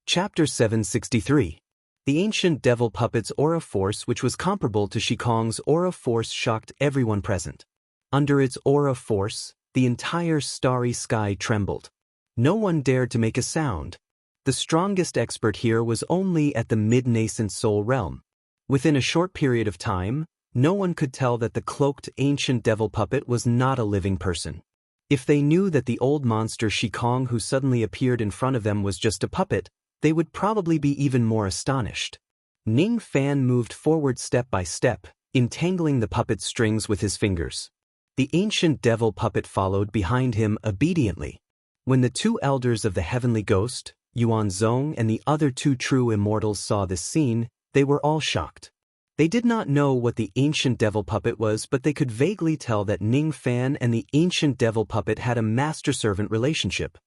Chapter 763. The ancient devil puppet's aura force, which was comparable to Shikong's aura force, shocked everyone present. Under its aura force, the entire starry sky trembled. No one dared to make a sound. The strongest expert here was only at the mid-nascent soul realm. Within a short period of time, no one could tell that the cloaked ancient devil puppet was not a living person. If they knew that the old monster Shikong who suddenly appeared in front of them was just a puppet, they would probably be even more astonished. Ning Fan moved forward step by step, entangling the puppet's strings with his fingers. The ancient devil puppet followed behind him obediently. When the two elders of the heavenly ghost, Yuan Zong and the other two true immortals saw this scene, they were all shocked. They did not know what the ancient devil puppet was, but they could vaguely tell that Ning Fan and the ancient devil puppet had a master-servant relationship.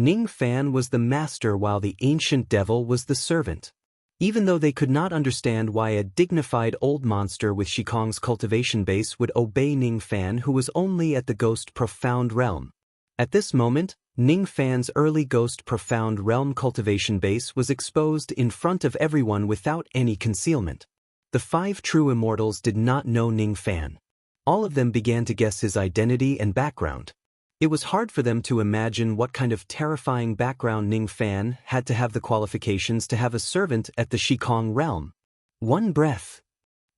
Ning Fan was the master while the ancient devil was the servant. Even though they could not understand why a dignified old monster with Shikong's cultivation base would obey Ning Fan, who was only at the ghost profound realm. At this moment, Ning Fan's early ghost profound realm cultivation base was exposed in front of everyone without any concealment. The five true immortals did not know Ning Fan. All of them began to guess his identity and background. It was hard for them to imagine what kind of terrifying background Ning Fan had to have the qualifications to have a servant at the Shikong realm. One breath.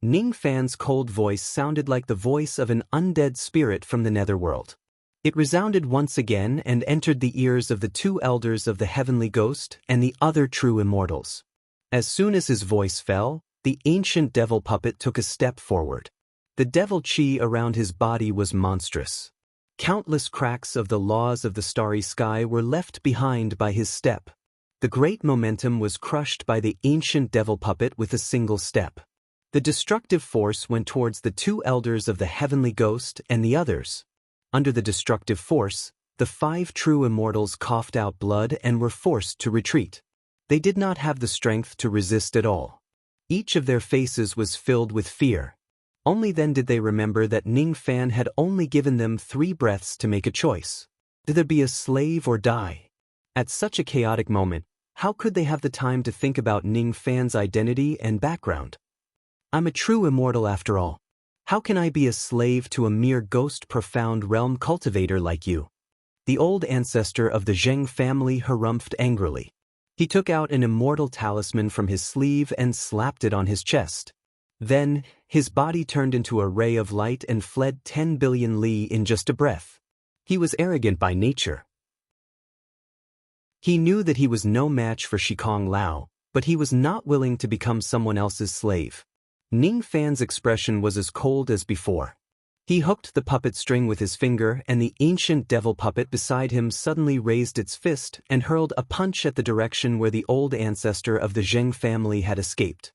Ning Fan's cold voice sounded like the voice of an undead spirit from the netherworld. It resounded once again and entered the ears of the two elders of the heavenly ghost and the other true immortals. As soon as his voice fell, the ancient devil puppet took a step forward. The devil chi around his body was monstrous. Countless cracks of the laws of the starry sky were left behind by his step. The great momentum was crushed by the ancient devil puppet with a single step. The destructive force went towards the two elders of the heavenly ghost and the others. Under the destructive force, the five true immortals coughed out blood and were forced to retreat. They did not have the strength to resist at all. Each of their faces was filled with fear. Only then did they remember that Ning Fan had only given them 3 breaths to make a choice. Did they be a slave or die? At such a chaotic moment, how could they have the time to think about Ning Fan's identity and background? I'm a true immortal after all. How can I be a slave to a mere ghost profound realm cultivator like you? The old ancestor of the Zheng family harumphed angrily. He took out an immortal talisman from his sleeve and slapped it on his chest. Then, his body turned into a ray of light and fled 10 billion li in just a breath. He was arrogant by nature. He knew that he was no match for Shikong Lao, but he was not willing to become someone else's slave. Ning Fan's expression was as cold as before. He hooked the puppet string with his finger, and the ancient devil puppet beside him suddenly raised its fist and hurled a punch at the direction where the old ancestor of the Zheng family had escaped.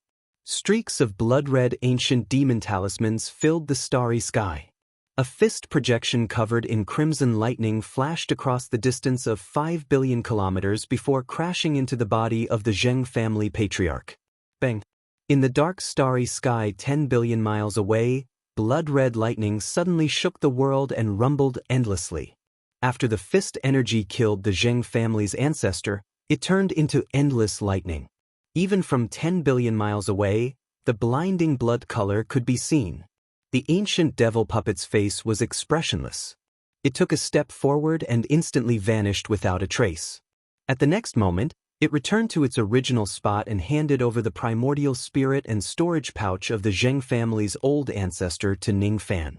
Streaks of blood-red ancient demon talismans filled the starry sky. A fist projection covered in crimson lightning flashed across the distance of 5 billion kilometers before crashing into the body of the Zheng family patriarch. Bang! In the dark starry sky 10 billion miles away, blood-red lightning suddenly shook the world and rumbled endlessly. After the fist energy killed the Zheng family's ancestor, it turned into endless lightning. Even from 10 billion miles away, the blinding blood color could be seen. The ancient devil puppet's face was expressionless. It took a step forward and instantly vanished without a trace. At the next moment, it returned to its original spot and handed over the primordial spirit and storage pouch of the Zheng family's old ancestor to Ning Fan.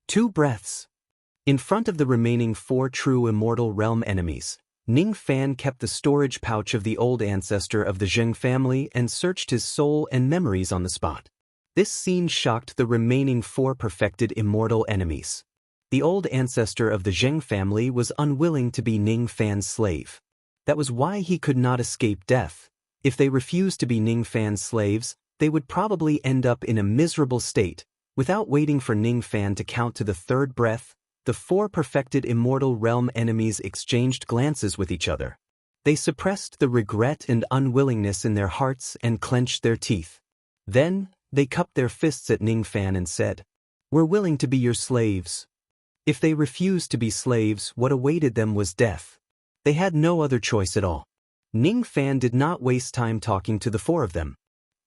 2 breaths. In front of the remaining 4 true immortal realm enemies, Ning Fan kept the storage pouch of the old ancestor of the Zheng family and searched his soul and memories on the spot. This scene shocked the remaining 4 perfected immortal enemies. The old ancestor of the Zheng family was unwilling to be Ning Fan's slave. That was why he could not escape death. If they refused to be Ning Fan's slaves, they would probably end up in a miserable state. Without waiting for Ning Fan to count to the 3rd breath, the 4 perfected immortal realm enemies exchanged glances with each other. They suppressed the regret and unwillingness in their hearts and clenched their teeth. Then, they cupped their fists at Ning Fan and said, "We're willing to be your slaves." If they refused to be slaves, what awaited them was death. They had no other choice at all. Ning Fan did not waste time talking to the four of them.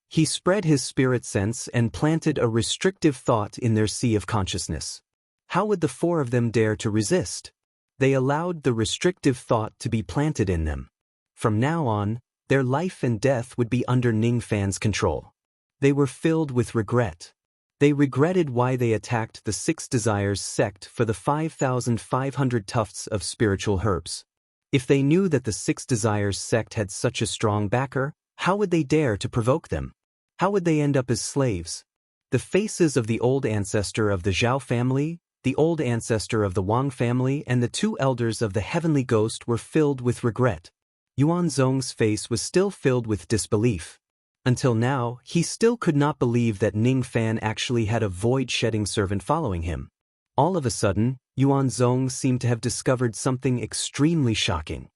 He spread his spirit sense and planted a restrictive thought in their sea of consciousness. How would the four of them dare to resist? They allowed the restrictive thought to be planted in them. From now on, their life and death would be under Ning Fan's control. They were filled with regret. They regretted why they attacked the Six Desires sect for the 5,500 tufts of spiritual herbs. If they knew that the Six Desires sect had such a strong backer, how would they dare to provoke them? How would they end up as slaves? The faces of the old ancestor of the Zhao family, the old ancestor of the Wang family, and the two elders of the heavenly ghost were filled with regret. Yuan Zhong's face was still filled with disbelief. Until now, he still could not believe that Ning Fan actually had a void-shedding servant following him. All of a sudden, Yuan Zhong seemed to have discovered something extremely shocking.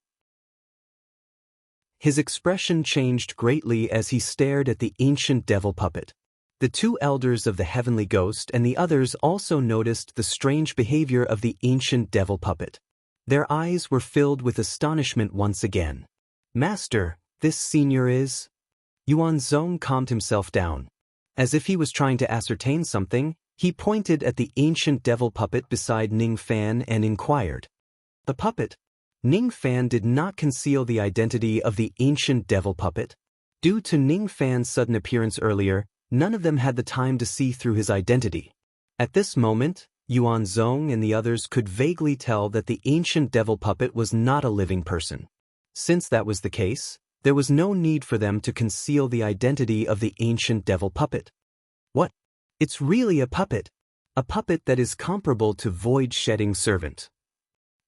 His expression changed greatly as he stared at the ancient devil puppet. The two elders of the heavenly ghost and the others also noticed the strange behavior of the ancient devil puppet. Their eyes were filled with astonishment once again. "Master, this senior is..." Yuan Zhong calmed himself down. As if he was trying to ascertain something, he pointed at the ancient devil puppet beside Ning Fan and inquired. "The puppet?" Ning Fan did not conceal the identity of the ancient devil puppet. Due to Ning Fan's sudden appearance earlier, none of them had the time to see through his identity. At this moment, Yuan Zhong and the others could vaguely tell that the ancient devil puppet was not a living person. Since that was the case, there was no need for them to conceal the identity of the ancient devil puppet. What? It's really a puppet that is comparable to void-shedding servant.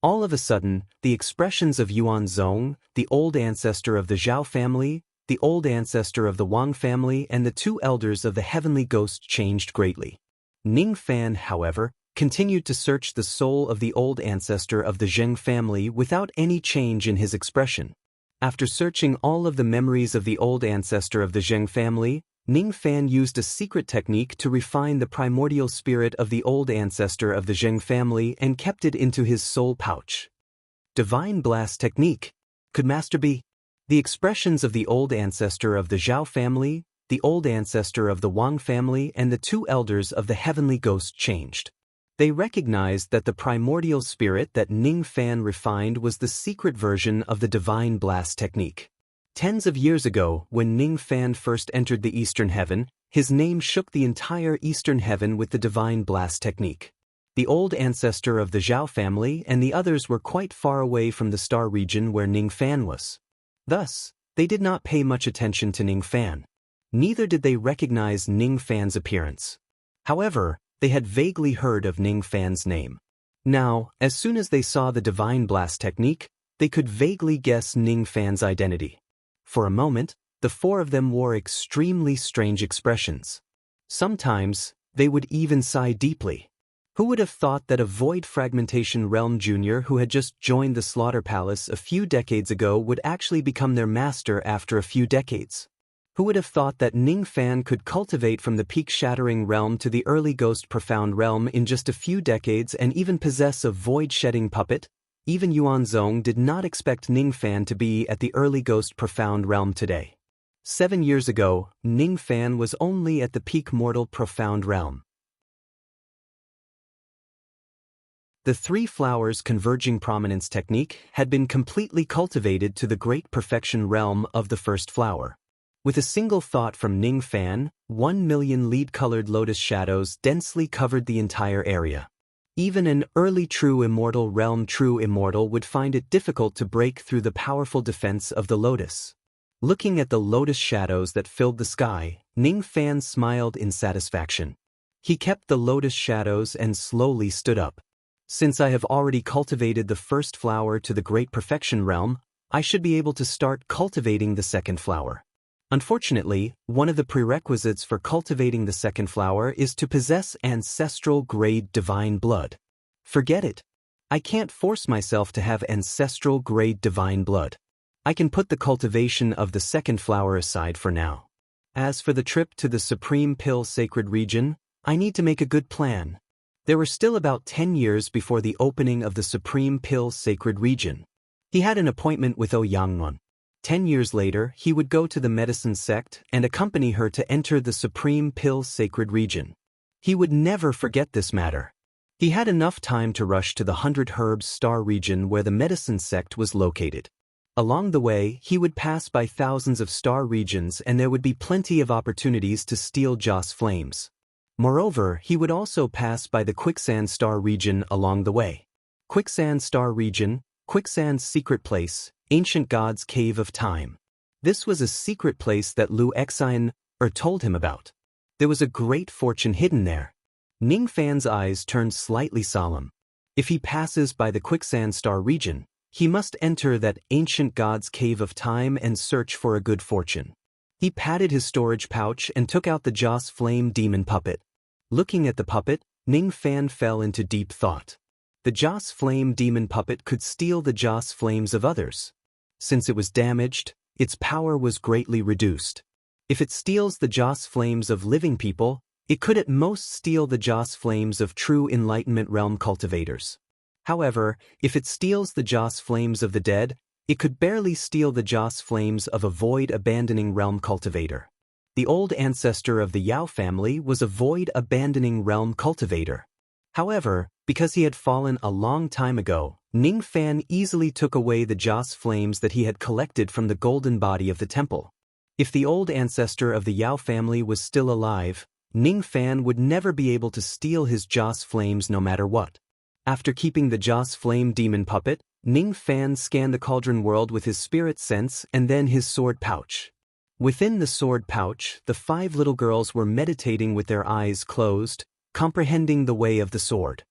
All of a sudden, the expressions of Yuan Zhong, the old ancestor of the Zhao family, the old ancestor of the Wang family, and the two elders of the heavenly ghost changed greatly. Ning Fan, however, continued to search the soul of the old ancestor of the Zheng family without any change in his expression. After searching all of the memories of the old ancestor of the Zheng family, Ning Fan used a secret technique to refine the primordial spirit of the old ancestor of the Zheng family and kept it into his soul pouch. Divine Blast Technique. Could Master be? The expressions of the old ancestor of the Zhao family, the old ancestor of the Wang family, and the two elders of the heavenly ghost changed. They recognized that the primordial spirit that Ning Fan refined was the secret version of the Divine Blast Technique. Tens of years ago, when Ning Fan first entered the Eastern Heaven, his name shook the entire Eastern Heaven with the Divine Blast Technique. The old ancestor of the Zhao family and the others were quite far away from the star region where Ning Fan was. Thus, they did not pay much attention to Ning Fan. Neither did they recognize Ning Fan's appearance. However, they had vaguely heard of Ning Fan's name. Now, as soon as they saw the Divine Blast Technique, they could vaguely guess Ning Fan's identity. For a moment, the four of them wore extremely strange expressions. Sometimes, they would even sigh deeply. Who would have thought that a Void Fragmentation Realm Junior who had just joined the Slaughter Palace a few decades ago would actually become their master after a few decades? Who would have thought that Ning Fan could cultivate from the peak-shattering realm to the early Ghost Profound realm in just a few decades and even possess a void-shedding puppet? Even Yuan Zhong did not expect Ning Fan to be at the early Ghost Profound realm today. 7 years ago, Ning Fan was only at the peak mortal Profound realm. The three flowers converging prominence technique had been completely cultivated to the great perfection realm of the first flower. With a single thought from Ning Fan, 1 million lead-colored lotus shadows densely covered the entire area. Even an early true immortal realm true immortal would find it difficult to break through the powerful defense of the lotus. Looking at the lotus shadows that filled the sky, Ning Fan smiled in satisfaction. He kept the lotus shadows and slowly stood up. Since I have already cultivated the first flower to the great perfection realm, I should be able to start cultivating the second flower. Unfortunately, one of the prerequisites for cultivating the second flower is to possess ancestral-grade divine blood. Forget it. I can't force myself to have ancestral-grade divine blood. I can put the cultivation of the second flower aside for now. As for the trip to the Supreme Pill Sacred Region, I need to make a good plan. There were still about 10 years before the opening of the Supreme Pill Sacred Region. He had an appointment with Ouyangnon. 10 years later, he would go to the medicine sect and accompany her to enter the Supreme Pill sacred region. He would never forget this matter. He had enough time to rush to the 100 Herbs star region where the medicine sect was located. Along the way, he would pass by thousands of star regions and there would be plenty of opportunities to steal Joss flames. Moreover, he would also pass by the Quicksand star region along the way. Quicksand star region, Quicksand's secret place, ancient god's cave of time. This was a secret place that Lu Xian told him about. There was a great fortune hidden there. Ning Fan's eyes turned slightly solemn. If he passes by the Quicksand star region, he must enter that ancient god's cave of time and search for a good fortune. He patted his storage pouch and took out the Joss Flame demon puppet. Looking at the puppet, Ning Fan fell into deep thought. The Joss Flame demon puppet could steal the Joss flames of others. Since it was damaged, its power was greatly reduced. If it steals the Joss flames of living people, it could at most steal the Joss flames of true Enlightenment realm cultivators. However, if it steals the Joss flames of the dead, it could barely steal the Joss flames of a void abandoning realm cultivator. The old ancestor of the Yao family was a void abandoning realm cultivator. However, because he had fallen a long time ago, Ning Fan easily took away the Joss flames that he had collected from the golden body of the temple. If the old ancestor of the Yao family was still alive, Ning Fan would never be able to steal his Joss flames no matter what. After keeping the Joss Flame demon puppet, Ning Fan scanned the cauldron world with his spirit sense and then his sword pouch. Within the sword pouch, the 5 little girls were meditating with their eyes closed, comprehending the way of the sword.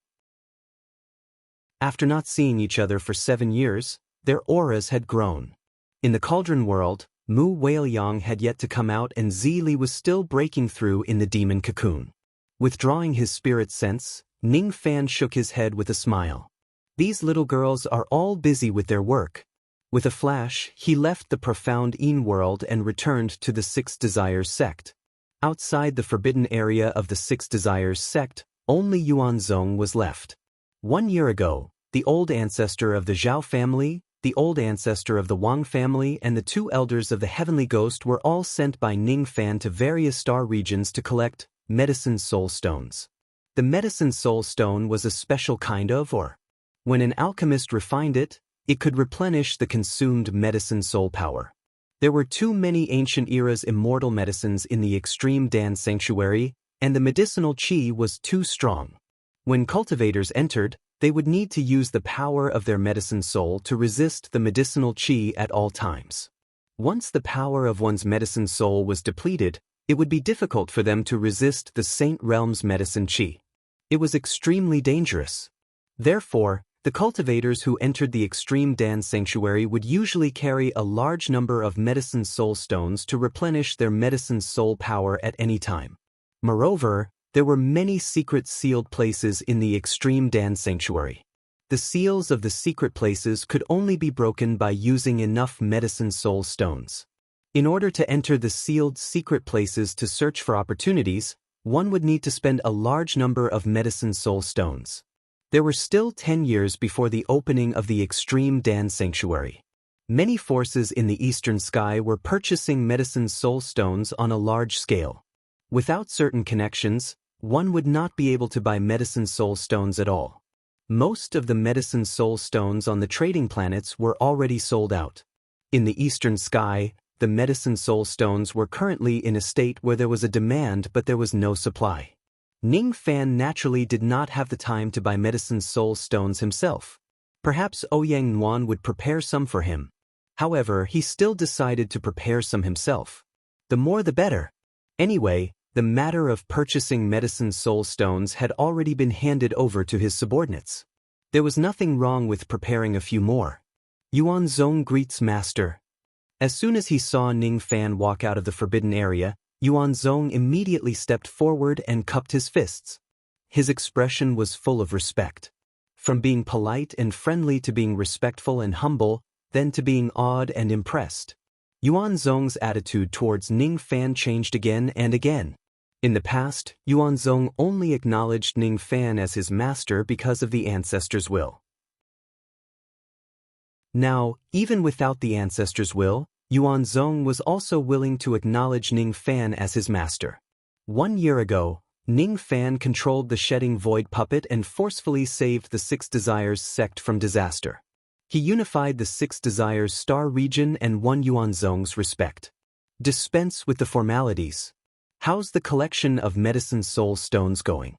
After not seeing each other for 7 years, their auras had grown. In the cauldron world, Mu Weiliang had yet to come out and Zili was still breaking through in the demon cocoon. Withdrawing his spirit sense, Ning Fan shook his head with a smile. These little girls are all busy with their work. With a flash, he left the profound Yin world and returned to the Six Desires sect. Outside the forbidden area of the Six Desires sect, only Yuanzong was left. 1 year ago, the old ancestor of the Zhao family, the old ancestor of the Wang family and the 2 elders of the Heavenly Ghost were all sent by Ning Fan to various star regions to collect medicine soul stones. The medicine soul stone was a special kind of ore. When an alchemist refined it, it could replenish the consumed medicine soul power. There were too many ancient era's immortal medicines in the extreme Dan sanctuary, and the medicinal qi was too strong. When cultivators entered, they would need to use the power of their medicine soul to resist the medicinal qi at all times. Once the power of one's medicine soul was depleted, it would be difficult for them to resist the Saint Realm's medicine qi. It was extremely dangerous. Therefore, the cultivators who entered the extreme Dan sanctuary would usually carry a large number of medicine soul stones to replenish their medicine soul power at any time. Moreover, there were many secret sealed places in the extreme Dan sanctuary. The seals of the secret places could only be broken by using enough medicine soul stones. In order to enter the sealed secret places to search for opportunities, one would need to spend a large number of medicine soul stones. There were still 10 years before the opening of the extreme Dan sanctuary. Many forces in the eastern sky were purchasing medicine soul stones on a large scale. Without certain connections, one would not be able to buy medicine soul stones at all. Most of the medicine soul stones on the trading planets were already sold out. In the eastern sky, the medicine soul stones were currently in a state where there was a demand but there was no supply. Ning Fan naturally did not have the time to buy medicine soul stones himself. Perhaps Ouyang Nuan would prepare some for him. However, he still decided to prepare some himself. The more the better. Anyway, the matter of purchasing medicine soul stones had already been handed over to his subordinates. There was nothing wrong with preparing a few more. Yuanzong greets master. As soon as he saw Ning Fan walk out of the forbidden area, Yuanzong immediately stepped forward and cupped his fists. His expression was full of respect. From being polite and friendly to being respectful and humble, then to being awed and impressed. Yuanzong's attitude towards Ning Fan changed again and again. In the past, Yuanzong only acknowledged Ning Fan as his master because of the ancestor's will. Now, even without the ancestor's will, Yuanzong was also willing to acknowledge Ning Fan as his master. 1 year ago, Ning Fan controlled the shedding void puppet and forcefully saved the Six Desires sect from disaster. He unified the Six Desires star region and won Yuanzong's respect. Dispense with the formalities. How's the collection of medicine soul stones going?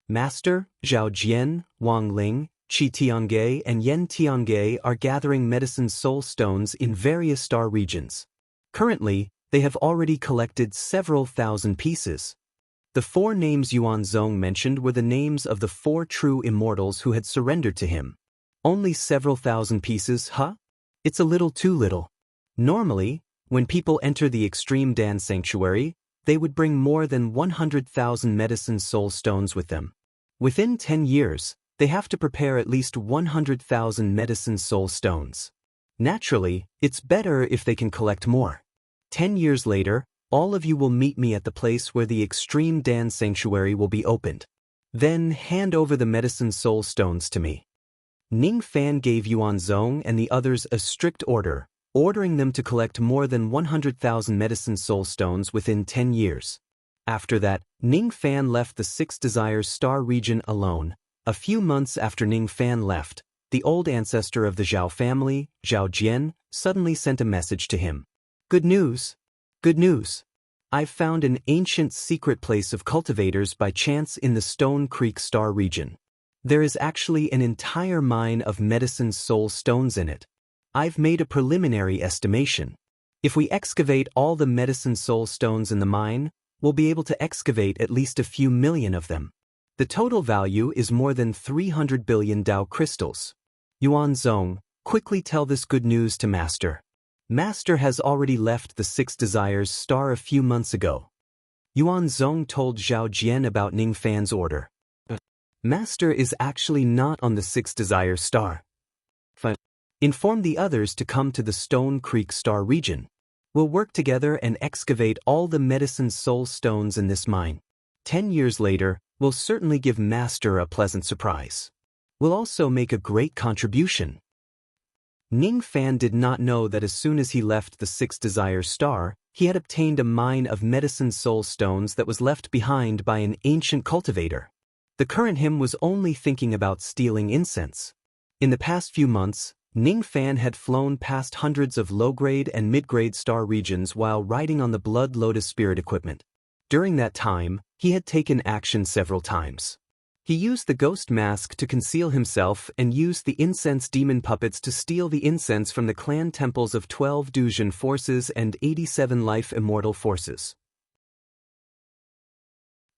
Master, Zhao Jian, Wang Ling, Qi Tiange and Yen Tiange are gathering medicine soul stones in various star regions. Currently, they have already collected several thousand pieces. The 4 names Yuanzong mentioned were the names of the 4 true immortals who had surrendered to him. Only several thousand pieces, huh? It's a little too little. Normally, when people enter the Extreme Dan Sanctuary, they would bring more than 100,000 medicine soul stones with them. Within 10 years, they have to prepare at least 100,000 medicine soul stones. Naturally, it's better if they can collect more. 10 years later, all of you will meet me at the place where the Extreme Dan Sanctuary will be opened. Then hand over the medicine soul stones to me. Ning Fan gave Yuanzong and the others a strict order, ordering them to collect more than 100,000 medicine soul stones within 10 years. After that, Ning Fan left the Six Desires star region alone. A few months after Ning Fan left, the old ancestor of the Zhao family, Zhao Jian, suddenly sent a message to him. Good news! Good news! I've found an ancient secret place of cultivators by chance in the Stone Creek star region. There is actually an entire mine of medicine soul stones in it. I've made a preliminary estimation. If we excavate all the medicine soul stones in the mine, we'll be able to excavate at least a few million of them. The total value is more than 300 billion Dao crystals. Yuanzong, quickly tell this good news to Master. Master has already left the Six Desires star a few months ago. Yuanzong told Zhao Jian about Ning Fan's order. Master is actually not on the Six Desires star. Inform the others to come to the Stone Creek star region. We'll work together and excavate all the medicine soul stones in this mine. 10 years later, we'll certainly give Master a pleasant surprise. We'll also make a great contribution. Ning Fan did not know that as soon as he left the Six Desires star, he had obtained a mine of medicine soul stones that was left behind by an ancient cultivator. The current him was only thinking about stealing incense. In the past few months, Ning Fan had flown past hundreds of low-grade and mid-grade star regions while riding on the Blood Lotus Spirit equipment. During that time, he had taken action several times. He used the ghost mask to conceal himself and used the incense demon puppets to steal the incense from the clan temples of 12 Duzhen forces and 87 life immortal forces.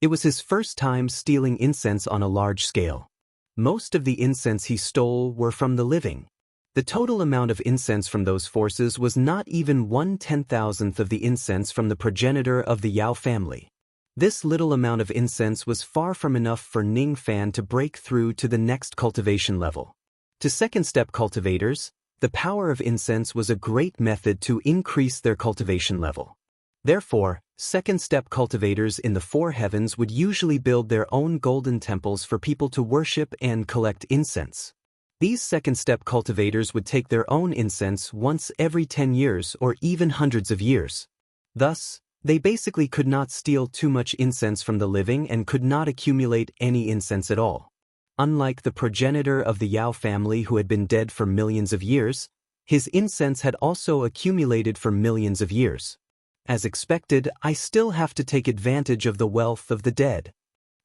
It was his first time stealing incense on a large scale. Most of the incense he stole were from the living. The total amount of incense from those forces was not even 1/10,000th of the incense from the progenitor of the Yao family. This little amount of incense was far from enough for Ning Fan to break through to the next cultivation level. To second-step cultivators, the power of incense was a great method to increase their cultivation level. Therefore, second-step cultivators in the four heavens would usually build their own golden temples for people to worship and collect incense. These second-step cultivators would take their own incense once every 10 years or even hundreds of years. Thus, they basically could not steal too much incense from the living and could not accumulate any incense at all. Unlike the progenitor of the Yao family who had been dead for millions of years, his incense had also accumulated for millions of years. As expected, I still have to take advantage of the wealth of the dead.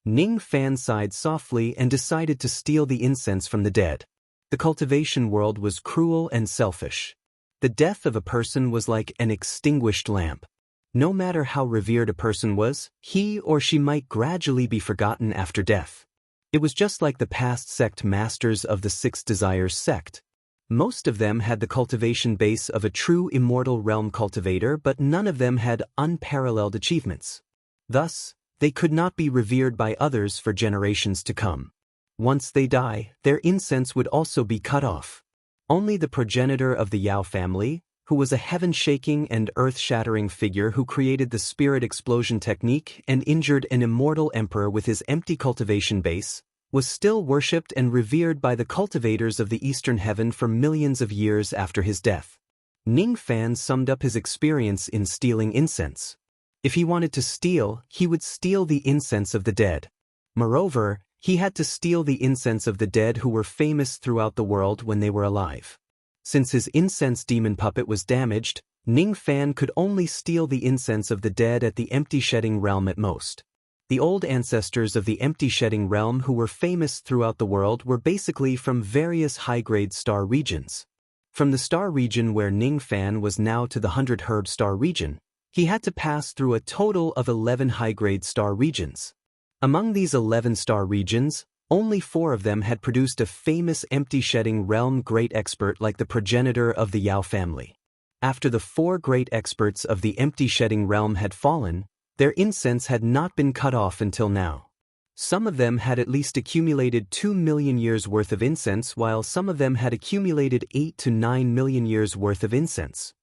Ning Fan sighed softly and decided to steal the incense from the dead. The cultivation world was cruel and selfish. The death of a person was like an extinguished lamp. No matter how revered a person was, he or she might gradually be forgotten after death. It was just like the past sect masters of the Six Desires sect. Most of them had the cultivation base of a true immortal realm cultivator, but none of them had unparalleled achievements. Thus, they could not be revered by others for generations to come. Once they die, their incense would also be cut off. Only the progenitor of the Yao family, who was a heaven-shaking and earth-shattering figure who created the spirit explosion technique and injured an immortal emperor with his empty cultivation base, was still worshipped and revered by the cultivators of the Eastern Heaven for millions of years after his death. Ning Fan summed up his experience in stealing incense. If he wanted to steal, he would steal the incense of the dead. Moreover, he had to steal the incense of the dead who were famous throughout the world when they were alive. Since his incense demon puppet was damaged, Ning Fan could only steal the incense of the dead at the empty shedding realm at most. The old ancestors of the empty shedding realm who were famous throughout the world were basically from various high-grade star regions. From the star region where Ning Fan was now to the 100 Herb star region, he had to pass through a total of 11 high-grade star regions. Among these 11 star regions, only 4 of them had produced a famous empty shedding realm great expert like the progenitor of the Yao family. After the 4 great experts of the empty shedding realm had fallen, their incense had not been cut off until now. Some of them had at least accumulated 2 million years worth of incense, while some of them had accumulated 8 to 9 million years worth of incense.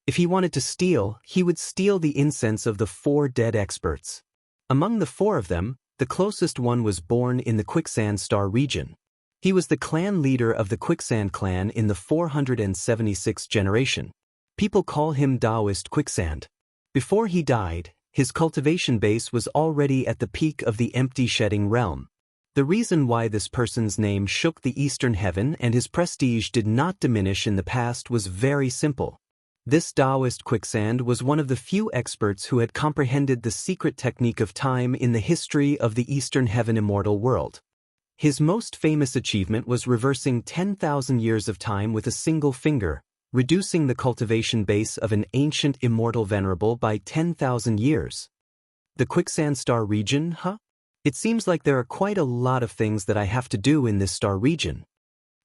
If he wanted to steal, he would steal the incense of the 4 dead experts. Among the 4 of them, the closest one was born in the Quicksand Star region. He was the clan leader of the Quicksand clan in the 476th generation. People call him Taoist Quicksand. Before he died, his cultivation base was already at the peak of the empty shedding realm. The reason why this person's name shook the eastern heaven and his prestige did not diminish in the past was very simple. This Taoist Quicksand was one of the few experts who had comprehended the secret technique of time in the history of the Eastern Heaven immortal world. His most famous achievement was reversing 10,000 years of time with a single finger, reducing the cultivation base of an ancient immortal venerable by 10,000 years. The Quicksand Star region, huh? It seems like there are quite a lot of things that I have to do in this star region.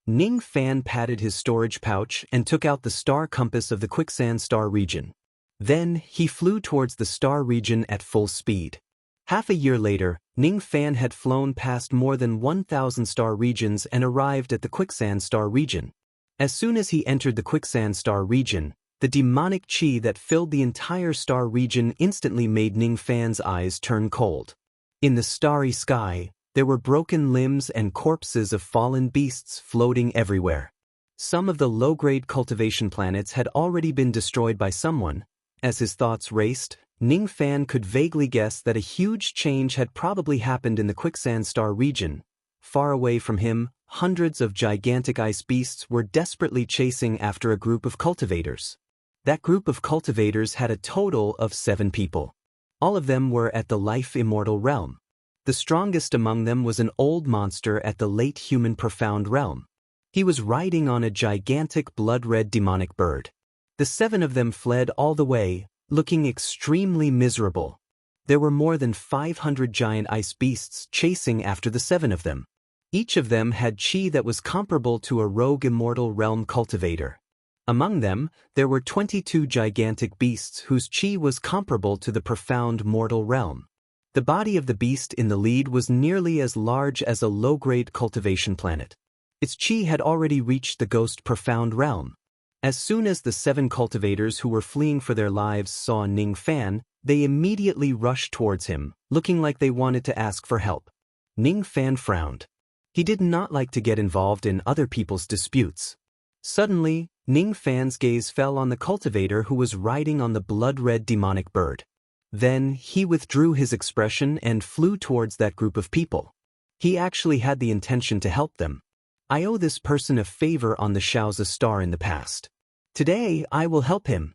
Ning Fan patted his storage pouch and took out the star compass of the Quicksand Star region. Then, he flew towards the star region at full speed. Half a year later, Ning Fan had flown past more than 1,000 star regions and arrived at the Quicksand Star region. As soon as he entered the Quicksand Star region, the demonic chi that filled the entire star region instantly made Ning Fan's eyes turn cold. In the starry sky, there were broken limbs and corpses of fallen beasts floating everywhere. Some of the low-grade cultivation planets had already been destroyed by someone. As his thoughts raced, Ning Fan could vaguely guess that a huge change had probably happened in the Quicksand Star region. Far away from him, hundreds of gigantic ice beasts were desperately chasing after a group of cultivators. That group of cultivators had a total of 7 people. All of them were at the life immortal realm. The strongest among them was an old monster at the late human profound realm. He was riding on a gigantic blood-red demonic bird. The 7 of them fled all the way, looking extremely miserable. There were more than 500 giant ice beasts chasing after the 7 of them. Each of them had chi that was comparable to a rogue immortal realm cultivator. Among them, there were 22 gigantic beasts whose chi was comparable to the profound mortal realm. The body of the beast in the lead was nearly as large as a low-grade cultivation planet. Its chi had already reached the ghost profound realm. As soon as the 7 cultivators who were fleeing for their lives saw Ning Fan, they immediately rushed towards him, looking like they wanted to ask for help. Ning Fan frowned. He did not like to get involved in other people's disputes. Suddenly, Ning Fan's gaze fell on the cultivator who was riding on the blood-red demonic bird. Then, he withdrew his expression and flew towards that group of people. He actually had the intention to help them. I owe this person a favor on the Shaozi star in the past. Today, I will help him.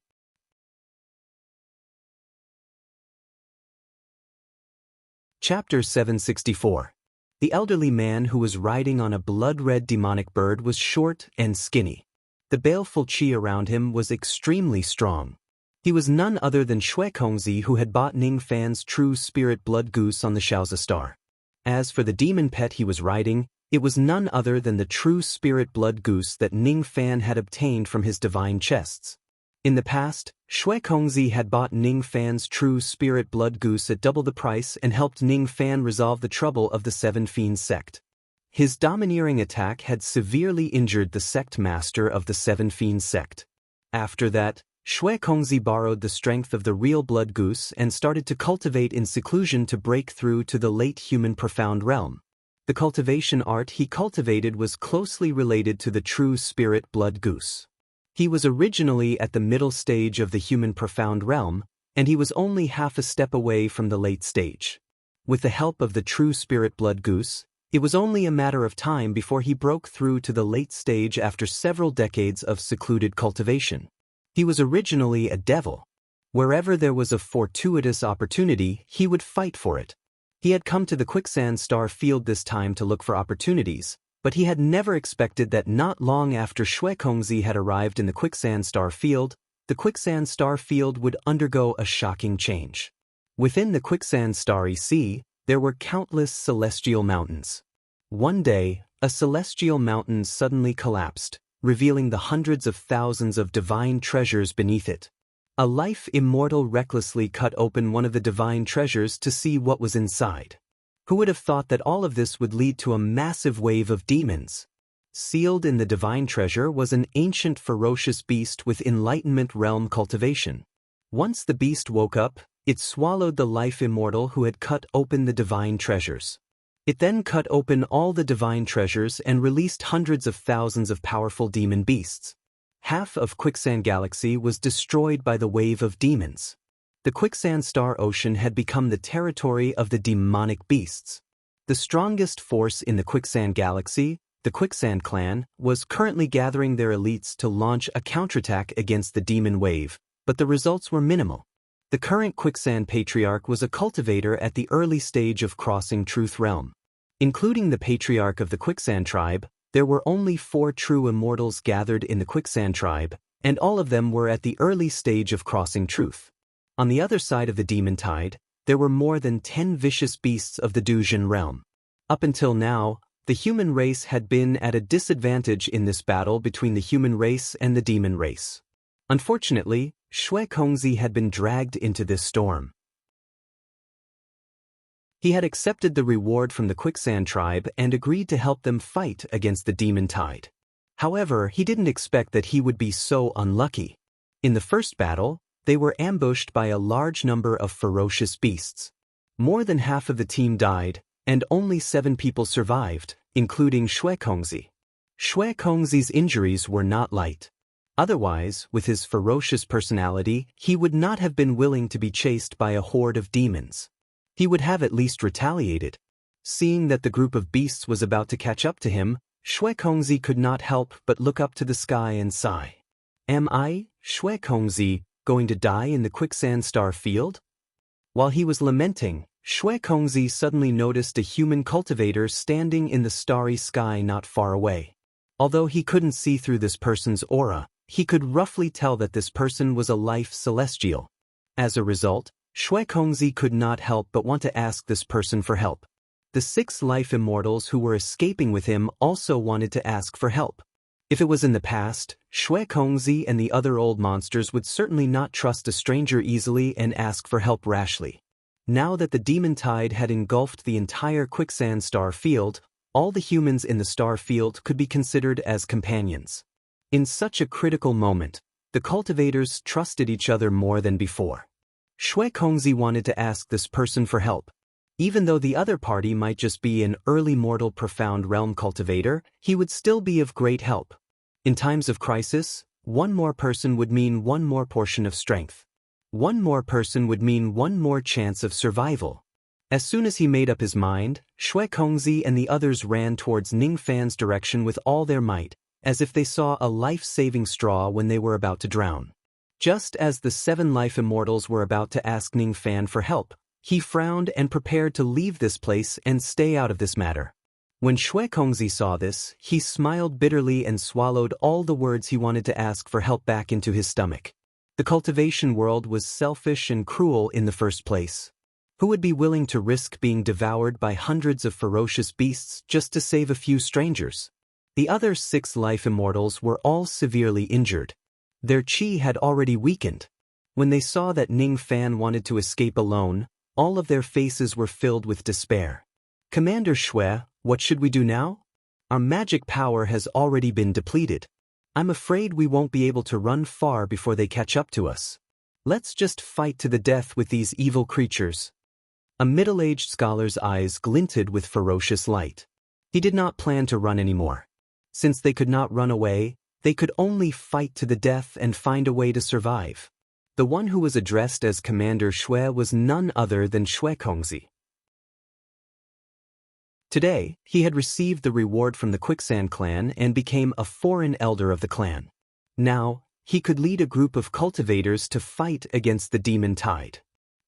Chapter 764. The elderly man who was riding on a blood-red demonic bird was short and skinny. The baleful chi around him was extremely strong. He was none other than Shui Kongzi, who had bought Ning Fan's true spirit blood goose on the Shaozi star. As for the demon pet he was riding, it was none other than the true spirit blood goose that Ning Fan had obtained from his divine chests. In the past, Shui Kongzi had bought Ning Fan's true spirit blood goose at double the price and helped Ning Fan resolve the trouble of the 7 Fiends sect. His domineering attack had severely injured the sect master of the 7 Fiends sect. After that, Shui Kongzi borrowed the strength of the real blood goose and started to cultivate in seclusion to break through to the late human profound realm. The cultivation art he cultivated was closely related to the true spirit blood goose. He was originally at the middle stage of the human profound realm, and he was only half a step away from the late stage. With the help of the true spirit blood goose, it was only a matter of time before he broke through to the late stage after several decades of secluded cultivation. He was originally a devil. Wherever there was a fortuitous opportunity, he would fight for it. He had come to the quicksand star field this time to look for opportunities, but he had never expected that not long after Shui Kongzi had arrived in the quicksand star field, the quicksand star field would undergo a shocking change. Within the quicksand starry sea, there were countless celestial mountains. One day, a celestial mountain suddenly collapsed, revealing the hundreds of thousands of divine treasures beneath it. A life immortal recklessly cut open one of the divine treasures to see what was inside. Who would have thought that all of this would lead to a massive wave of demons? Sealed in the divine treasure was an ancient ferocious beast with enlightenment realm cultivation. Once the beast woke up, it swallowed the life immortal who had cut open the divine treasures. It then cut open all the divine treasures and released hundreds of thousands of powerful demon beasts. Half of Quicksand Galaxy was destroyed by the wave of demons. The Quicksand Star Ocean had become the territory of the demonic beasts. The strongest force in the Quicksand Galaxy, the Quicksand Clan, was currently gathering their elites to launch a counterattack against the demon wave, but the results were minimal. The current Quicksand Patriarch was a cultivator at the early stage of crossing Truth Realm. Including the Patriarch of the Quicksand Tribe, there were only 4 true immortals gathered in the Quicksand Tribe, and all of them were at the early stage of crossing Truth. On the other side of the demon tide, there were more than 10 vicious beasts of the Dujin realm. Up until now, the human race had been at a disadvantage in this battle between the human race and the demon race. Unfortunately, Shui Kongzi had been dragged into this storm. He had accepted the reward from the Quicksand Tribe and agreed to help them fight against the demon tide. However, he didn't expect that he would be so unlucky. In the first battle, they were ambushed by a large number of ferocious beasts. More than half of the team died, and only 7 people survived, including Shui Kongzi. Shui Kongzi's injuries were not light. Otherwise, with his ferocious personality, he would not have been willing to be chased by a horde of demons. He would have at least retaliated. Seeing that the group of beasts was about to catch up to him, Shui Kongzi could not help but look up to the sky and sigh. Am I, Shui Kongzi, going to die in the Quicksand Star Field? While he was lamenting, Shui Kongzi suddenly noticed a human cultivator standing in the starry sky not far away. Although he couldn't see through this person's aura, he could roughly tell that this person was a life celestial. As a result, Shui Kongzi could not help but want to ask this person for help. The 6 life immortals who were escaping with him also wanted to ask for help. If it was in the past, Shui Kongzi and the other old monsters would certainly not trust a stranger easily and ask for help rashly. Now that the demon tide had engulfed the entire Quicksand Star Field, all the humans in the star field could be considered as companions. In such a critical moment, the cultivators trusted each other more than before. Shui Kongzi wanted to ask this person for help. Even though the other party might just be an early mortal profound realm cultivator, he would still be of great help. In times of crisis, one more person would mean one more portion of strength. One more person would mean one more chance of survival. As soon as he made up his mind, Shui Kongzi and the others ran towards Ning Fan's direction with all their might, as if they saw a life-saving straw when they were about to drown. Just as the 7 life immortals were about to ask Ning Fan for help, he frowned and prepared to leave this place and stay out of this matter. When Shui Kongzi saw this, he smiled bitterly and swallowed all the words he wanted to ask for help back into his stomach. The cultivation world was selfish and cruel in the first place. Who would be willing to risk being devoured by hundreds of ferocious beasts just to save a few strangers? The other 6 life immortals were all severely injured. Their chi had already weakened. When they saw that Ning Fan wanted to escape alone, all of their faces were filled with despair. Commander Shui, what should we do now? Our magic power has already been depleted. I'm afraid we won't be able to run far before they catch up to us. Let's just fight to the death with these evil creatures. A middle-aged scholar's eyes glinted with ferocious light. He did not plan to run anymore. Since they could not run away, they could only fight to the death and find a way to survive. The one who was addressed as Commander Shui was none other than Shui Kongzi. Today, he had received the reward from the Quicksand clan and became a foreign elder of the clan. Now, he could lead a group of cultivators to fight against the demon tide.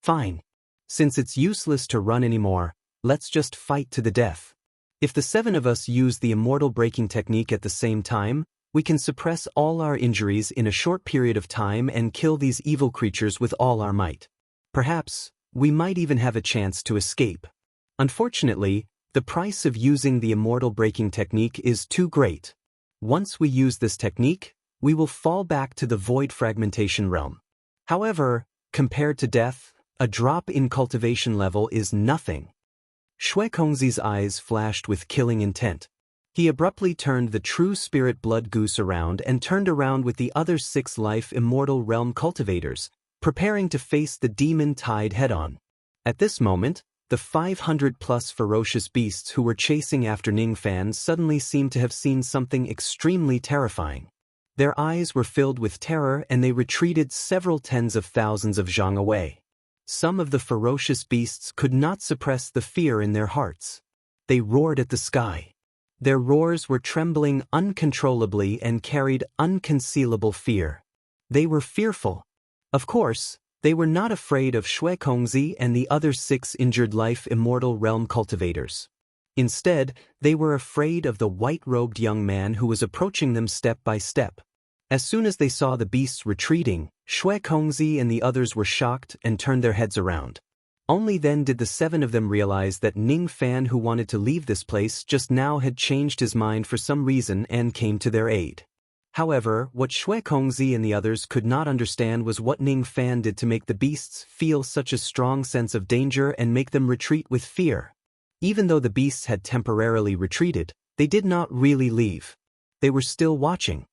Fine. Since it's useless to run anymore, let's just fight to the death. If the 7 of us use the immortal breaking technique at the same time, we can suppress all our injuries in a short period of time and kill these evil creatures with all our might. Perhaps, we might even have a chance to escape. Unfortunately, the price of using the immortal breaking technique is too great. Once we use this technique, we will fall back to the void fragmentation realm. However, compared to death, a drop in cultivation level is nothing. Shui Kongzi's eyes flashed with killing intent. He abruptly turned the true spirit blood goose around and turned around with the other 6 life immortal realm cultivators, preparing to face the demon tide head-on. At this moment, the 500-plus ferocious beasts who were chasing after Ningfan suddenly seemed to have seen something extremely terrifying. Their eyes were filled with terror and they retreated several tens of thousands of zhang away. Some of the ferocious beasts could not suppress the fear in their hearts. They roared at the sky. Their roars were trembling uncontrollably and carried unconcealable fear. They were fearful. Of course, they were not afraid of Shui Kongzi and the other 6 injured life immortal realm cultivators. Instead, they were afraid of the white-robed young man who was approaching them step by step. As soon as they saw the beasts retreating, Shui Kongzi and the others were shocked and turned their heads around. Only then did the 7 of them realize that Ningfan, who wanted to leave this place just now, had changed his mind for some reason and came to their aid. However, what Shui Kongzi and the others could not understand was what Ningfan did to make the beasts feel such a strong sense of danger and make them retreat with fear. Even though the beasts had temporarily retreated, they did not really leave. They were still watching.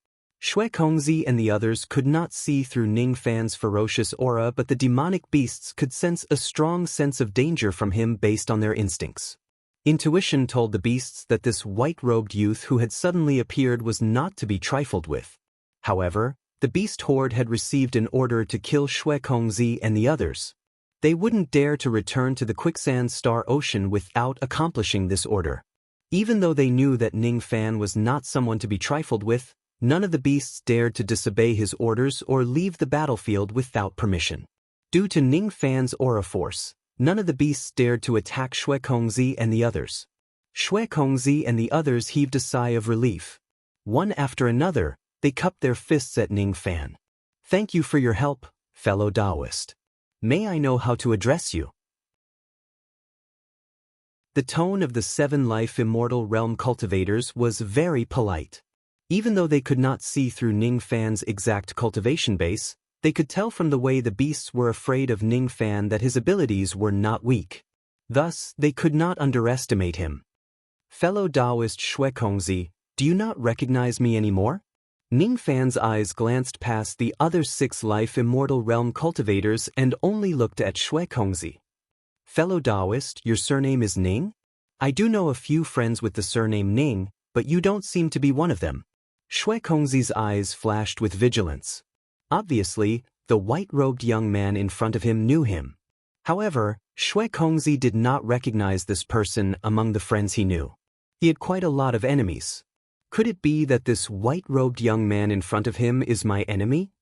Shui Kongzi and the others could not see through Ningfan's ferocious aura, but the demonic beasts could sense a strong sense of danger from him based on their instincts. Intuition told the beasts that this white-robed youth who had suddenly appeared was not to be trifled with. However, the beast horde had received an order to kill Shui Kongzi and the others. They wouldn't dare to return to the Quicksand Star Ocean without accomplishing this order. Even though they knew that Ningfan was not someone to be trifled with, none of the beasts dared to disobey his orders or leave the battlefield without permission. Due to Ningfan's aura force, none of the beasts dared to attack Shui Kongzi and the others. Shui Kongzi and the others heaved a sigh of relief. One after another, they cupped their fists at Ningfan. "Thank you for your help, fellow Taoist. May I know how to address you?" The tone of the 7 life immortal realm cultivators was very polite. Even though they could not see through Ningfan's exact cultivation base, they could tell from the way the beasts were afraid of Ningfan that his abilities were not weak. Thus, they could not underestimate him. "Fellow Taoist Shui Kongzi, do you not recognize me anymore?" Ningfan's eyes glanced past the other 6 life immortal realm cultivators and only looked at Shui Kongzi. "Fellow Taoist, your surname is Ning? I do know a few friends with the surname Ning, but you don't seem to be one of them." Shui Kongzi's eyes flashed with vigilance. Obviously, the white-robed young man in front of him knew him. However, Shui Kongzi did not recognize this person among the friends he knew. He had quite a lot of enemies. Could it be that this white-robed young man in front of him is my enemy?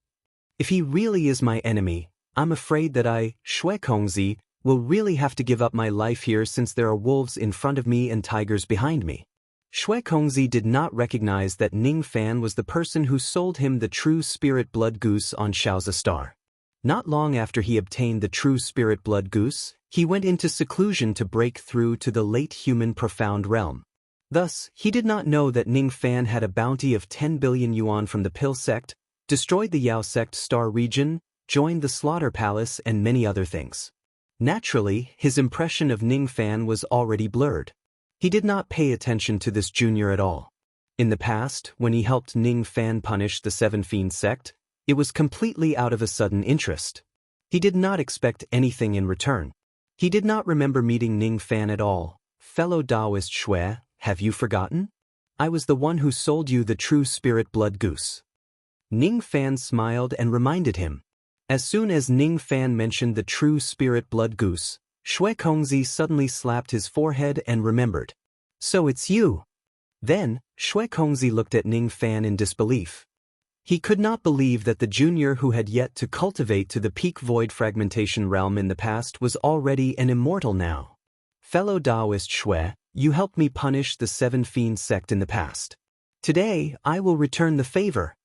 If he really is my enemy, I'm afraid that I, Shui Kongzi, will really have to give up my life here since there are wolves in front of me and tigers behind me. Shui Kongzi did not recognize that Ningfan was the person who sold him the true spirit blood goose on Shaoza Star. Not long after he obtained the true spirit blood goose, he went into seclusion to break through to the late human profound realm. Thus, he did not know that Ningfan had a bounty of 10 billion yuan from the Pill sect, destroyed the Yao sect star region, joined the Slaughter Palace and many other things. Naturally, his impression of Ningfan was already blurred. He did not pay attention to this junior at all. In the past, when he helped Ningfan punish the 7 Fiend sect, it was completely out of a sudden interest. He did not expect anything in return. He did not remember meeting Ningfan at all. "Fellow Taoist Shui, have you forgotten? I was the one who sold you the true spirit blood goose. Ning Fan smiled and reminded him. As soon as Ning Fan mentioned the true spirit blood goose, Shui Kongzi suddenly slapped his forehead and remembered. So it's you. Then, Shui Kongzi looked at Ning Fan in disbelief. He could not believe that the junior who had yet to cultivate to the peak void fragmentation realm in the past was already an immortal now. Fellow Taoist Shui, you helped me punish the 7 Fiend sect in the past. Today, I will return the favor.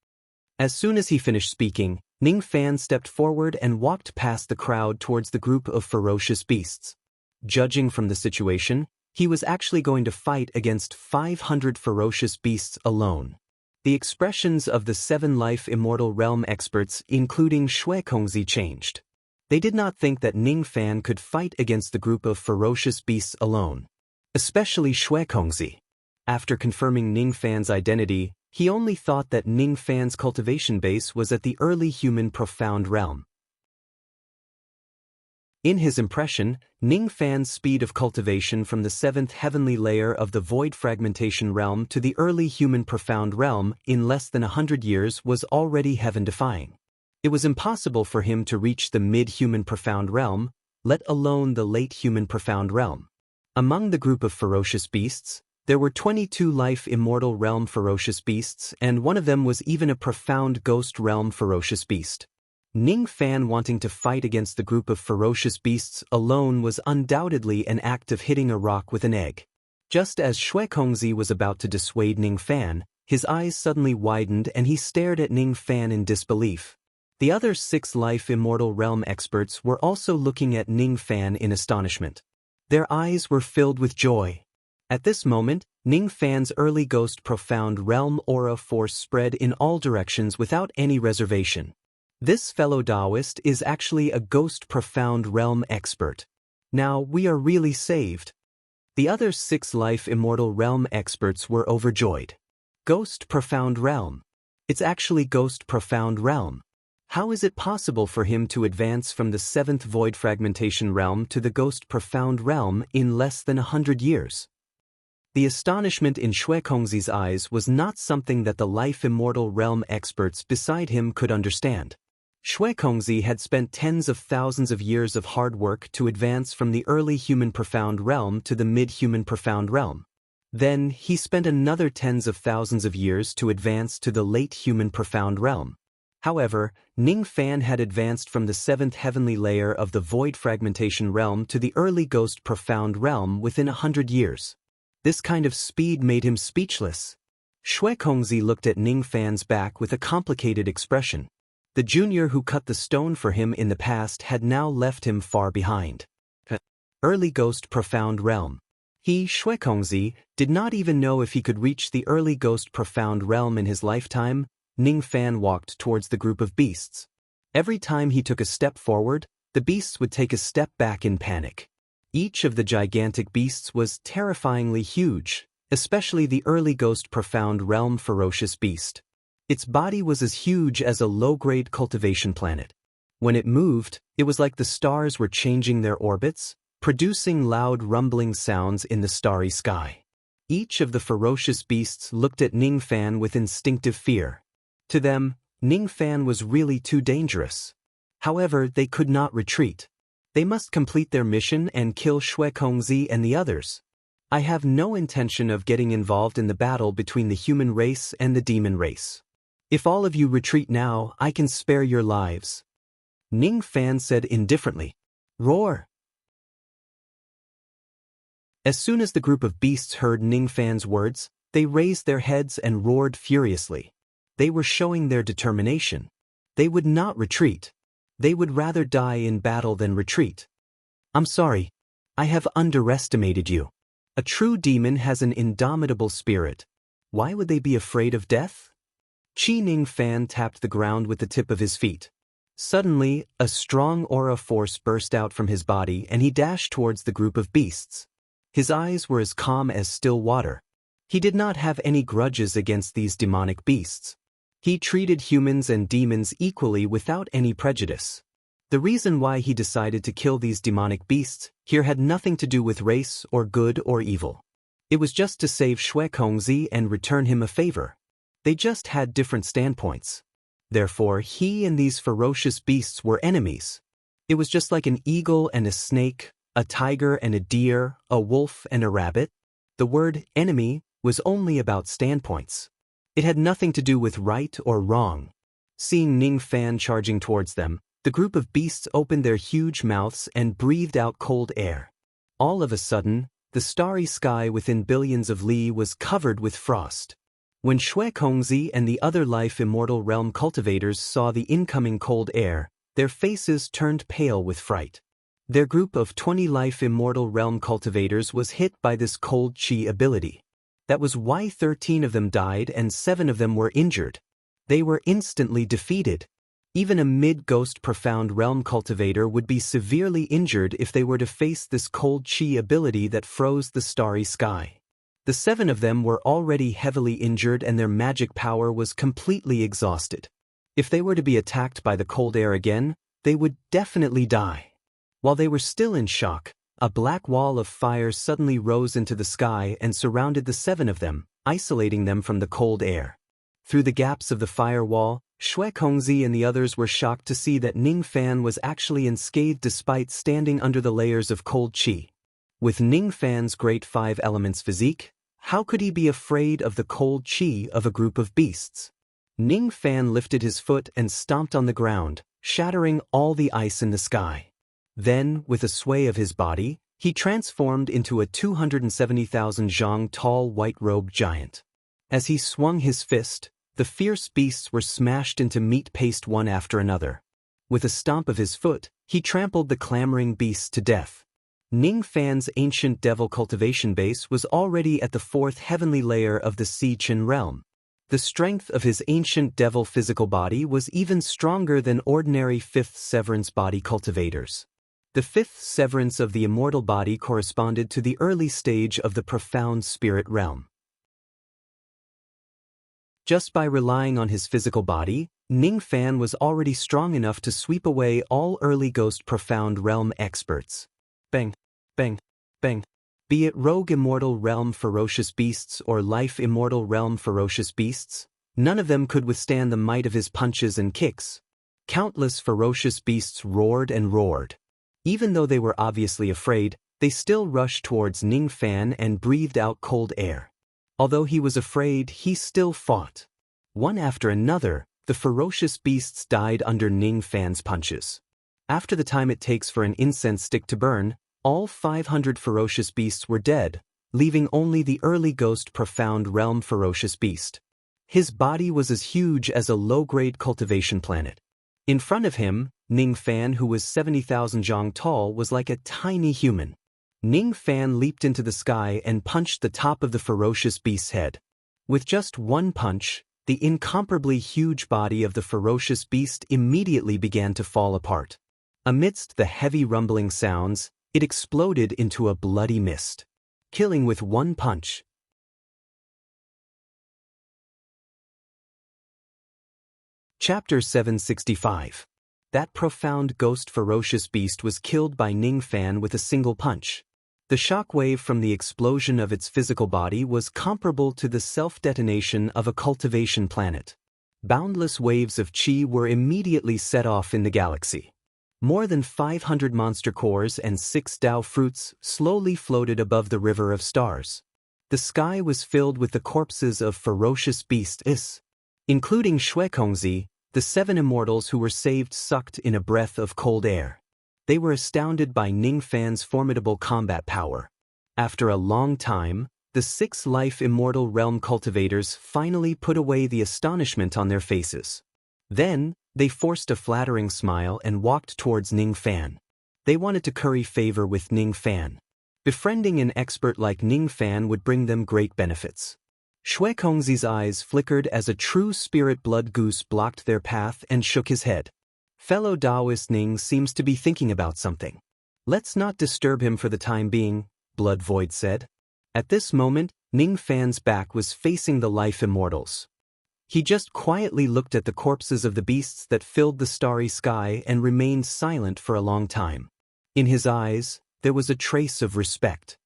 As soon as he finished speaking, Ning Fan stepped forward and walked past the crowd towards the group of ferocious beasts. Judging from the situation, he was actually going to fight against 500 ferocious beasts alone. The expressions of the 7 life immortal realm experts, including Shui Kongzi, changed. They did not think that Ning Fan could fight against the group of ferocious beasts alone. Especially Shui Kongzi. After confirming Ning Fan's identity, he only thought that Ning Fan's cultivation base was at the early human profound realm. In his impression, Ning Fan's speed of cultivation from the 7th heavenly layer of the void fragmentation realm to the early human profound realm in less than 100 years was already heaven-defying. It was impossible for him to reach the mid-human profound realm, let alone the late human profound realm. Among the group of ferocious beasts, there were 22 life immortal realm ferocious beasts, and one of them was even a profound ghost realm ferocious beast. Ning Fan wanting to fight against the group of ferocious beasts alone was undoubtedly an act of hitting a rock with an egg. Just as Shui Kongzi was about to dissuade Ning Fan, his eyes suddenly widened and he stared at Ning Fan in disbelief. The other 6 life immortal realm experts were also looking at Ning Fan in astonishment. Their eyes were filled with joy. At this moment, Ning Fan's early ghost profound realm aura force spread in all directions without any reservation. This fellow Taoist is actually a ghost profound realm expert. Now we are really saved. The other 6 life immortal realm experts were overjoyed. Ghost profound realm. It's actually ghost profound realm. How is it possible for him to advance from the 7th void fragmentation realm to the ghost profound realm in less than 100 years? The astonishment in Shui Kongzi's eyes was not something that the life immortal realm experts beside him could understand. Shui Kongzi had spent tens of thousands of years of hard work to advance from the early human profound realm to the mid-human profound realm. Then, he spent another tens of thousands of years to advance to the late human profound realm. However, Ning Fan had advanced from the 7th heavenly layer of the void fragmentation realm to the early ghost profound realm within 100 years. This kind of speed made him speechless. Shui Kongzi looked at Ning Fan's back with a complicated expression. The junior who cut the stone for him in the past had now left him far behind. Early ghost profound realm. He, Shui Kongzi, did not even know if he could reach the early ghost profound realm in his lifetime. Ning Fan walked towards the group of beasts. Every time he took a step forward, the beasts would take a step back in panic. Each of the gigantic beasts was terrifyingly huge, especially the early ghost profound realm ferocious beast. Its body was as huge as a low-grade cultivation planet. When it moved, it was like the stars were changing their orbits, producing loud rumbling sounds in the starry sky. Each of the ferocious beasts looked at Ning Fan with instinctive fear. To them, Ning Fan was really too dangerous. However, they could not retreat. They must complete their mission and kill Shui Kongzi and the others. I have no intention of getting involved in the battle between the human race and the demon race. If all of you retreat now, I can spare your lives. Ning Fan said indifferently. Roar! As soon as the group of beasts heard Ning Fan's words, they raised their heads and roared furiously. They were showing their determination. They would not retreat. They would rather die in battle than retreat. I'm sorry. I have underestimated you. A true demon has an indomitable spirit. Why would they be afraid of death? Ning Fan tapped the ground with the tip of his feet. Suddenly, a strong aura force burst out from his body and he dashed towards the group of beasts. His eyes were as calm as still water. He did not have any grudges against these demonic beasts. He treated humans and demons equally without any prejudice. The reason why he decided to kill these demonic beasts here had nothing to do with race or good or evil. It was just to save Xue Kongzi and return him a favor. They just had different standpoints. Therefore, he and these ferocious beasts were enemies. It was just like an eagle and a snake, a tiger and a deer, a wolf and a rabbit. The word enemy was only about standpoints. It had nothing to do with right or wrong. Seeing Ning Fan charging towards them, the group of beasts opened their huge mouths and breathed out cold air. All of a sudden, the starry sky within billions of li was covered with frost. When Xue Kongzi and the other life immortal realm cultivators saw the incoming cold air, their faces turned pale with fright. Their group of 20 life immortal realm cultivators was hit by this cold chi ability. That was why 13 of them died and 7 of them were injured. They were instantly defeated. Even a mid-ghost profound realm cultivator would be severely injured if they were to face this cold chi ability that froze the starry sky. The 7 of them were already heavily injured and their magic power was completely exhausted. If they were to be attacked by the cold air again, they would definitely die. While they were still in shock, a black wall of fire suddenly rose into the sky and surrounded the 7 of them, isolating them from the cold air. Through the gaps of the firewall, Xue Kongzi and the others were shocked to see that Ning Fan was actually unscathed despite standing under the layers of cold chi. With Ning Fan's great 5 elements physique, how could he be afraid of the cold chi of a group of beasts? Ning Fan lifted his foot and stomped on the ground, shattering all the ice in the sky. Then, with a sway of his body, he transformed into a 270,000 zhang tall white-robed giant. As he swung his fist, the fierce beasts were smashed into meat paste one after another. With a stomp of his foot, he trampled the clamoring beasts to death. Ning Fan's ancient devil cultivation base was already at the 4th heavenly layer of the Si-Chin realm. The strength of his ancient devil physical body was even stronger than ordinary 5th severance body cultivators. The 5th severance of the immortal body corresponded to the early stage of the profound spirit realm. Just by relying on his physical body, Ning Fan was already strong enough to sweep away all early ghost profound realm experts. Bang, bang, bang. Be it rogue immortal realm ferocious beasts or life immortal realm ferocious beasts, none of them could withstand the might of his punches and kicks. Countless ferocious beasts roared and roared. Even though they were obviously afraid, they still rushed towards Ning Fan and breathed out cold air. Although he was afraid, he still fought. One after another, the ferocious beasts died under Ning Fan's punches. After the time it takes for an incense stick to burn, all 500 ferocious beasts were dead, leaving only the early ghost profound realm ferocious beast. His body was as huge as a low-grade cultivation planet. In front of him, Ning Fan, who was 70,000 zhang tall, was like a tiny human. Ning Fan leaped into the sky and punched the top of the ferocious beast's head. With just one punch, the incomparably huge body of the ferocious beast immediately began to fall apart. Amidst the heavy rumbling sounds, it exploded into a bloody mist, killing with one punch. Chapter 765. That profound ghost ferocious beast was killed by Ning Fan with a single punch. The shockwave from the explosion of its physical body was comparable to the self-detonation of a cultivation planet. Boundless waves of chi were immediately set off in the galaxy. More than 500 monster cores and 6 Dao fruits slowly floated above the river of stars. The sky was filled with the corpses of ferocious beasts, including Xue Kongzi. The 7 immortals who were saved sucked in a breath of cold air. They were astounded by Ning Fan's formidable combat power. After a long time, the 6 life immortal realm cultivators finally put away the astonishment on their faces. Then, they forced a flattering smile and walked towards Ning Fan. They wanted to curry favor with Ning Fan. Befriending an expert like Ning Fan would bring them great benefits. Xue Kongzi's eyes flickered as a true spirit blood goose blocked their path and shook his head. Fellow Taoist Ning seems to be thinking about something. Let's not disturb him for the time being, Blood Void said. At this moment, Ning Fan's back was facing the life immortals. He just quietly looked at the corpses of the beasts that filled the starry sky and remained silent for a long time. In his eyes, there was a trace of respect.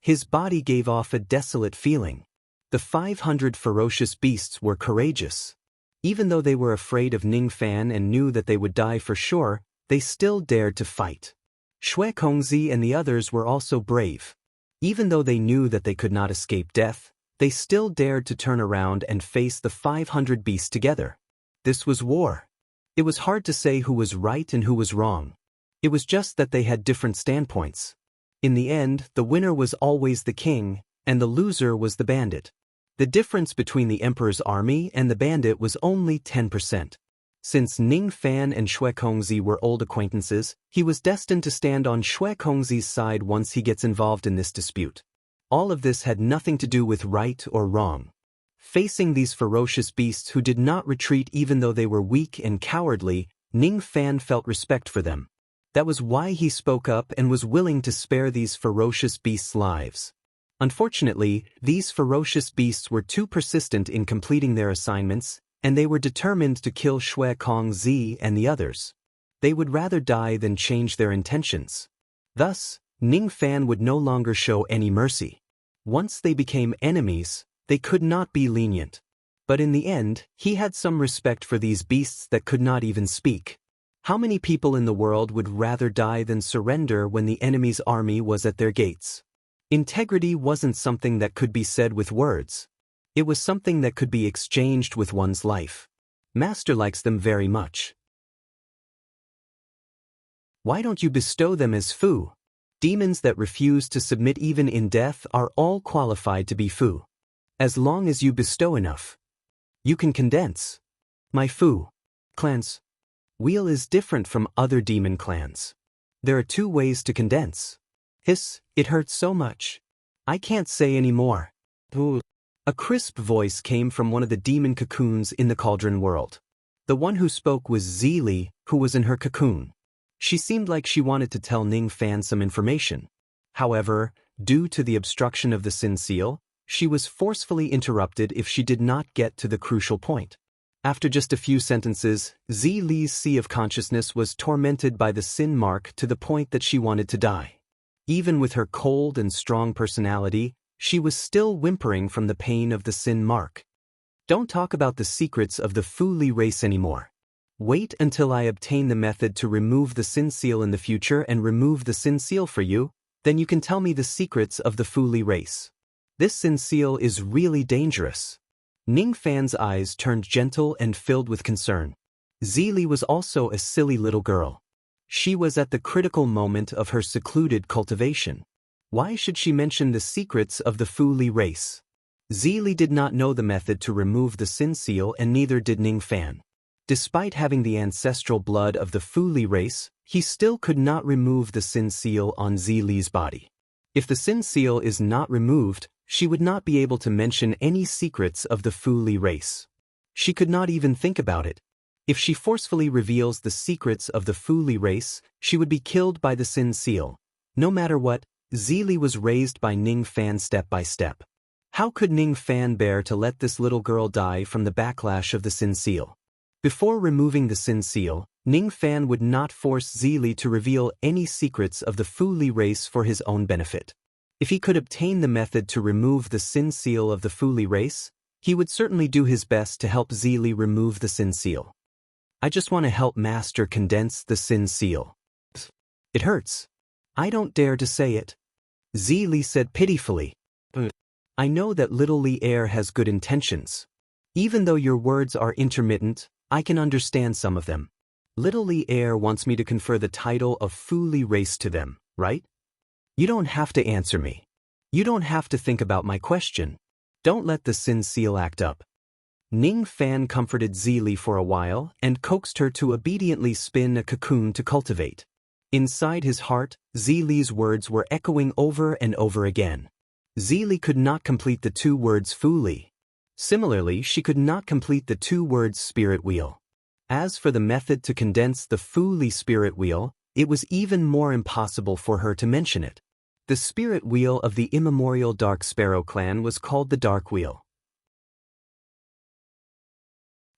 His body gave off a desolate feeling. The 500 ferocious beasts were courageous. Even though they were afraid of Ning Fan and knew that they would die for sure, they still dared to fight. Xue Kongzi and the others were also brave. Even though they knew that they could not escape death, they still dared to turn around and face the 500 beasts together. This was war. It was hard to say who was right and who was wrong. It was just that they had different standpoints. In the end, the winner was always the king, and the loser was the bandit. The difference between the emperor's army and the bandit was only 10%. Since Ning Fan and Xue Kongzi were old acquaintances, he was destined to stand on Xue Kongzi's side once he gets involved in this dispute. All of this had nothing to do with right or wrong. Facing these ferocious beasts who did not retreat even though they were weak and cowardly, Ning Fan felt respect for them. That was why he spoke up and was willing to spare these ferocious beasts' lives. Unfortunately, these ferocious beasts were too persistent in completing their assignments, and they were determined to kill Xue Kongzi and the others. They would rather die than change their intentions. Thus, Ning Fan would no longer show any mercy. Once they became enemies, they could not be lenient. But in the end, he had some respect for these beasts that could not even speak. How many people in the world would rather die than surrender when the enemy's army was at their gates? Integrity wasn't something that could be said with words. It was something that could be exchanged with one's life. Master likes them very much. Why don't you bestow them as Fu? Demons that refuse to submit even in death are all qualified to be Fu. As long as you bestow enough, you can condense. My Fu clan's wheel is different from other demon clans. There are 2 ways to condense. Hiss, it hurts so much. I can't say any more. Ooh. A crisp voice came from one of the demon cocoons in the cauldron world. The one who spoke was Zili, who was in her cocoon. She seemed like she wanted to tell Ning Fan some information. However, due to the obstruction of the Sin Seal, she was forcefully interrupted if she did not get to the crucial point. After just a few sentences, Zili's sea of consciousness was tormented by the Sin Mark to the point that she wanted to die. Even with her cold and strong personality, she was still whimpering from the pain of the Sin Mark. Don't talk about the secrets of the Fu Li race anymore. Wait until I obtain the method to remove the Sin Seal in the future and remove the Sin Seal for you, then you can tell me the secrets of the Fu Li race. This Sin Seal is really dangerous. Ning Fan's eyes turned gentle and filled with concern. Zili was also a silly little girl. She was at the critical moment of her secluded cultivation. Why should she mention the secrets of the Fu Li race? Zili did not know the method to remove the Sin Seal and neither did Ning Fan. Despite having the ancestral blood of the Fu Li race, he still could not remove the Sin Seal on Zili's body. If the Sin Seal is not removed, she would not be able to mention any secrets of the Fu Li race. She could not even think about it. If she forcefully reveals the secrets of the Fu Li race, she would be killed by the Sin Seal. No matter what, Zili was raised by Ning Fan step by step. How could Ning Fan bear to let this little girl die from the backlash of the Sin Seal? Before removing the Sin Seal, Ning Fan would not force Zili to reveal any secrets of the Fu Li race for his own benefit. If he could obtain the method to remove the Sin Seal of the Fu Li race, he would certainly do his best to help Zili remove the Sin Seal. I just want to help Master condense the Sin Seal. It hurts. I don't dare to say it. Zili said pitifully. I know that little Li Air has good intentions. Even though your words are intermittent, I can understand some of them. Little Li Air wants me to confer the title of Fu Li race to them, right? You don't have to answer me. You don't have to think about my question. Don't let the Sin Seal act up. Ning Fan comforted Zili for a while and coaxed her to obediently spin a cocoon to cultivate. Inside his heart, Zili's words were echoing over and over again. Zili could not complete the 2 words Fu Li. Similarly, she could not complete the 2 words Spirit Wheel. As for the method to condense the Fu Li Spirit Wheel, it was even more impossible for her to mention it. The Spirit Wheel of the immemorial Dark Sparrow clan was called the Dark Wheel.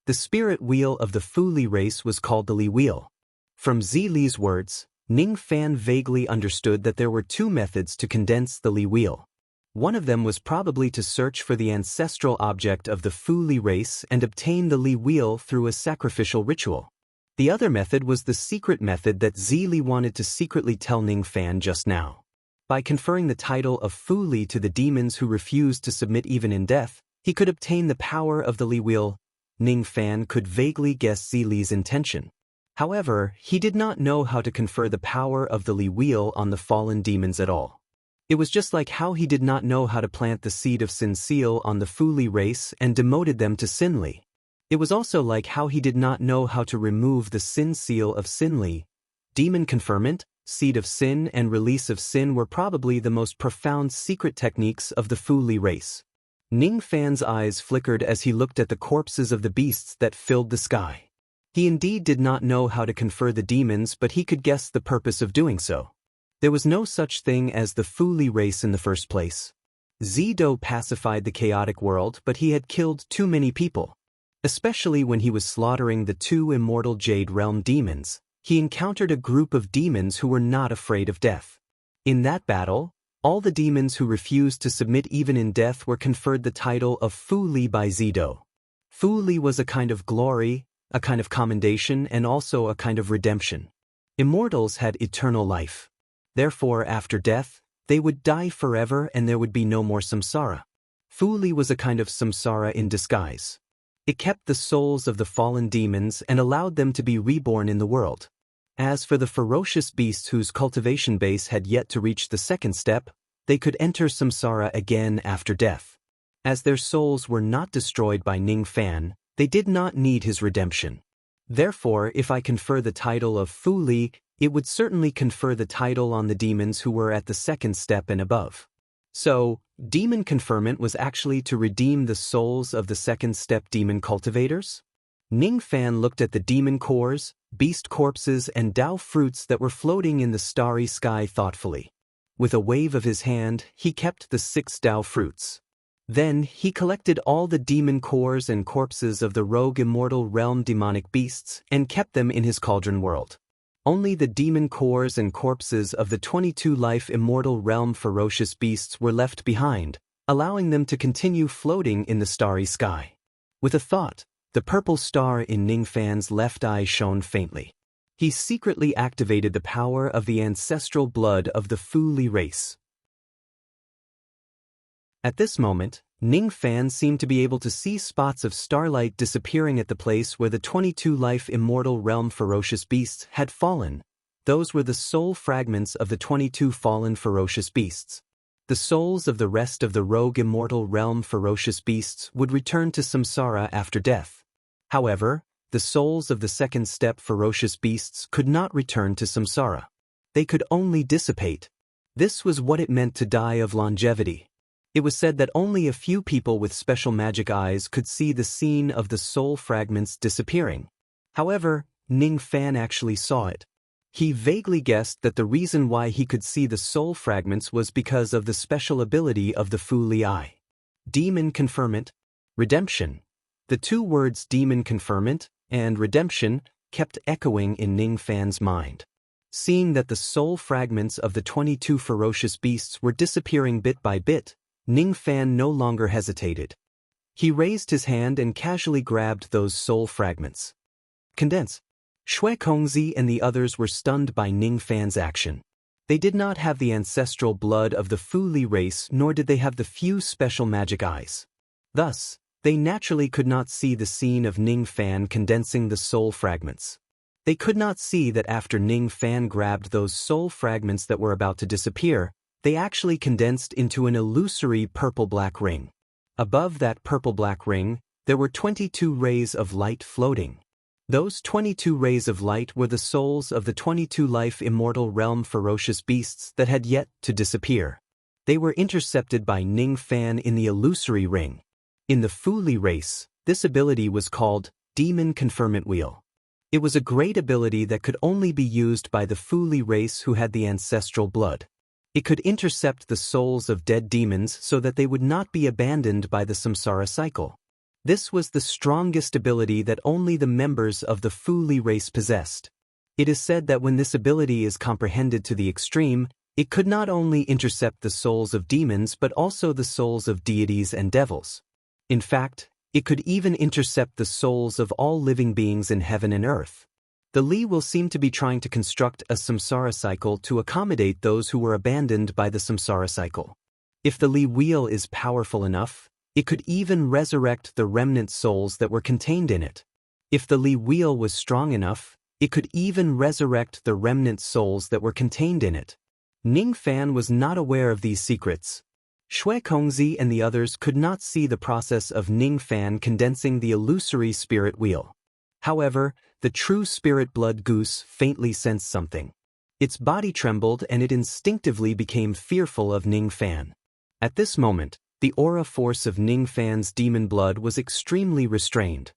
The Spirit Wheel of the Fu Li race was called the Li Wheel. From Zili's words, Ning Fan vaguely understood that there were 2 methods to condense the Li Wheel. One of them was probably to search for the ancestral object of the Fu Li race and obtain the Li wheel through a sacrificial ritual. The other method was the secret method that Zi Li wanted to secretly tell Ning Fan just now. By conferring the title of Fu Li to the demons who refused to submit even in death, he could obtain the power of the Li wheel. Ning Fan could vaguely guess Zi Li's intention. However, he did not know how to confer the power of the Li wheel on the fallen demons at all. It was just like how he did not know how to plant the seed of Sin Seal on the Fu Li race and demoted them to Sin Li. It was also like how he did not know how to remove the Sin Seal of Sin Li. Demon conferment, seed of sin and release of sin were probably the most profound secret techniques of the Fu Li race. Ning Fan's eyes flickered as he looked at the corpses of the beasts that filled the sky. He indeed did not know how to confer the demons, but he could guess the purpose of doing so. There was no such thing as the Fu Li race in the first place. Zido pacified the chaotic world, but he had killed too many people. Especially when he was slaughtering the 2 immortal Jade Realm demons, he encountered a group of demons who were not afraid of death. In that battle, all the demons who refused to submit even in death were conferred the title of Fu Li by Zido. Fu Li was a kind of glory, a kind of commendation, and also a kind of redemption. Immortals had eternal life. Therefore, after death, they would die forever and there would be no more samsara. Fu Li was a kind of samsara in disguise. It kept the souls of the fallen demons and allowed them to be reborn in the world. As for the ferocious beasts whose cultivation base had yet to reach the second step, they could enter samsara again after death. As their souls were not destroyed by Ning Fan, they did not need his redemption. Therefore, if I confer the title of Fu Li, it would certainly confer the title on the demons who were at the second step and above. So, demon conferment was actually to redeem the souls of the second step demon cultivators? Ning Fan looked at the demon cores, beast corpses, and Dao fruits that were floating in the starry sky thoughtfully. With a wave of his hand, he kept the 6 Dao fruits. Then, he collected all the demon cores and corpses of the rogue immortal realm demonic beasts and kept them in his cauldron world. Only the demon cores and corpses of the 22-life immortal realm ferocious beasts were left behind, allowing them to continue floating in the starry sky. With a thought, the purple star in Ning Fan's left eye shone faintly. He secretly activated the power of the ancestral blood of the Fu Li race. At this moment, Ning Fan seemed to be able to see spots of starlight disappearing at the place where the 22-life immortal realm ferocious beasts had fallen. Those were the soul fragments of the 22 fallen ferocious beasts. The souls of the rest of the rogue immortal realm ferocious beasts would return to samsara after death. However, the souls of the second step ferocious beasts could not return to samsara. They could only dissipate. This was what it meant to die of longevity. It was said that only a few people with special magic eyes could see the scene of the soul fragments disappearing. However, Ning Fan actually saw it. He vaguely guessed that the reason why he could see the soul fragments was because of the special ability of the Fu Li eye. Demon conferment, redemption. The 2 words demon conferment and redemption kept echoing in Ning Fan's mind. Seeing that the soul fragments of the 22 ferocious beasts were disappearing bit by bit, Ning Fan no longer hesitated. He raised his hand and casually grabbed those soul fragments. Condense. Shui Kongzi and the others were stunned by Ning Fan's action. They did not have the ancestral blood of the Fu Li race, nor did they have the few special magic eyes. Thus, they naturally could not see the scene of Ning Fan condensing the soul fragments. They could not see that after Ning Fan grabbed those soul fragments that were about to disappear, they actually condensed into an illusory purple-black ring. Above that purple-black ring, there were 22 rays of light floating. Those 22 rays of light were the souls of the 22-life immortal realm ferocious beasts that had yet to disappear. They were intercepted by Ning Fan in the illusory ring. In the Fu Li race, this ability was called Demon Conferment Wheel. It was a great ability that could only be used by the Fu Li race who had the ancestral blood. It could intercept the souls of dead demons so that they would not be abandoned by the samsara cycle. This was the strongest ability that only the members of the Fu Li race possessed. It is said that when this ability is comprehended to the extreme, It could not only intercept the souls of demons but also the souls of deities and devils. In fact, it could even intercept the souls of all living beings in heaven and earth. The Li will seem to be trying to construct a samsara cycle to accommodate those who were abandoned by the samsara cycle. If the Li wheel is powerful enough, it could even resurrect the remnant souls that were contained in it. If the Li wheel was strong enough, it could even resurrect the remnant souls that were contained in it. Ning Fan was not aware of these secrets. Shui Kongzi and the others could not see the process of Ning Fan condensing the illusory spirit wheel. However, the true spirit blood goose faintly sensed something. Its body trembled and it instinctively became fearful of Ning Fan. At this moment, the aura force of Ning Fan's demon blood was extremely restrained.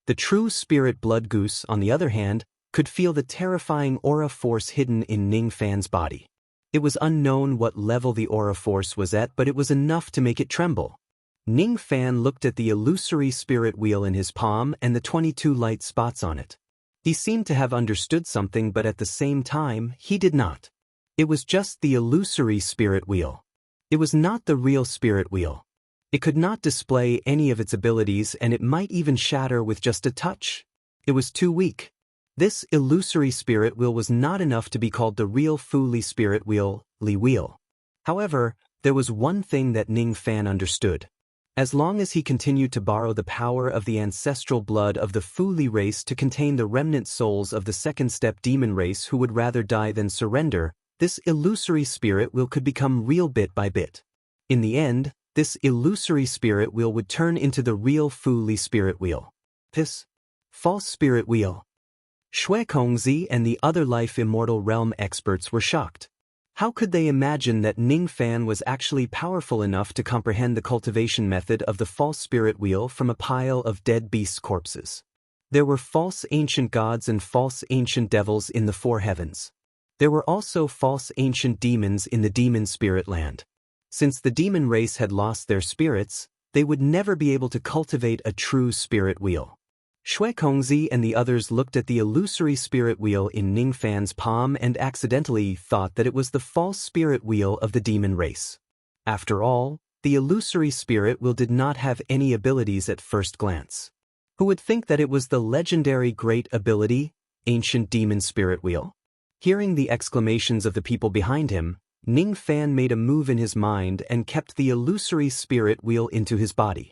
The true spirit blood goose, on the other hand, could feel the terrifying aura force hidden in Ning Fan's body. It was unknown what level the aura force was at, but it was enough to make it tremble. Ning Fan looked at the illusory spirit wheel in his palm and the 22 light spots on it. He seemed to have understood something, but at the same time, he did not. It was just the illusory spirit wheel. It was not the real spirit wheel. It could not display any of its abilities, and it might even shatter with just a touch. It was too weak. This illusory spirit wheel was not enough to be called the real Fu Li spirit wheel, Li wheel. However, there was one thing that Ning Fan understood. As long as he continued to borrow the power of the ancestral blood of the Fu Li race to contain the remnant souls of the second-step demon race who would rather die than surrender, this illusory spirit wheel could become real bit by bit. In the end, this illusory spirit wheel would turn into the real Fu Li spirit wheel. This false spirit wheel. Shui Kongzi and the other life immortal realm experts were shocked. How could they imagine that Ning Fan was actually powerful enough to comprehend the cultivation method of the false spirit wheel from a pile of dead beasts' corpses? There were false ancient gods and false ancient devils in the four heavens. There were also false ancient demons in the demon spirit land. Since the demon race had lost their spirits, they would never be able to cultivate a true spirit wheel. Shui Kongzi and the others looked at the illusory spirit wheel in Ning Fan's palm and accidentally thought that it was the false spirit wheel of the demon race. After all, the illusory spirit wheel did not have any abilities at first glance. Who would think that it was the legendary great ability, ancient demon spirit wheel? Hearing the exclamations of the people behind him, Ning Fan made a move in his mind and kept the illusory spirit wheel into his body.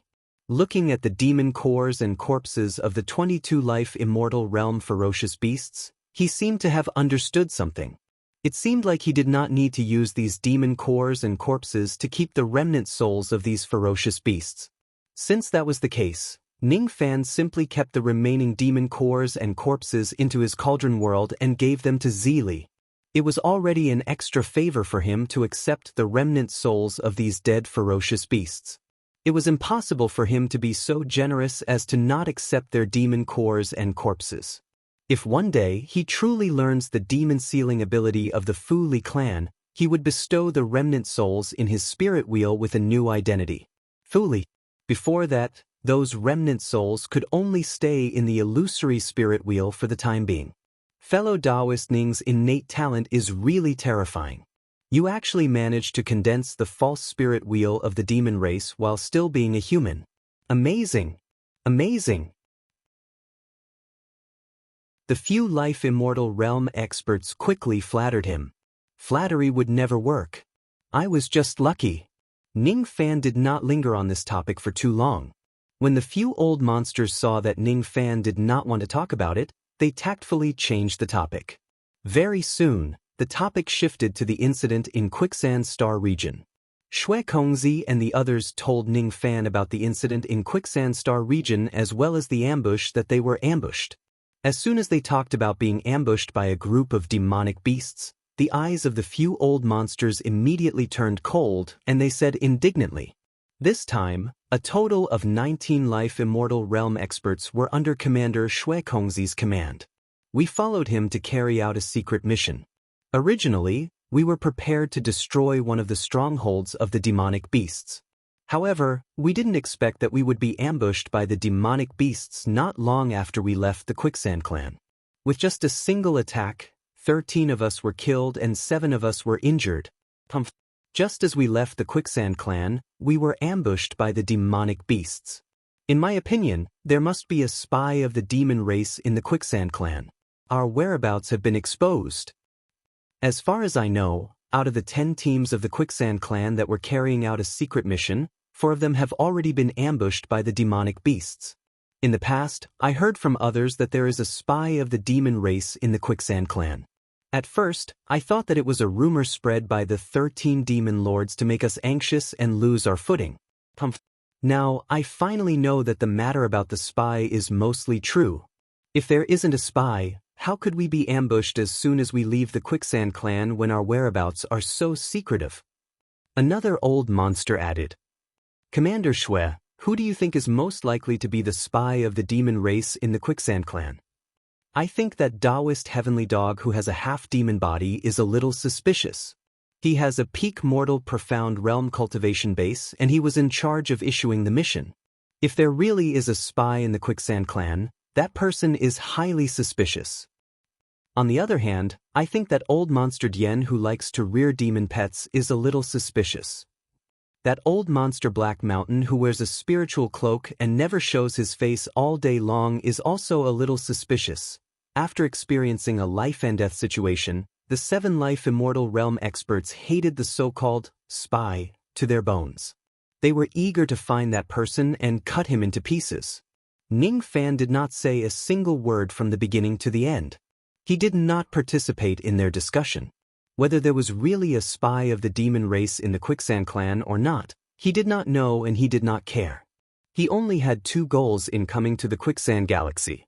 Looking at the demon cores and corpses of the 22 life immortal realm ferocious beasts, he seemed to have understood something. It seemed like he did not need to use these demon cores and corpses to keep the remnant souls of these ferocious beasts. Since that was the case, Ning Fan simply kept the remaining demon cores and corpses into his cauldron world and gave them to Zili. It was already an extra favor for him to accept the remnant souls of these dead ferocious beasts. It was impossible for him to be so generous as to not accept their demon cores and corpses. If one day he truly learns the demon sealing ability of the Fu Li clan, he would bestow the remnant souls in his spirit wheel with a new identity. Fu Li. Before that, those remnant souls could only stay in the illusory spirit wheel for the time being. Fellow Taoist Ning's innate talent is really terrifying. You actually managed to condense the false spirit wheel of the demon race while still being a human. Amazing! Amazing! The few life immortal realm experts quickly flattered him. Flattery would never work. I was just lucky. Ning Fan did not linger on this topic for too long. When the few old monsters saw that Ning Fan did not want to talk about it, they tactfully changed the topic. Very soon, the topic shifted to the incident in Quicksand Star region. Shui Kongzi and the others told Ning Fan about the incident in Quicksand Star region as well as the ambush that they were ambushed. As soon as they talked about being ambushed by a group of demonic beasts, the eyes of the few old monsters immediately turned cold and they said indignantly. This time, a total of 19 life immortal realm experts were under Commander Shui Kongzi's command. We followed him to carry out a secret mission. Originally, we were prepared to destroy one of the strongholds of the demonic beasts. However, we didn't expect that we would be ambushed by the demonic beasts not long after we left the Quicksand clan. With just a single attack, 13 of us were killed and 7 of us were injured. Just as we left the Quicksand clan, we were ambushed by the demonic beasts. In my opinion, there must be a spy of the demon race in the Quicksand clan. Our whereabouts have been exposed. As far as I know, out of the 10 teams of the Quicksand clan that were carrying out a secret mission, 4 of them have already been ambushed by the demonic beasts. In the past, I heard from others that there is a spy of the demon race in the Quicksand clan. At first, I thought that it was a rumor spread by the 13 demon lords to make us anxious and lose our footing. Now, I finally know that the matter about the spy is mostly true. If there isn't a spy, how could we be ambushed as soon as we leave the Quicksand clan when our whereabouts are so secretive? Another old monster added, Commander Shui, who do you think is most likely to be the spy of the demon race in the Quicksand clan? I think that Taoist heavenly dog who has a half-demon body is a little suspicious. He has a peak mortal profound realm cultivation base and he was in charge of issuing the mission. If there really is a spy in the Quicksand clan, that person is highly suspicious. On the other hand, I think that old monster Dien who likes to rear demon pets is a little suspicious. That old monster Black Mountain who wears a spiritual cloak and never shows his face all day long is also a little suspicious. After experiencing a life and death situation, the 7 life immortal realm experts hated the so-called spy to their bones. They were eager to find that person and cut him into pieces. Ning Fan did not say a single word from the beginning to the end. He did not participate in their discussion. Whether there was really a spy of the demon race in the Quicksand clan or not, he did not know and he did not care. He only had 2 goals in coming to the Quicksand Galaxy.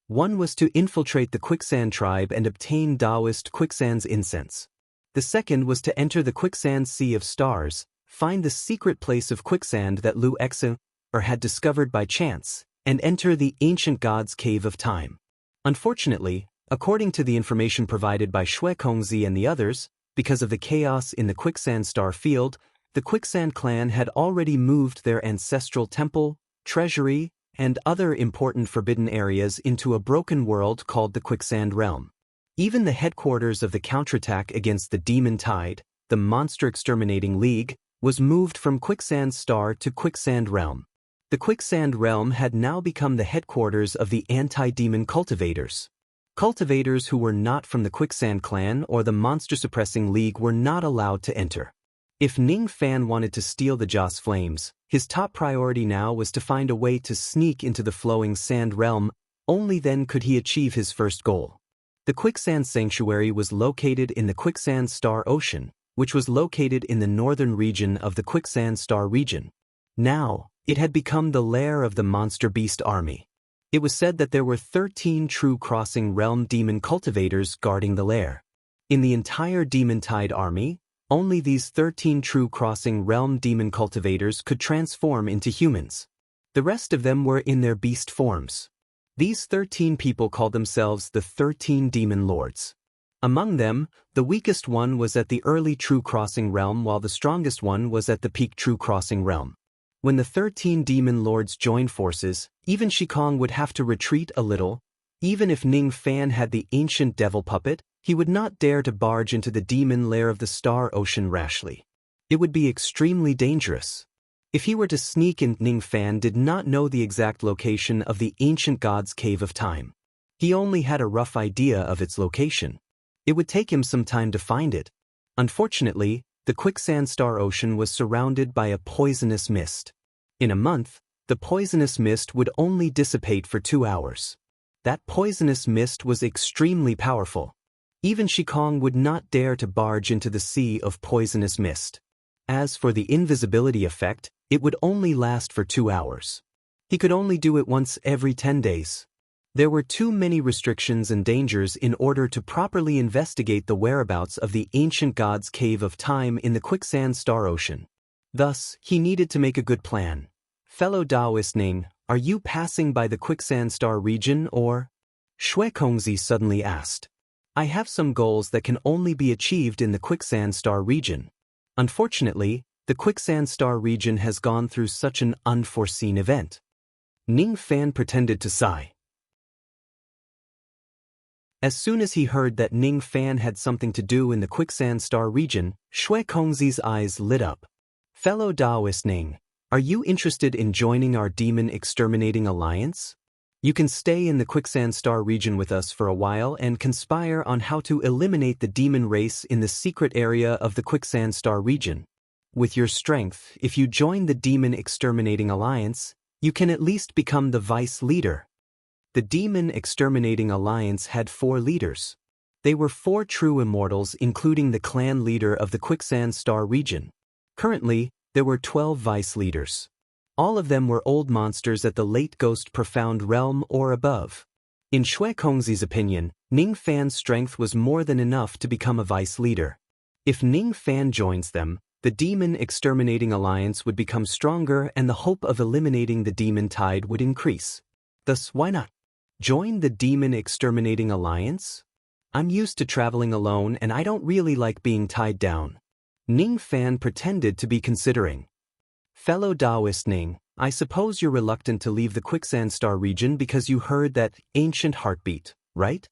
One was to infiltrate the Quicksand tribe and obtain Taoist Quicksand's incense. The second was to enter the Quicksand Sea of Stars, find the secret place of quicksand that Lu Exu had discovered by chance, and enter the ancient god's cave of time. Unfortunately, according to the information provided by Shui Kongzi and the others, because of the chaos in the Quicksand Star Field, the Quicksand clan had already moved their ancestral temple, treasury, and other important forbidden areas into a broken world called the Quicksand Realm. Even the headquarters of the counterattack against the Demon Tide, the Monster Exterminating League, was moved from Quicksand Star to Quicksand Realm. The Quicksand Realm had now become the headquarters of the anti-demon cultivators. Cultivators who were not from the Quicksand clan or the Monster Suppressing League were not allowed to enter. If Ning Fan wanted to steal the Joss Flames, his top priority now was to find a way to sneak into the Flowing Sand Realm. Only then could he achieve his first goal. The Quicksand Sanctuary was located in the Quicksand Star Ocean, which was located in the northern region of the Quicksand Star region. Now, it had become the lair of the Monster Beast Army. It was said that there were 13 true Crossing Realm demon cultivators guarding the lair. In the entire Demon Tide army, only these 13 true Crossing Realm demon cultivators could transform into humans. The rest of them were in their beast forms. These 13 people called themselves the 13 Demon Lords. Among them, the weakest one was at the early True Crossing Realm while the strongest one was at the peak True Crossing Realm. When the 13 Demon Lords joined forces, even Shikong would have to retreat a little. Even if Ning Fan had the ancient devil puppet, he would not dare to barge into the demon lair of the Star Ocean rashly. It would be extremely dangerous. If he were to sneak in, Ning Fan did not know the exact location of the ancient god's cave of time. He only had a rough idea of its location. It would take him some time to find it. Unfortunately, the Quicksand Star Ocean was surrounded by a poisonous mist. In a month, the poisonous mist would only dissipate for 2 hours. That poisonous mist was extremely powerful. Even Shikong would not dare to barge into the sea of poisonous mist. As for the invisibility effect, it would only last for 2 hours. He could only do it once every 10 days. There were too many restrictions and dangers in order to properly investigate the whereabouts of the ancient god's cave of time in the Quicksand Star Ocean. Thus, he needed to make a good plan. Fellow Taoist Ning, are you passing by the Quicksand Star region or? Shui Kongzi suddenly asked. I have some goals that can only be achieved in the Quicksand Star region. Unfortunately, the Quicksand Star region has gone through such an unforeseen event. Ning Fan pretended to sigh. As soon as he heard that Ning Fan had something to do in the Quicksand Star region, Shui Kongzi's eyes lit up. Fellow Taoist Ning, are you interested in joining our demon exterminating alliance? You can stay in the Quicksand Star region with us for a while and conspire on how to eliminate the demon race in the secret area of the Quicksand Star region. With your strength, if you join the demon exterminating alliance, you can at least become the vice leader. The Demon Exterminating Alliance had 4 leaders. They were 4 true immortals, including the clan leader of the Quicksand Star region. Currently, there were 12 vice leaders. All of them were old monsters at the late Ghost Profound realm or above. In Shui Kongzi's opinion, Ning Fan's strength was more than enough to become a vice leader. If Ning Fan joins them, the Demon Exterminating Alliance would become stronger and the hope of eliminating the demon tide would increase. Thus, why not join the Demon Exterminating Alliance? I'm used to traveling alone and I don't really like being tied down. Ning Fan pretended to be considering. Fellow Taoist Ning, I suppose you're reluctant to leave the Quicksand Star region because you heard that ancient heartbeat, right?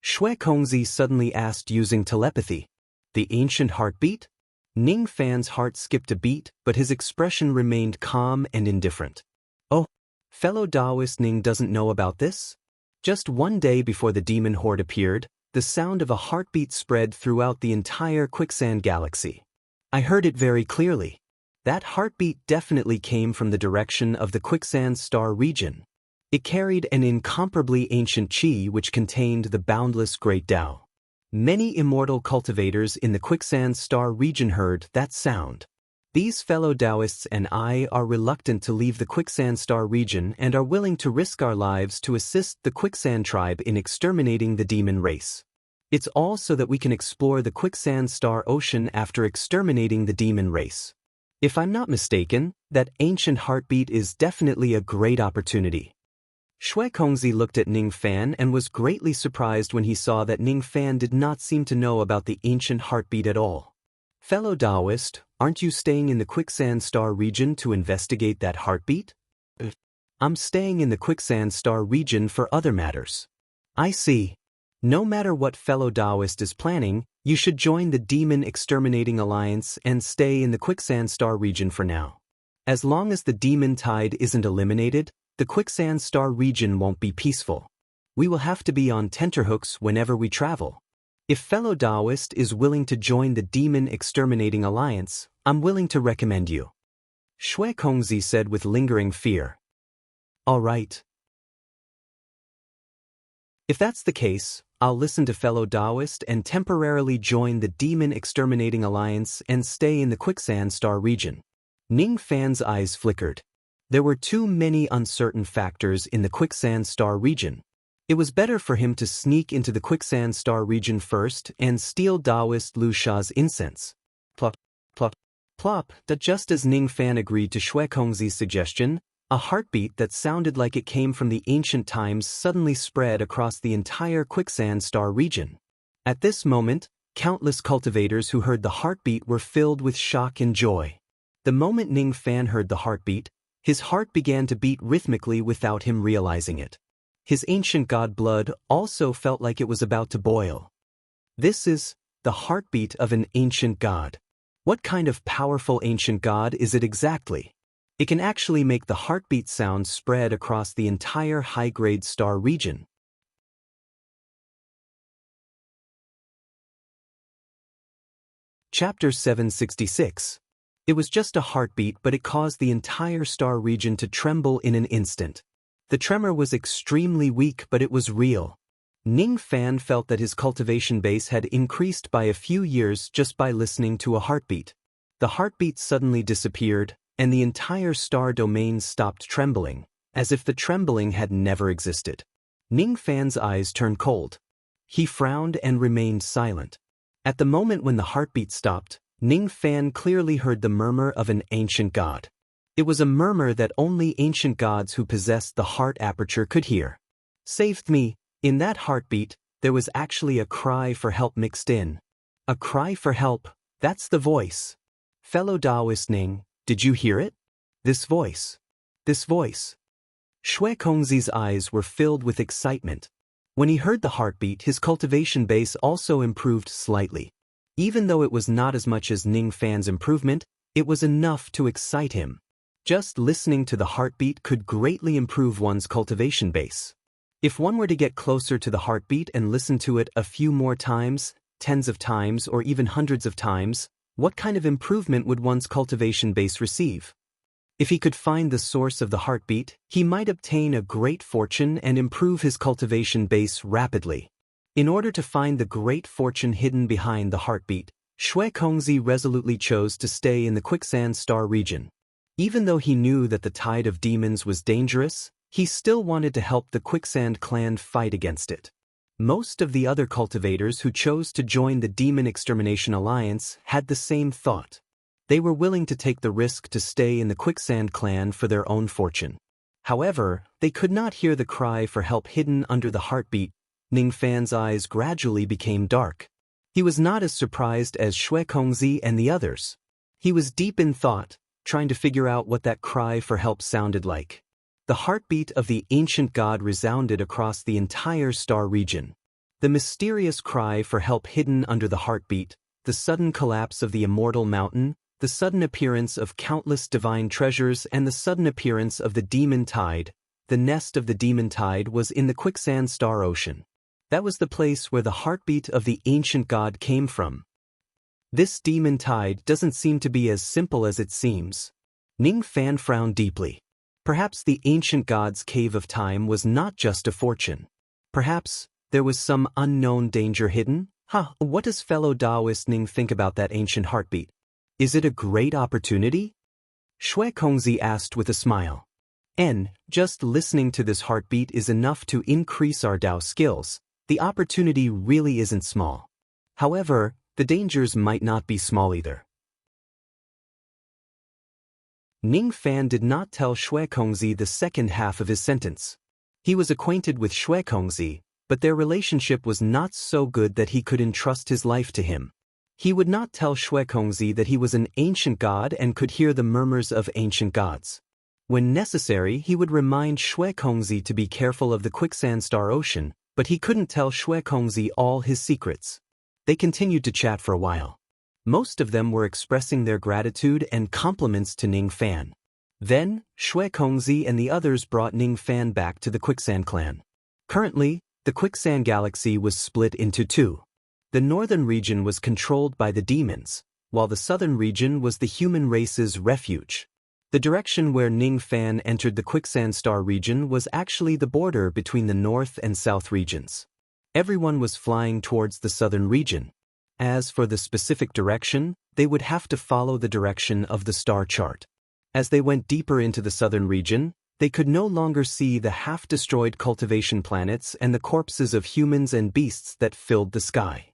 Shui Kongzi suddenly asked using telepathy. The ancient heartbeat? Ning Fan's heart skipped a beat, but his expression remained calm and indifferent. Oh, fellow Taoist Ning doesn't know about this? Just one day before the demon horde appeared, the sound of a heartbeat spread throughout the entire Quicksand galaxy. I heard it very clearly. That heartbeat definitely came from the direction of the Quicksand Star region. It carried an incomparably ancient qi which contained the boundless Great Tao. Many immortal cultivators in the Quicksand Star region heard that sound. These fellow Taoists and I are reluctant to leave the Quicksand Star region and are willing to risk our lives to assist the Quicksand tribe in exterminating the demon race. It's all so that we can explore the Quicksand Star ocean after exterminating the demon race. If I'm not mistaken, that ancient heartbeat is definitely a great opportunity. Shui Kongzi looked at Ning Fan and was greatly surprised when he saw that Ning Fan did not seem to know about the ancient heartbeat at all. Fellow Taoist, aren't you staying in the Quicksand Star region to investigate that heartbeat? I'm staying in the Quicksand Star region for other matters. I see. No matter what fellow Taoist is planning, you should join the Demon Exterminating Alliance and stay in the Quicksand Star region for now. As long as the demon tide isn't eliminated, the Quicksand Star region won't be peaceful. We will have to be on tenterhooks whenever we travel. If fellow Taoist is willing to join the Demon Exterminating Alliance, I'm willing to recommend you. Shui Kongzi said with lingering fear. All right. If that's the case, I'll listen to fellow Taoist and temporarily join the Demon Exterminating Alliance and stay in the Quicksand Star region. Ning Fan's eyes flickered. There were too many uncertain factors in the Quicksand Star region. It was better for him to sneak into the Quicksand Star region first and steal Taoist Lu Sha's incense. Plop, plop, plop. That just as Ning Fan agreed to Shui Kongzi's suggestion, a heartbeat that sounded like it came from the ancient times suddenly spread across the entire Quicksand Star region. At this moment, countless cultivators who heard the heartbeat were filled with shock and joy. The moment Ning Fan heard the heartbeat, his heart began to beat rhythmically without him realizing it. His ancient god blood also felt like it was about to boil. This is the heartbeat of an ancient god. What kind of powerful ancient god is it exactly? It can actually make the heartbeat sound spread across the entire high-grade star region. Chapter 766. It was just a heartbeat, but it caused the entire star region to tremble in an instant. The tremor was extremely weak, but it was real. Ning Fan felt that his cultivation base had increased by a few years just by listening to a heartbeat. The heartbeat suddenly disappeared, and the entire star domain stopped trembling, as if the trembling had never existed. Ning Fan's eyes turned cold. He frowned and remained silent. At the moment when the heartbeat stopped, Ning Fan clearly heard the murmur of an ancient god. It was a murmur that only ancient gods who possessed the heart aperture could hear. Saved me. In that heartbeat, there was actually a cry for help mixed in. A cry for help, that's the voice. Fellow Taoist Ning, did you hear it? This voice. This voice. Shui Kongzi's eyes were filled with excitement. When he heard the heartbeat, his cultivation base also improved slightly. Even though it was not as much as Ning Fan's improvement, it was enough to excite him. Just listening to the heartbeat could greatly improve one's cultivation base. If one were to get closer to the heartbeat and listen to it a few more times, tens of times or even hundreds of times, what kind of improvement would one's cultivation base receive? If he could find the source of the heartbeat, he might obtain a great fortune and improve his cultivation base rapidly. In order to find the great fortune hidden behind the heartbeat, Shui Kongzi resolutely chose to stay in the Quicksand Star region. Even though he knew that the tide of demons was dangerous, he still wanted to help the Quicksand clan fight against it. Most of the other cultivators who chose to join the Demon Extermination Alliance had the same thought. They were willing to take the risk to stay in the Quicksand clan for their own fortune. However, they could not hear the cry for help hidden under the heartbeat. Ning Fan's eyes gradually became dark. He was not as surprised as Shui Kongzi and the others. He was deep in thought, trying to figure out what that cry for help sounded like. The heartbeat of the ancient god resounded across the entire star region. The mysterious cry for help hidden under the heartbeat, the sudden collapse of the immortal mountain, the sudden appearance of countless divine treasures and the sudden appearance of the demon tide. The nest of the demon tide was in the Quicksand Star Ocean. That was the place where the heartbeat of the ancient god came from. This demon tide doesn't seem to be as simple as it seems. Ning Fan frowned deeply. Perhaps the ancient god's cave of time was not just a fortune. Perhaps there was some unknown danger hidden? What does fellow Taoist Ning think about that ancient heartbeat? Is it a great opportunity? Shui Kongzi asked with a smile. Just listening to this heartbeat is enough to increase our Tao skills. The opportunity really isn't small. However, the dangers might not be small either. Ning Fan did not tell Shui Kongzi the second half of his sentence. He was acquainted with Shui Kongzi, but their relationship was not so good that he could entrust his life to him. He would not tell Shui Kongzi that he was an ancient god and could hear the murmurs of ancient gods. When necessary, he would remind Shui Kongzi to be careful of the Quicksand Star Ocean, but he couldn't tell Shui Kongzi all his secrets. They continued to chat for a while. Most of them were expressing their gratitude and compliments to Ning Fan. Then, Shui Kongzi and the others brought Ning Fan back to the Quicksand clan. Currently, the Quicksand Galaxy was split into two. The northern region was controlled by the demons, while the southern region was the human race's refuge. The direction where Ning Fan entered the Quicksand Star region was actually the border between the north and south regions. Everyone was flying towards the southern region. As for the specific direction, they would have to follow the direction of the star chart. As they went deeper into the southern region, they could no longer see the half-destroyed cultivation planets and the corpses of humans and beasts that filled the sky.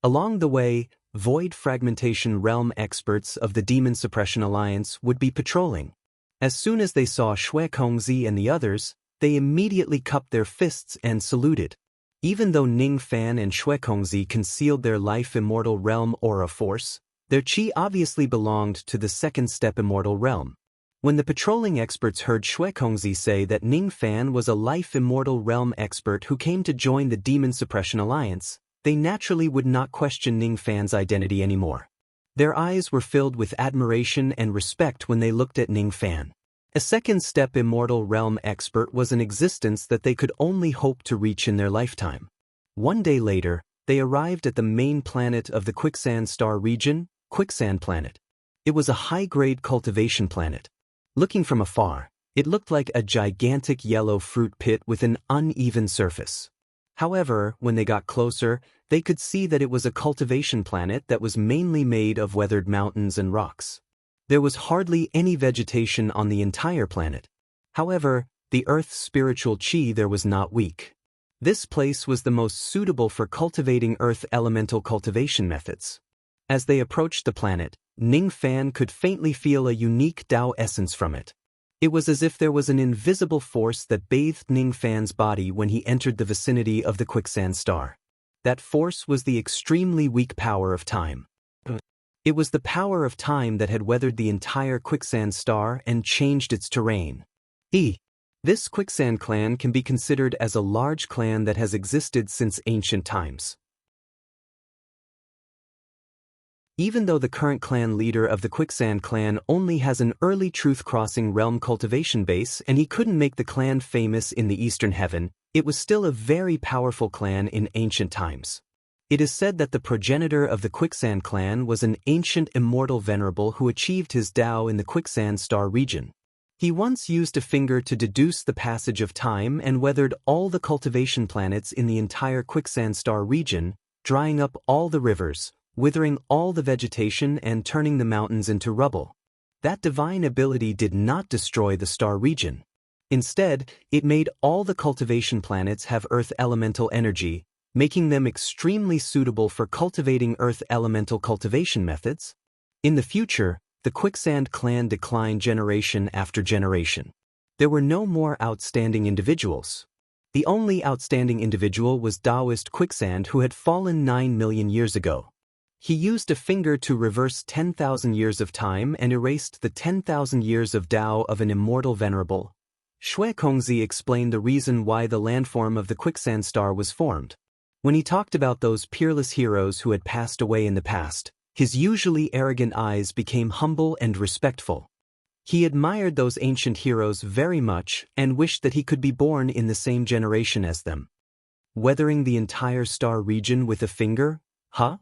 Along the way, void fragmentation realm experts of the Demon Suppression Alliance would be patrolling. As soon as they saw Shui Kongzi and the others, they immediately cupped their fists and saluted. Even though Ning Fan and Shui Kongzi concealed their life immortal realm aura force, their chi obviously belonged to the second step immortal realm. When the patrolling experts heard Shui Kongzi say that Ning Fan was a life immortal realm expert who came to join the Demon Suppression Alliance, they naturally would not question Ning Fan's identity anymore. Their eyes were filled with admiration and respect when they looked at Ning Fan. A second step immortal realm expert was an existence that they could only hope to reach in their lifetime. One day later, they arrived at the main planet of the Quicksand Star region, Quicksand Planet. It was a high-grade cultivation planet. Looking from afar, it looked like a gigantic yellow fruit pit with an uneven surface. However, when they got closer, they could see that it was a cultivation planet that was mainly made of weathered mountains and rocks. There was hardly any vegetation on the entire planet. However, the Earth's spiritual chi there was not weak. This place was the most suitable for cultivating Earth elemental cultivation methods. As they approached the planet, Ning Fan could faintly feel a unique Tao essence from it. It was as if there was an invisible force that bathed Ning Fan's body when he entered the vicinity of the Quicksand Star. That force was the extremely weak power of time. It was the power of time that had weathered the entire Quicksand Star and changed its terrain. This quicksand clan can be considered as a large clan that has existed since ancient times. Even though the current clan leader of the Quicksand clan only has an early truth-crossing realm cultivation base and he couldn't make the clan famous in the Eastern Heaven, it was still a very powerful clan in ancient times. It is said that the progenitor of the Quicksand clan was an ancient immortal venerable who achieved his Tao in the Quicksand Star region. He once used a finger to deduce the passage of time and weathered all the cultivation planets in the entire Quicksand Star region, drying up all the rivers, withering all the vegetation and turning the mountains into rubble. That divine ability did not destroy the star region. Instead, it made all the cultivation planets have Earth elemental energy, making them extremely suitable for cultivating Earth elemental cultivation methods. In the future, the Quicksand clan declined generation after generation. There were no more outstanding individuals. The only outstanding individual was Taoist Quicksand, who had fallen 9 million years ago. He used a finger to reverse 10,000 years of time and erased the 10,000 years of Tao of an immortal venerable. Shui Kongzi explained the reason why the landform of the Quicksand Star was formed. When he talked about those peerless heroes who had passed away in the past, his usually arrogant eyes became humble and respectful. He admired those ancient heroes very much and wished that he could be born in the same generation as them. Weathering the entire star region with a finger? Huh?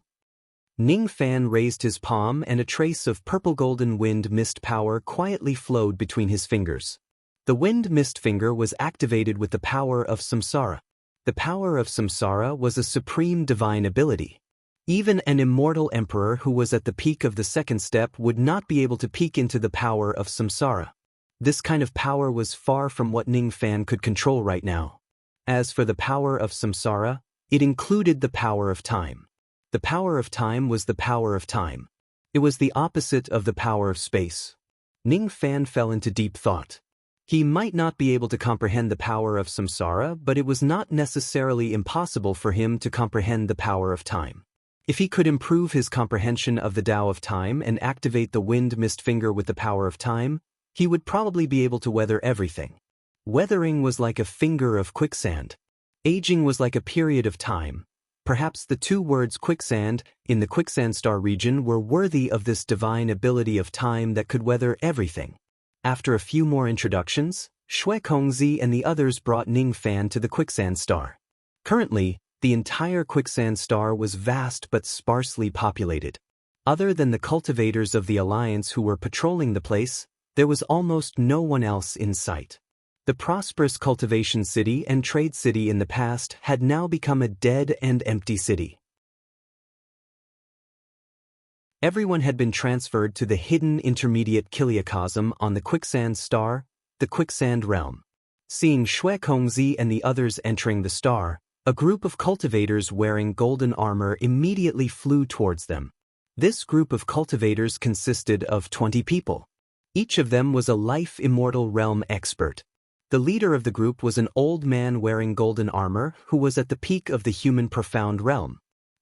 Ning Fan raised his palm and a trace of purple-golden wind mist power quietly flowed between his fingers. The wind mist finger was activated with the power of samsara. The power of samsara was a supreme divine ability. Even an immortal emperor who was at the peak of the second step would not be able to peek into the power of samsara. This kind of power was far from what Ning Fan could control right now. As for the power of samsara, it included the power of time. The power of time was the power of time. It was the opposite of the power of space. Ning Fan fell into deep thought. He might not be able to comprehend the power of samsara, but it was not necessarily impossible for him to comprehend the power of time. If he could improve his comprehension of the Tao of time and activate the wind mist finger with the power of time, he would probably be able to weather everything. Weathering was like a finger of quicksand. Aging was like a period of time. Perhaps the two words quicksand in the Quicksand Star region were worthy of this divine ability of time that could weather everything. After a few more introductions, Shui Kongzi and the others brought Ning Fan to the Quicksand Star. Currently, the entire Quicksand Star was vast but sparsely populated. Other than the cultivators of the Alliance who were patrolling the place, there was almost no one else in sight. The prosperous cultivation city and trade city in the past had now become a dead and empty city. Everyone had been transferred to the hidden intermediate Kiliacosm on the Quicksand Star, the Quicksand Realm. Seeing Shui Kongzi and the others entering the star, a group of cultivators wearing golden armor immediately flew towards them. This group of cultivators consisted of 20 people. Each of them was a life immortal realm expert. The leader of the group was an old man wearing golden armor who was at the peak of the human profound realm.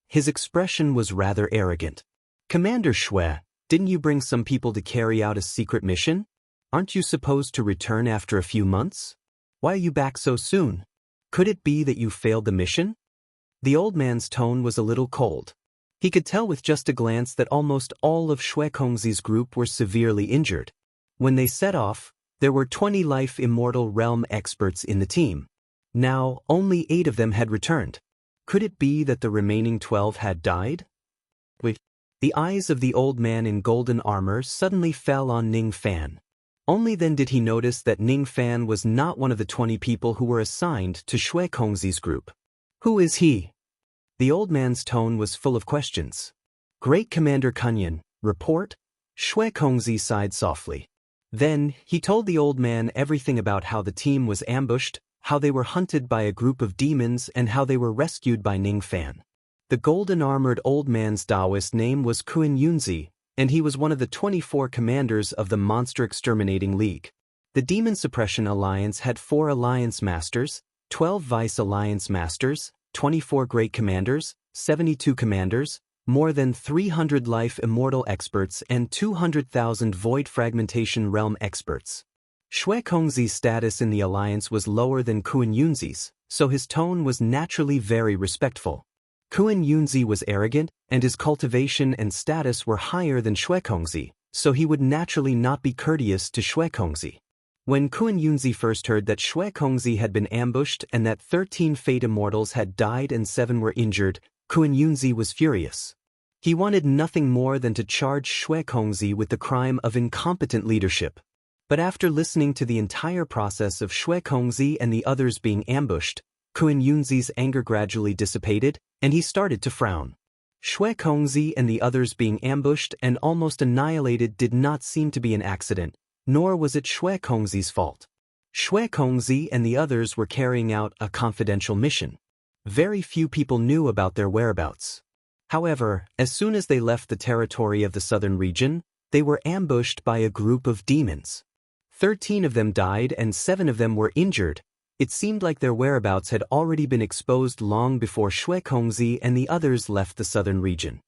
His expression was rather arrogant. "Commander Shui, didn't you bring some people to carry out a secret mission? Aren't you supposed to return after a few months? Why are you back so soon? Could it be that you failed the mission?" The old man's tone was a little cold. He could tell with just a glance that almost all of Shui Kongzi's group were severely injured. When they set off, there were 20 life immortal realm experts in the team. Now, only 8 of them had returned. Could it be that the remaining 12 had died? Wait. The eyes of the old man in golden armor suddenly fell on Ning Fan. Only then did he notice that Ning Fan was not one of the 20 people who were assigned to Shui Kongzi's group. Who is he? The old man's tone was full of questions. "Great Commander Kunyan, report?" Shui Kongzi sighed softly. Then, he told the old man everything about how the team was ambushed, how they were hunted by a group of demons and how they were rescued by Ning Fan. The golden-armored old man's Taoist name was Kuan Yunzi, and he was one of the 24 commanders of the Monster Exterminating League. The Demon Suppression Alliance had 4 Alliance Masters, 12 Vice Alliance Masters, 24 Great Commanders, 72 Commanders, more than 300 life immortal experts and 200,000 void fragmentation realm experts. Shui Kongzi's status in the alliance was lower than Kuan Yunzi's, so his tone was naturally very respectful. Kuan Yunzi was arrogant, and his cultivation and status were higher than Shui Kongzi, so he would naturally not be courteous to Shui Kongzi. When Kuan Yunzi first heard that Shui Kongzi had been ambushed and that 13 Fate Immortals had died and 7 were injured, Kuan Yunzi was furious. He wanted nothing more than to charge Shui Kongzi with the crime of incompetent leadership. But after listening to the entire process of Shui Kongzi and the others being ambushed, Kuan Yunzi's anger gradually dissipated, and he started to frown. Shui Kongzi and the others being ambushed and almost annihilated did not seem to be an accident, nor was it Shui Kongzi's fault. Shui Kongzi and the others were carrying out a confidential mission. Very few people knew about their whereabouts. However, as soon as they left the territory of the southern region, they were ambushed by a group of demons. 13 of them died and 7 of them were injured. It seemed like their whereabouts had already been exposed long before Shui Kongzi and the others left the southern region.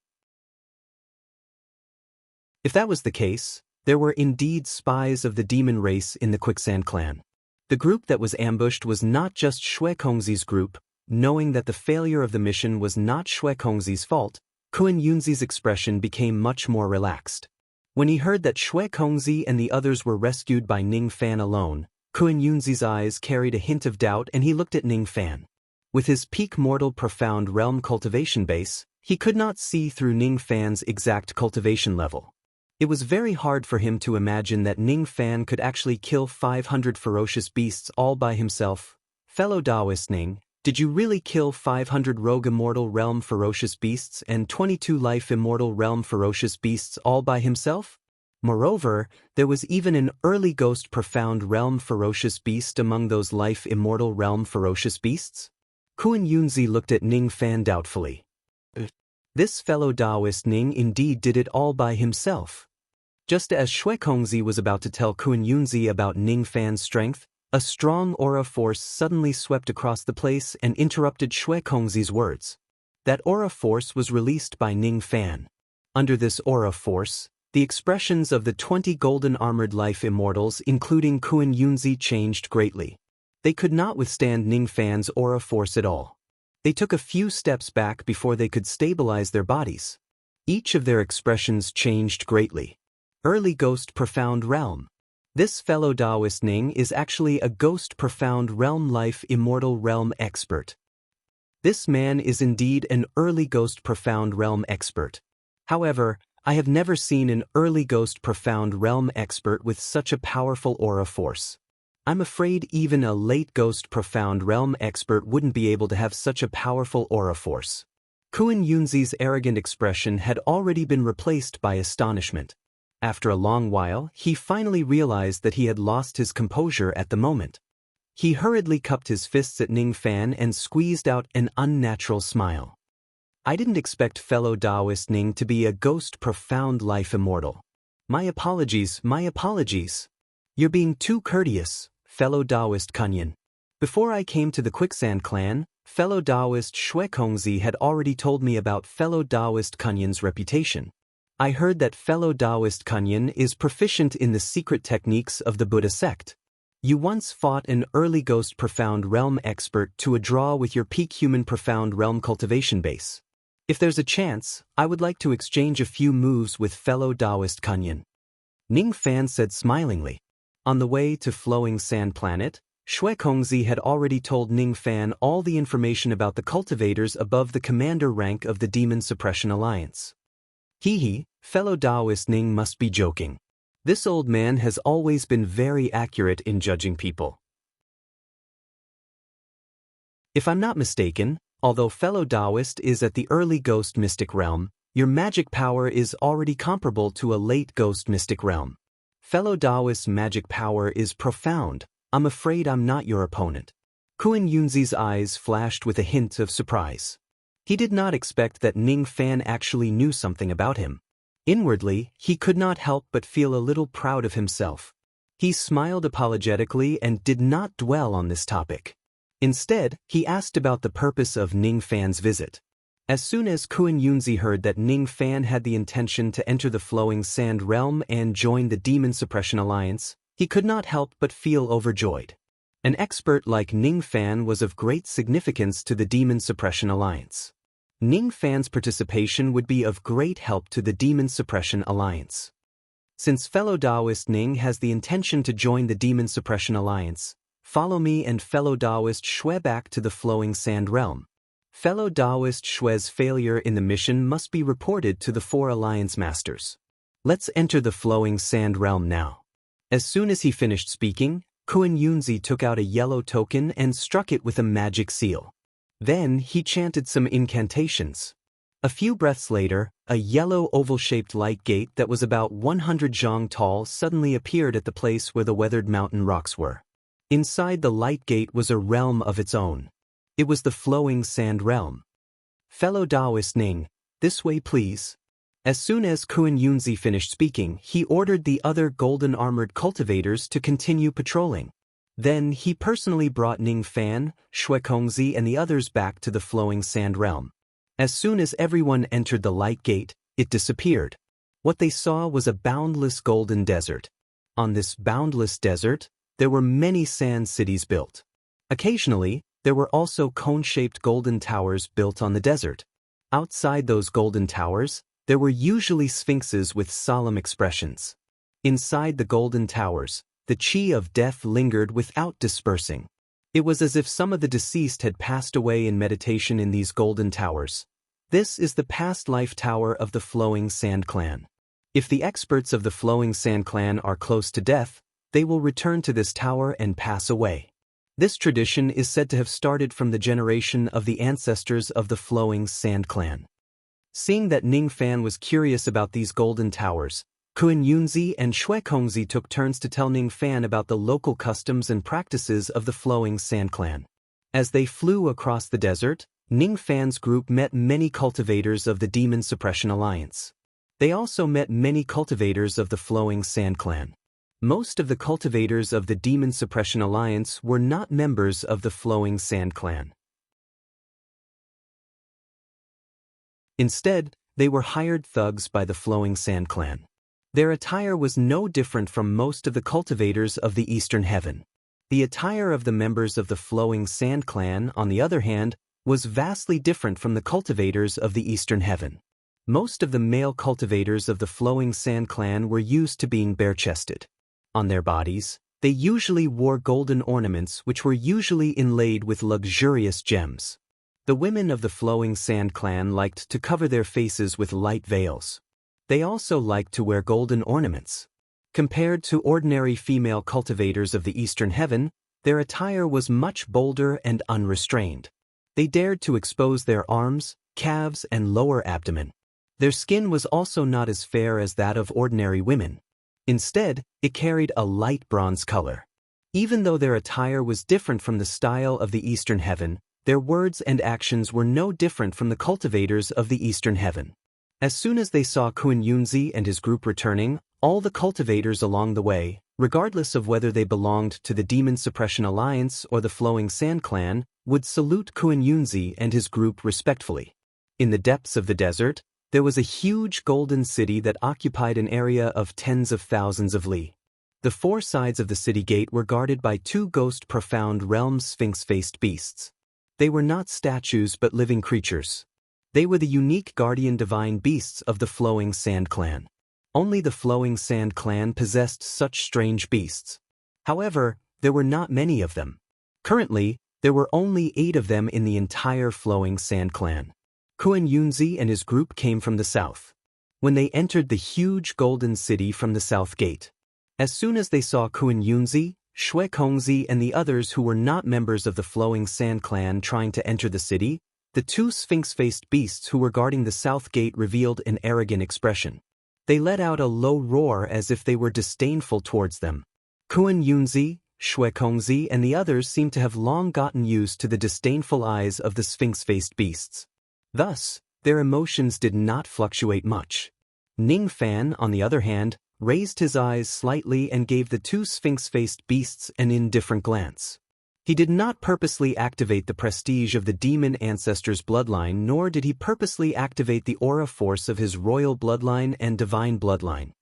If that was the case, there were indeed spies of the demon race in the Quicksand clan. The group that was ambushed was not just Shui Kongzi's group. Knowing that the failure of the mission was not Shui Kongzi's fault, Kuan Yunzi's expression became much more relaxed. When he heard that Shui Kongzi and the others were rescued by Ning Fan alone, Kuan Yunzi's eyes carried a hint of doubt and he looked at Ning Fan. With his peak mortal profound realm cultivation base, he could not see through Ning Fan's exact cultivation level. It was very hard for him to imagine that Ning Fan could actually kill 500 ferocious beasts all by himself. Fellow Taoist Ning, did you really kill 500 rogue immortal realm ferocious beasts and 22 life immortal realm ferocious beasts all by himself? Moreover, there was even an early ghost profound realm ferocious beast among those life immortal realm ferocious beasts? Kuan Yunzi looked at Ning Fan doubtfully. This fellow Taoist Ning indeed did it all by himself. Just as Shui Kongzi was about to tell Kuan Yunzi about Ning Fan's strength, a strong aura force suddenly swept across the place and interrupted Shui Kongzi's words. That aura force was released by Ning Fan. Under this aura force, the expressions of the 20 golden armored life immortals including Kuan Yunzi changed greatly. They could not withstand Ning Fan's aura force at all. They took a few steps back before they could stabilize their bodies. Each of their expressions changed greatly. Early Ghost Profound Realm. This fellow Taoist Ning is actually a Ghost Profound Realm Life Immortal Realm expert. This man is indeed an early Ghost Profound Realm expert. However, I have never seen an early Ghost Profound Realm expert with such a powerful aura force. I'm afraid even a late Ghost Profound Realm expert wouldn't be able to have such a powerful aura force. Kuan Yunzi's arrogant expression had already been replaced by astonishment. After a long while, he finally realized that he had lost his composure at the moment. He hurriedly cupped his fists at Ning Fan and squeezed out an unnatural smile. I didn't expect fellow Taoist Ning to be a Ghost Profound Life Immortal. My apologies, my apologies. You're being too courteous, fellow Taoist Kunyan. Before I came to the Quicksand clan, fellow Taoist Shui Kongzi had already told me about fellow Taoist Kunyan's reputation. I heard that fellow Taoist Kunyan is proficient in the secret techniques of the Buddha sect. You once fought an early Ghost Profound Realm expert to a draw with your peak human Profound Realm cultivation base. If there's a chance, I would like to exchange a few moves with fellow Taoist Kunyan. Ning Fan said smilingly. On the way to Flowing Sand Planet, Shui Kongzi had already told Ning Fan all the information about the cultivators above the commander rank of the Demon Suppression Alliance. Hee, fellow Taoist Ning must be joking. This old man has always been very accurate in judging people. If I'm not mistaken, although fellow Taoist is at the early Ghost Mystic realm, your magic power is already comparable to a late Ghost Mystic realm. Fellow Taoist's magic power is profound. I'm afraid I'm not your opponent. Kuan Yunzi's eyes flashed with a hint of surprise. He did not expect that Ning Fan actually knew something about him. Inwardly, he could not help but feel a little proud of himself. He smiled apologetically and did not dwell on this topic. Instead, he asked about the purpose of Ning Fan's visit. As soon as Kuan Yunzi heard that Ning Fan had the intention to enter the Flowing Sand realm and join the Demon Suppression Alliance, He could not help but feel overjoyed. An expert like Ning Fan was of great significance to the Demon Suppression Alliance. Ning Fan's participation would be of great help to the Demon Suppression Alliance. Since fellow Taoist Ning has the intention to join the Demon Suppression Alliance, follow me and fellow Taoist Shui back to the Flowing Sand Realm. Fellow Taoist Shui's failure in the mission must be reported to the 4 Alliance Masters. Let's enter the Flowing Sand Realm now. As soon as he finished speaking, Kun Yunzi took out a yellow token and struck it with a magic seal. Then he chanted some incantations. A few breaths later, a yellow oval-shaped light gate that was about 100 zhang tall suddenly appeared at the place where the weathered mountain rocks were. Inside the light gate was a realm of its own. It was the Flowing Sand Realm. Fellow Taoist Ning, this way please. As soon as Kun Yunzi finished speaking, he ordered the other golden-armored cultivators to continue patrolling. Then he personally brought Ning Fan, Shui Kongzi and the others back to the Flowing Sand Realm. As soon as everyone entered the light gate, it disappeared. What they saw was a boundless golden desert. On this boundless desert, there were many sand cities built. Occasionally, there were also cone-shaped golden towers built on the desert. Outside those golden towers, there were usually sphinxes with solemn expressions. Inside the golden towers, the chi of death lingered without dispersing. It was as if some of the deceased had passed away in meditation in these golden towers. This is the past life tower of the Flowing Sand Clan. If the experts of the Flowing Sand Clan are close to death, they will return to this tower and pass away. This tradition is said to have started from the generation of the ancestors of the Flowing Sand Clan. Seeing that Ning Fan was curious about these golden towers, Kun Yunzi and Shui Kongzi took turns to tell Ning Fan about the local customs and practices of the Flowing Sand Clan. As they flew across the desert, Ning Fan's group met many cultivators of the Demon Suppression Alliance. They also met many cultivators of the Flowing Sand Clan. Most of the cultivators of the Demon Suppression Alliance were not members of the Flowing Sand Clan. Instead, they were hired thugs by the Flowing Sand Clan. Their attire was no different from most of the cultivators of the Eastern Heaven. The attire of the members of the Flowing Sand Clan, on the other hand, was vastly different from the cultivators of the Eastern Heaven. Most of the male cultivators of the Flowing Sand Clan were used to being bare-chested. On their bodies, they usually wore golden ornaments which were usually inlaid with luxurious gems. The women of the Flowing Sand Clan liked to cover their faces with light veils. They also liked to wear golden ornaments. Compared to ordinary female cultivators of the Eastern Heaven, their attire was much bolder and unrestrained. They dared to expose their arms, calves, and lower abdomen. Their skin was also not as fair as that of ordinary women. Instead, it carried a light bronze color. Even though their attire was different from the style of the Eastern Heaven, their words and actions were no different from the cultivators of the Eastern Heaven. As soon as they saw Kun Yunzi and his group returning, all the cultivators along the way, regardless of whether they belonged to the Demon Suppression Alliance or the Flowing Sand Clan, would salute Kun Yunzi and his group respectfully. In the depths of the desert, there was a huge golden city that occupied an area of tens of thousands of li. The 4 sides of the city gate were guarded by 2 ghost profound realm sphinx-faced beasts. They were not statues but living creatures. They were the unique guardian divine beasts of the Flowing Sand Clan. Only the Flowing Sand Clan possessed such strange beasts. However, there were not many of them. Currently, there were only 8 of them in the entire Flowing Sand Clan. Kun Yunzi and his group came from the south. When they entered the huge golden city from the south gate, as soon as they saw Kun Yunzi, Shui Kongzi and the others who were not members of the Flowing Sand Clan trying to enter the city, the 2 sphinx-faced beasts who were guarding the south gate revealed an arrogant expression. They let out a low roar as if they were disdainful towards them. Kun Yunzi, Shui Kongzi and the others seemed to have long gotten used to the disdainful eyes of the sphinx-faced beasts. Thus, their emotions did not fluctuate much. Ning Fan, on the other hand, raised his eyes slightly and gave the 2 sphinx-faced beasts an indifferent glance. He did not purposely activate the prestige of the demon ancestor's bloodline, nor did he purposely activate the aura force of his royal bloodline and divine bloodline.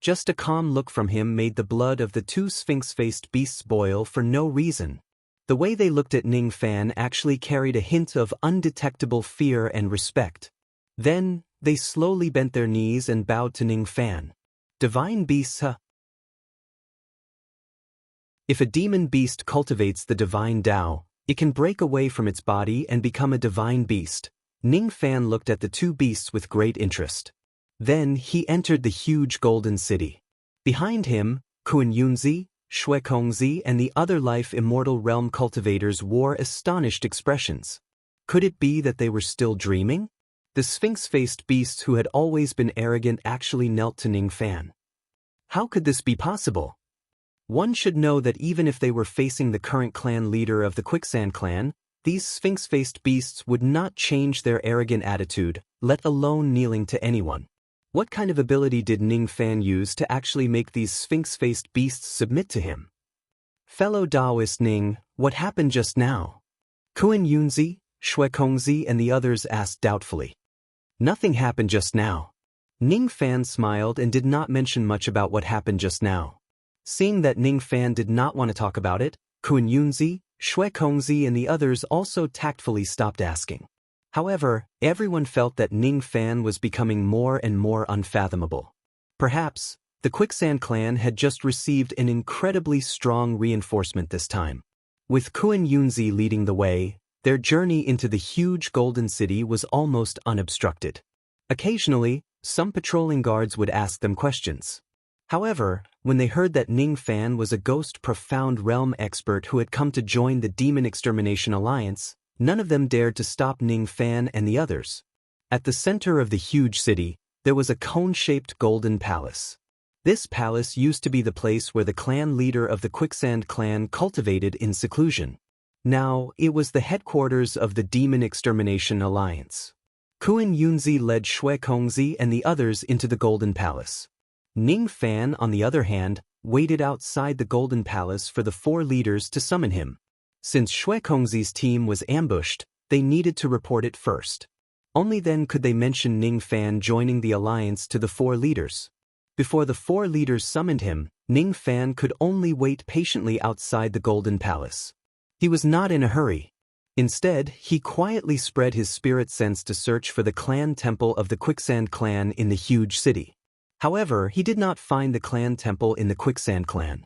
Just a calm look from him made the blood of the two sphinx-faced beasts boil for no reason. The way they looked at Ning Fan actually carried a hint of undetectable fear and respect. Then, they slowly bent their knees and bowed to Ning Fan. Divine beasts, huh? If a demon beast cultivates the divine Tao, it can break away from its body and become a divine beast. Ning Fan looked at the two beasts with great interest. Then he entered the huge golden city. Behind him, Kun Yunzi, Shui Kongzi and the other life immortal realm cultivators wore astonished expressions. Could it be that they were still dreaming? The sphinx-faced beasts who had always been arrogant actually knelt to Ning Fan. How could this be possible? One should know that even if they were facing the current clan leader of the Quicksand clan, these sphinx-faced beasts would not change their arrogant attitude, let alone kneeling to anyone. What kind of ability did Ning Fan use to actually make these sphinx-faced beasts submit to him? Fellow Taoist Ning, what happened just now? Kun Yunzi, Shui Kongzi and the others asked doubtfully. Nothing happened just now. Ning Fan smiled and did not mention much about what happened just now. Seeing that Ning Fan did not want to talk about it, Kun Yunzi, Shui Kongzi and the others also tactfully stopped asking. However, everyone felt that Ning Fan was becoming more and more unfathomable. Perhaps, the Quicksand clan had just received an incredibly strong reinforcement this time. With Kun Yunzi leading the way, their journey into the huge golden city was almost unobstructed. Occasionally, some patrolling guards would ask them questions. However, when they heard that Ning Fan was a ghost profound realm expert who had come to join the Demon Extermination Alliance, none of them dared to stop Ning Fan and the others. At the center of the huge city, there was a cone-shaped golden palace. This palace used to be the place where the clan leader of the Quicksand clan cultivated in seclusion. Now, it was the headquarters of the Demon Extermination Alliance. Kun Yunzi led Shui Kongzi and the others into the golden palace. Ning Fan, on the other hand, waited outside the golden palace for the four leaders to summon him. Since Shui Kongzi's team was ambushed, they needed to report it first. Only then could they mention Ning Fan joining the alliance to the four leaders. Before the four leaders summoned him, Ning Fan could only wait patiently outside the golden palace. He was not in a hurry. Instead, he quietly spread his spirit sense to search for the clan temple of the Quicksand clan in the huge city. However, he did not find the clan temple in the Quicksand clan.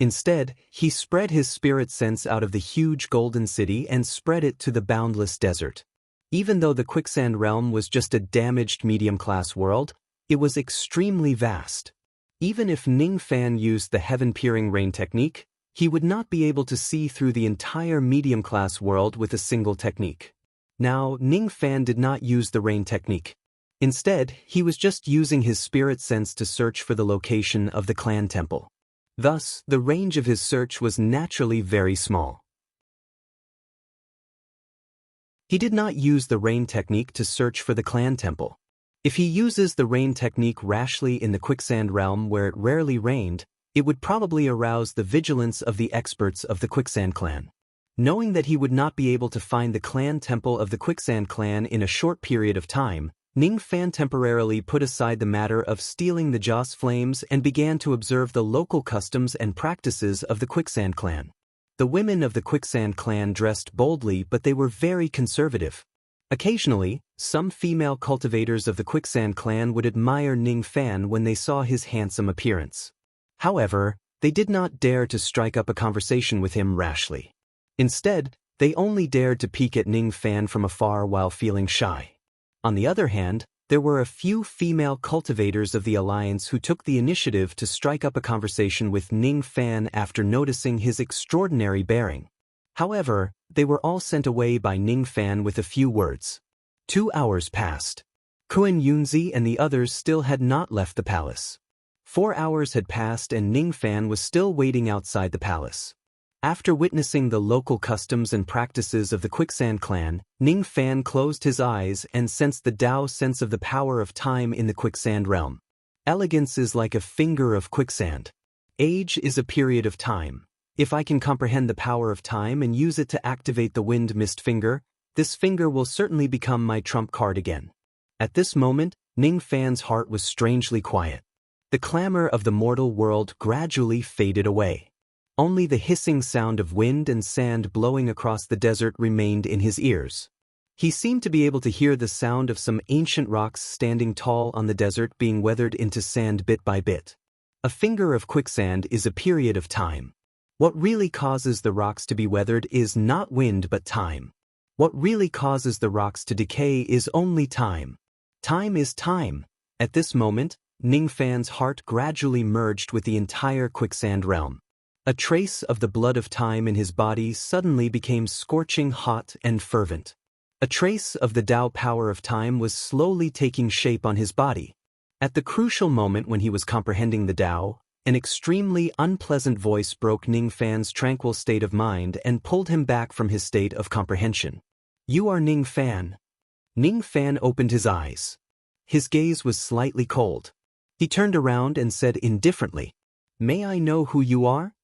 Instead, he spread his spirit sense out of the huge golden city and spread it to the boundless desert. Even though the Quicksand realm was just a damaged medium-class world, it was extremely vast. Even if Ning Fan used the heaven-peering rain technique, he would not be able to see through the entire medium-class world with a single technique. Now, Ning Fan did not use the rain technique. Instead, he was just using his spirit sense to search for the location of the clan temple. Thus, the range of his search was naturally very small. He did not use the rain technique to search for the clan temple. If he uses the rain technique rashly in the Quicksand realm where it rarely rained, it would probably arouse the vigilance of the experts of the Quicksand clan. Knowing that he would not be able to find the clan temple of the Quicksand clan in a short period of time, Ning Fan temporarily put aside the matter of stealing the Joss flames and began to observe the local customs and practices of the Quicksand clan. The women of the Quicksand clan dressed boldly, but they were very conservative. Occasionally, some female cultivators of the Quicksand clan would admire Ning Fan when they saw his handsome appearance. However, they did not dare to strike up a conversation with him rashly. Instead, they only dared to peek at Ning Fan from afar while feeling shy. On the other hand, there were a few female cultivators of the alliance who took the initiative to strike up a conversation with Ning Fan after noticing his extraordinary bearing. However, they were all sent away by Ning Fan with a few words. 2 hours passed. Kun Yunzi and the others still had not left the palace. 4 hours had passed and Ning Fan was still waiting outside the palace. After witnessing the local customs and practices of the Quicksand clan, Ning Fan closed his eyes and sensed the Tao sense of the power of time in the Quicksand realm. Elegance is like a finger of quicksand. Age is a period of time. If I can comprehend the power of time and use it to activate the wind mist finger, this finger will certainly become my trump card again. At this moment, Ning Fan's heart was strangely quiet. The clamor of the mortal world gradually faded away. Only the hissing sound of wind and sand blowing across the desert remained in his ears. He seemed to be able to hear the sound of some ancient rocks standing tall on the desert being weathered into sand bit by bit. A finger of quicksand is a period of time. What really causes the rocks to be weathered is not wind but time. What really causes the rocks to decay is only time. Time is time. At this moment, Ning Fan's heart gradually merged with the entire quicksand realm. A trace of the blood of time in his body suddenly became scorching hot and fervent. A trace of the Tao power of time was slowly taking shape on his body. At the crucial moment when he was comprehending the Tao, an extremely unpleasant voice broke Ning Fan's tranquil state of mind and pulled him back from his state of comprehension. "You are Ning Fan." Ning Fan opened his eyes. His gaze was slightly cold. He turned around and said indifferently, "May I know who you are?"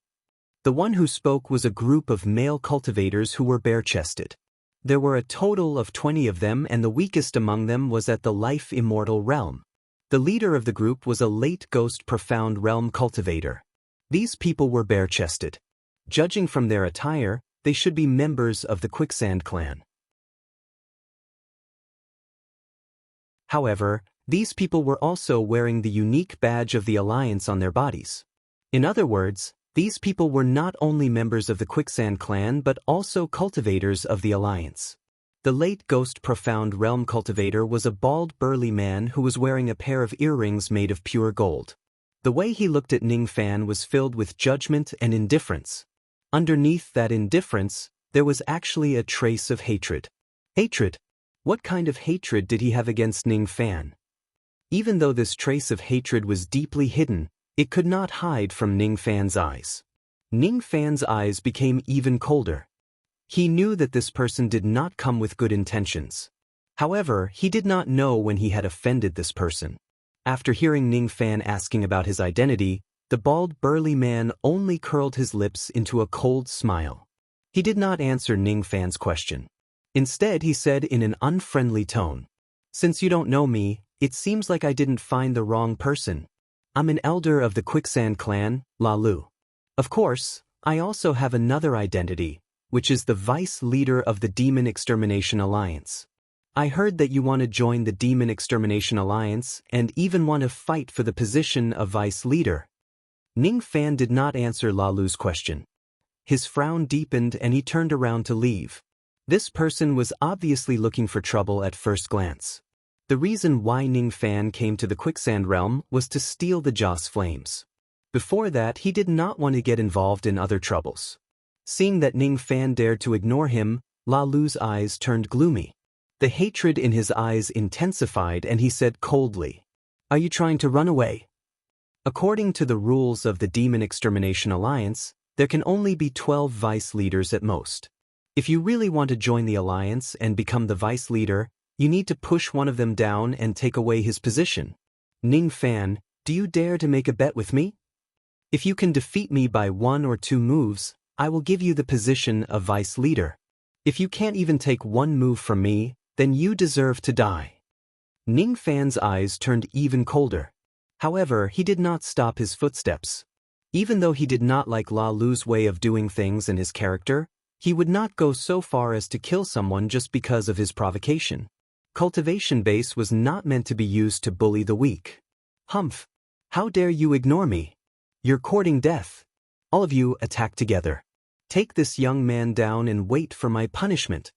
The one who spoke was a group of male cultivators who were bare-chested. There were a total of 20 of them, and the weakest among them was at the life immortal realm. The leader of the group was a late ghost profound realm cultivator. These people were bare-chested. Judging from their attire, they should be members of the Quicksand clan. However, these people were also wearing the unique badge of the Alliance on their bodies. In other words, these people were not only members of the Quicksand clan but also cultivators of the Alliance. The late ghost profound realm cultivator was a bald burly man who was wearing a pair of earrings made of pure gold. The way he looked at Ning Fan was filled with judgment and indifference. Underneath that indifference, there was actually a trace of hatred. Hatred? What kind of hatred did he have against Ning Fan? Even though this trace of hatred was deeply hidden, it could not hide from Ning Fan's eyes. Ning Fan's eyes became even colder. He knew that this person did not come with good intentions. However, he did not know when he had offended this person. After hearing Ning Fan asking about his identity, the bald burly man only curled his lips into a cold smile. He did not answer Ning Fan's question. Instead, he said in an unfriendly tone, "Since you don't know me, it seems like I didn't find the wrong person. I'm an elder of the Quicksand clan, La Lu. Of course, I also have another identity, which is the vice leader of the Demon Extermination Alliance. I heard that you want to join the Demon Extermination Alliance and even want to fight for the position of vice leader." Ning Fan did not answer La Lu's question. His frown deepened and he turned around to leave. This person was obviously looking for trouble at first glance. The reason why Ning Fan came to the Quicksand realm was to steal the Joss flames. Before that, he did not want to get involved in other troubles. Seeing that Ning Fan dared to ignore him, La Lu's eyes turned gloomy. The hatred in his eyes intensified and he said coldly, "Are you trying to run away?" According to the rules of the Demon Extermination Alliance, there can only be 12 vice leaders at most. If you really want to join the Alliance and become the vice leader, you need to push one of them down and take away his position. Ning Fan, do you dare to make a bet with me? If you can defeat me by 1 or 2 moves, I will give you the position of vice leader. If you can't even take 1 move from me, then you deserve to die. Ning Fan's eyes turned even colder. However, he did not stop his footsteps. Even though he did not like La Lu's way of doing things and his character, he would not go so far as to kill someone just because of his provocation. Cultivation base was not meant to be used to bully the weak. Humph! How dare you ignore me? You're courting death. All of you attack together. Take this young man down and wait for my punishment.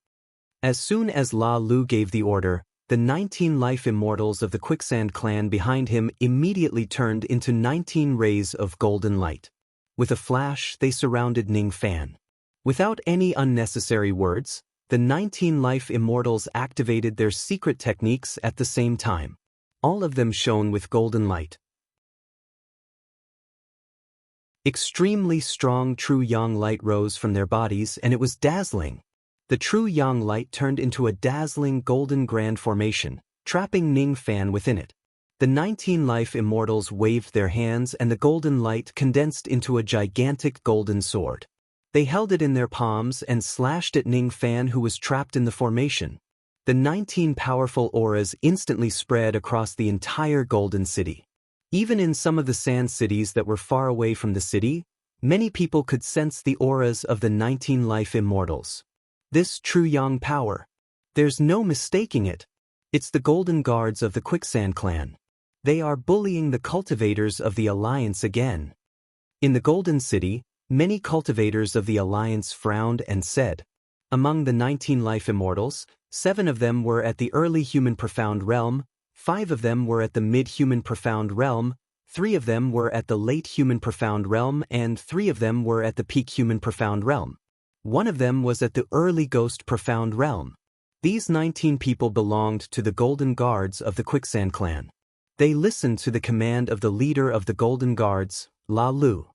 As soon as La Lu gave the order, the 19 life immortals of the Quicksand clan behind him immediately turned into 19 rays of golden light. With a flash, they surrounded Ning Fan. Without any unnecessary words, the 19 life immortals activated their secret techniques at the same time. All of them shone with golden light. Extremely strong true yang light rose from their bodies and it was dazzling. The true yang light turned into a dazzling golden grand formation, trapping Ning Fan within it. The 19 life immortals waved their hands and the golden light condensed into a gigantic golden sword. They held it in their palms and slashed at Ning Fan, who was trapped in the formation. The 19 powerful auras instantly spread across the entire golden city. Even in some of the sand cities that were far away from the city, many people could sense the auras of the 19 life immortals. This true yang power. There's no mistaking it. It's the golden guards of the Quicksand clan. They are bullying the cultivators of the Alliance again. In the Golden City, many cultivators of the Alliance frowned and said, among the 19 life immortals, 7 of them were at the early human profound realm, 5 of them were at the mid-human profound realm, 3 of them were at the late human profound realm, and 3 of them were at the peak human profound realm. 1 of them was at the early ghost profound realm. These 19 people belonged to the Golden Guards of the Quicksand clan. They listened to the command of the leader of the Golden Guards, La Lu.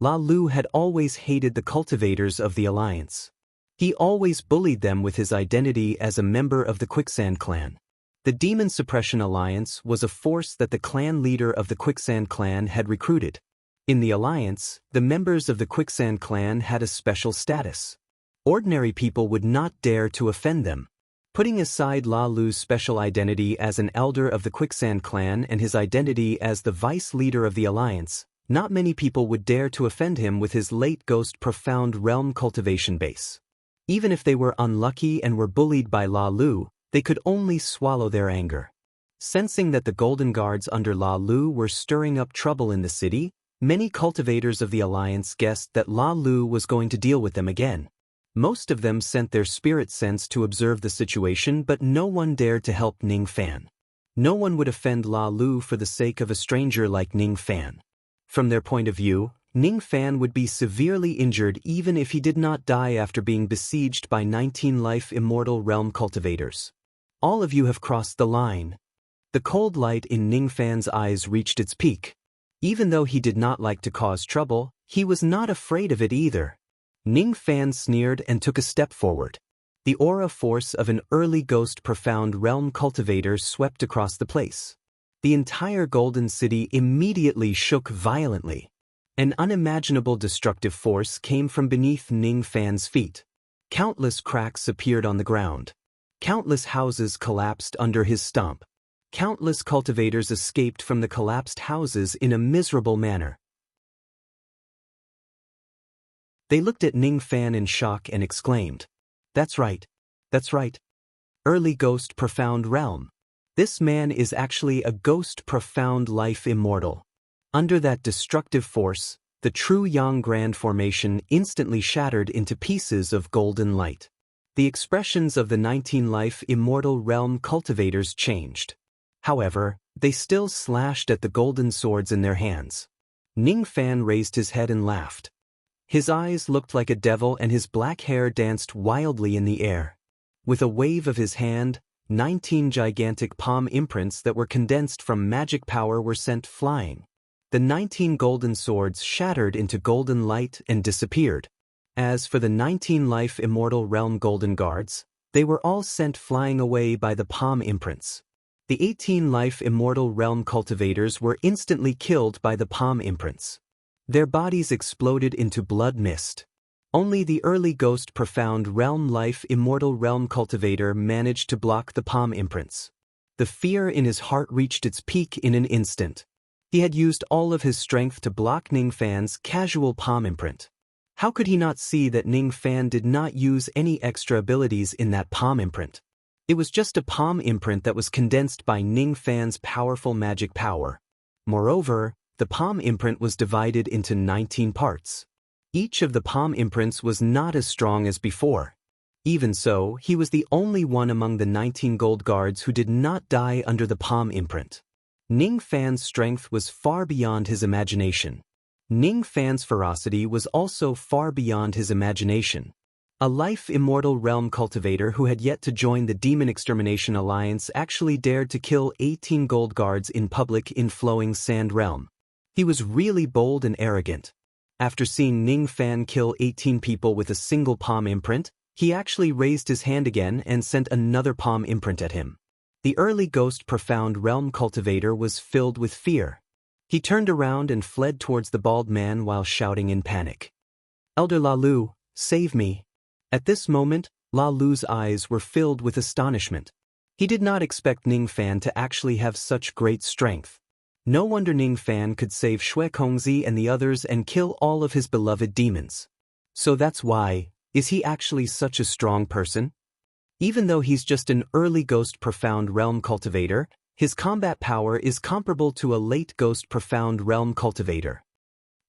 La Lu had always hated the cultivators of the Alliance. He always bullied them with his identity as a member of the Quicksand clan. The Demon Suppression Alliance was a force that the clan leader of the Quicksand clan had recruited. In the Alliance, the members of the Quicksand clan had a special status. Ordinary people would not dare to offend them. Putting aside La Lu's special identity as an elder of the Quicksand clan and his identity as the vice leader of the Alliance, not many people would dare to offend him with his late ghost profound realm cultivation base. Even if they were unlucky and were bullied by La Lu, they could only swallow their anger. Sensing that the Golden Guards under La Lu were stirring up trouble in the city, many cultivators of the Alliance guessed that La Lu was going to deal with them again. Most of them sent their spirit sense to observe the situation, but no one dared to help Ning Fan. No one would offend La Lu for the sake of a stranger like Ning Fan. From their point of view, Ning Fan would be severely injured even if he did not die after being besieged by 19 life immortal realm cultivators. All of you have crossed the line. The cold light in Ning Fan's eyes reached its peak. Even though he did not like to cause trouble, he was not afraid of it either. Ning Fan sneered and took a step forward. The aura force of an early ghost profound realm cultivator swept across the place. The entire Golden City immediately shook violently. An unimaginable destructive force came from beneath Ning Fan's feet. Countless cracks appeared on the ground. Countless houses collapsed under his stomp. Countless cultivators escaped from the collapsed houses in a miserable manner. They looked at Ning Fan in shock and exclaimed, "That's right. That's right. Early ghost profound realm. This man is actually a ghost profound life immortal." Under that destructive force, the true Yang Grand formation instantly shattered into pieces of golden light. The expressions of the 19 life immortal realm cultivators changed. However, they still slashed at the golden swords in their hands. Ning Fan raised his head and laughed. His eyes looked like a devil and his black hair danced wildly in the air. With a wave of his hand, 19 gigantic palm imprints that were condensed from magic power were sent flying. The 19 golden swords shattered into golden light and disappeared. As for the 19 life immortal realm golden guards, they were all sent flying away by the palm imprints. The 18 life immortal realm cultivators were instantly killed by the palm imprints. Their bodies exploded into blood mist. Only the early ghost profound realm life immortal realm cultivator managed to block the palm imprints. The fear in his heart reached its peak in an instant. He had used all of his strength to block Ning Fan's casual palm imprint. How could he not see that Ning Fan did not use any extra abilities in that palm imprint? It was just a palm imprint that was condensed by Ning Fan's powerful magic power. Moreover, the palm imprint was divided into 19 parts. Each of the palm imprints was not as strong as before. Even so, he was the only one among the 19 gold guards who did not die under the palm imprint. Ning Fan's strength was far beyond his imagination. Ning Fan's ferocity was also far beyond his imagination. A life immortal realm cultivator who had yet to join the Demon Extermination Alliance actually dared to kill 18 gold guards in public in Flowing Sand Realm. He was really bold and arrogant. After seeing Ning Fan kill 18 people with a single palm imprint, he actually raised his hand again and sent another palm imprint at him. The early ghost profound realm cultivator was filled with fear. He turned around and fled towards the bald man while shouting in panic, "Elder La Lu, save me." At this moment, La Lu's eyes were filled with astonishment. He did not expect Ning Fan to actually have such great strength. No wonder Ning Fan could save Shui Kongzi and the others and kill all of his beloved demons. So that's why, is he actually such a strong person? Even though he's just an early Ghost Profound Realm cultivator, his combat power is comparable to a late Ghost Profound Realm cultivator.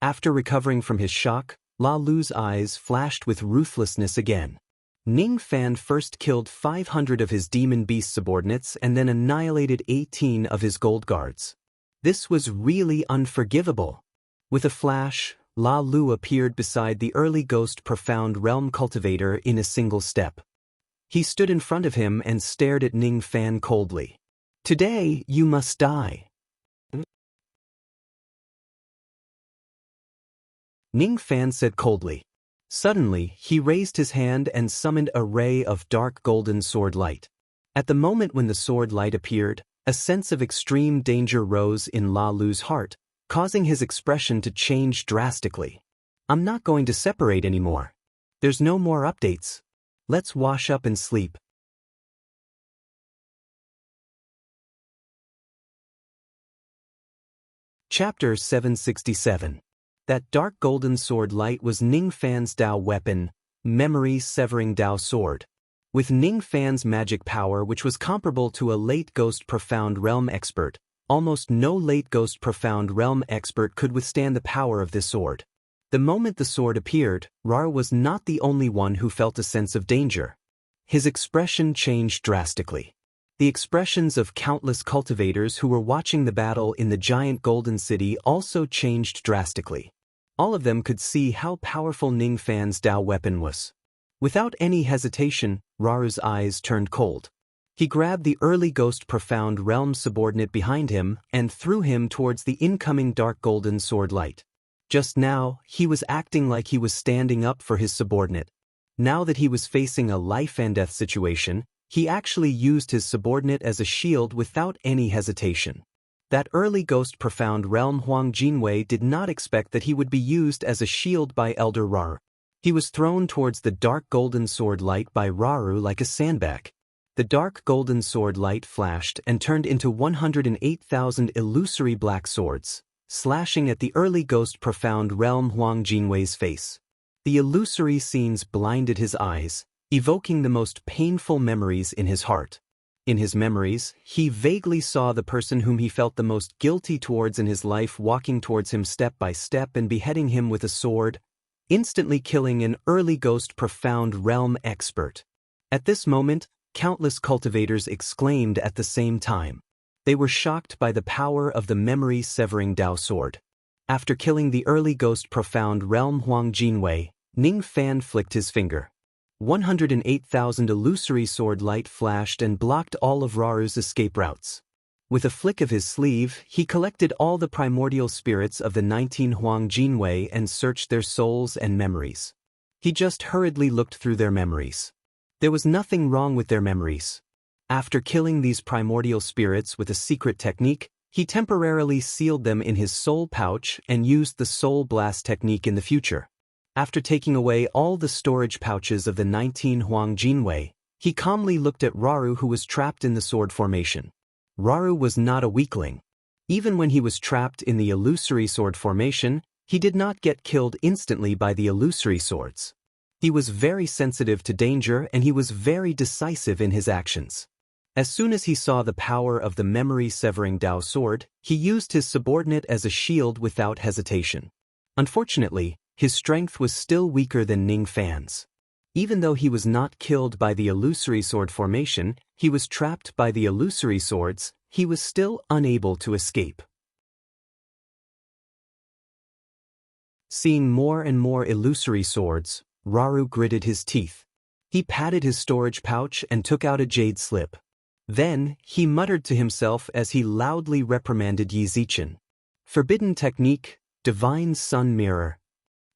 After recovering from his shock, La Lu's eyes flashed with ruthlessness again. Ning Fan first killed 500 of his demon beast subordinates and then annihilated 18 of his gold guards. This was really unforgivable. With a flash, La Lu appeared beside the early Ghost Profound Realm cultivator in a single step. He stood in front of him and stared at Ning Fan coldly. "Today, you must die." Ning Fan said coldly. Suddenly, he raised his hand and summoned a ray of dark golden sword light. At the moment when the sword light appeared, a sense of extreme danger rose in La Lu's heart, causing his expression to change drastically. "I'm not going to separate anymore. There's no more updates. Let's wash up and sleep." Chapter 767. That dark golden sword light was Ning Fan's Dao weapon, memory-severing Dao sword. With Ning Fan's magic power, which was comparable to a late Ghost Profound Realm expert, almost no late Ghost Profound Realm expert could withstand the power of this sword. The moment the sword appeared, Rar was not the only one who felt a sense of danger. His expression changed drastically. The expressions of countless cultivators who were watching the battle in the giant golden city also changed drastically. All of them could see how powerful Ning Fan's Dao weapon was. Without any hesitation, Raru's eyes turned cold. He grabbed the early Ghost Profound Realm subordinate behind him and threw him towards the incoming dark golden sword light. Just now, he was acting like he was standing up for his subordinate. Now that he was facing a life-and-death situation, he actually used his subordinate as a shield without any hesitation. That early Ghost Profound Realm Huang Jinwei did not expect that he would be used as a shield by Elder Rar. He was thrown towards the dark golden sword light by Raru like a sandbag. The dark golden sword light flashed and turned into 108,000 illusory black swords, slashing at the early Ghost Profound Realm Huang Jinwei's face. The illusory scenes blinded his eyes, evoking the most painful memories in his heart. In his memories, he vaguely saw the person whom he felt the most guilty towards in his life walking towards him step by step and beheading him with a sword, instantly killing an early Ghost Profound Realm expert. At this moment, countless cultivators exclaimed at the same time. They were shocked by the power of the memory-severing Dao sword. After killing the early Ghost Profound Realm Huang Jinwei, Ning Fan flicked his finger. 108,000 illusory sword light flashed and blocked all of Raru's escape routes. With a flick of his sleeve, he collected all the primordial spirits of the 19 Huang Jinwei and searched their souls and memories. He just hurriedly looked through their memories. There was nothing wrong with their memories. After killing these primordial spirits with a secret technique, he temporarily sealed them in his soul pouch and used the soul blast technique in the future. After taking away all the storage pouches of the 19 Huang Jinwei, he calmly looked at Raru, who was trapped in the sword formation. Raru was not a weakling. Even when he was trapped in the illusory sword formation, he did not get killed instantly by the illusory swords. He was very sensitive to danger and he was very decisive in his actions. As soon as he saw the power of the memory-severing Dao sword, he used his subordinate as a shield without hesitation. Unfortunately, his strength was still weaker than Ning Fan's. Even though he was not killed by the illusory sword formation, he was trapped by the illusory swords, he was still unable to escape. Seeing more and more illusory swords, Raru gritted his teeth. He patted his storage pouch and took out a jade slip. Then, he muttered to himself as he loudly reprimanded Yi Zichen. Forbidden technique, divine sun mirror.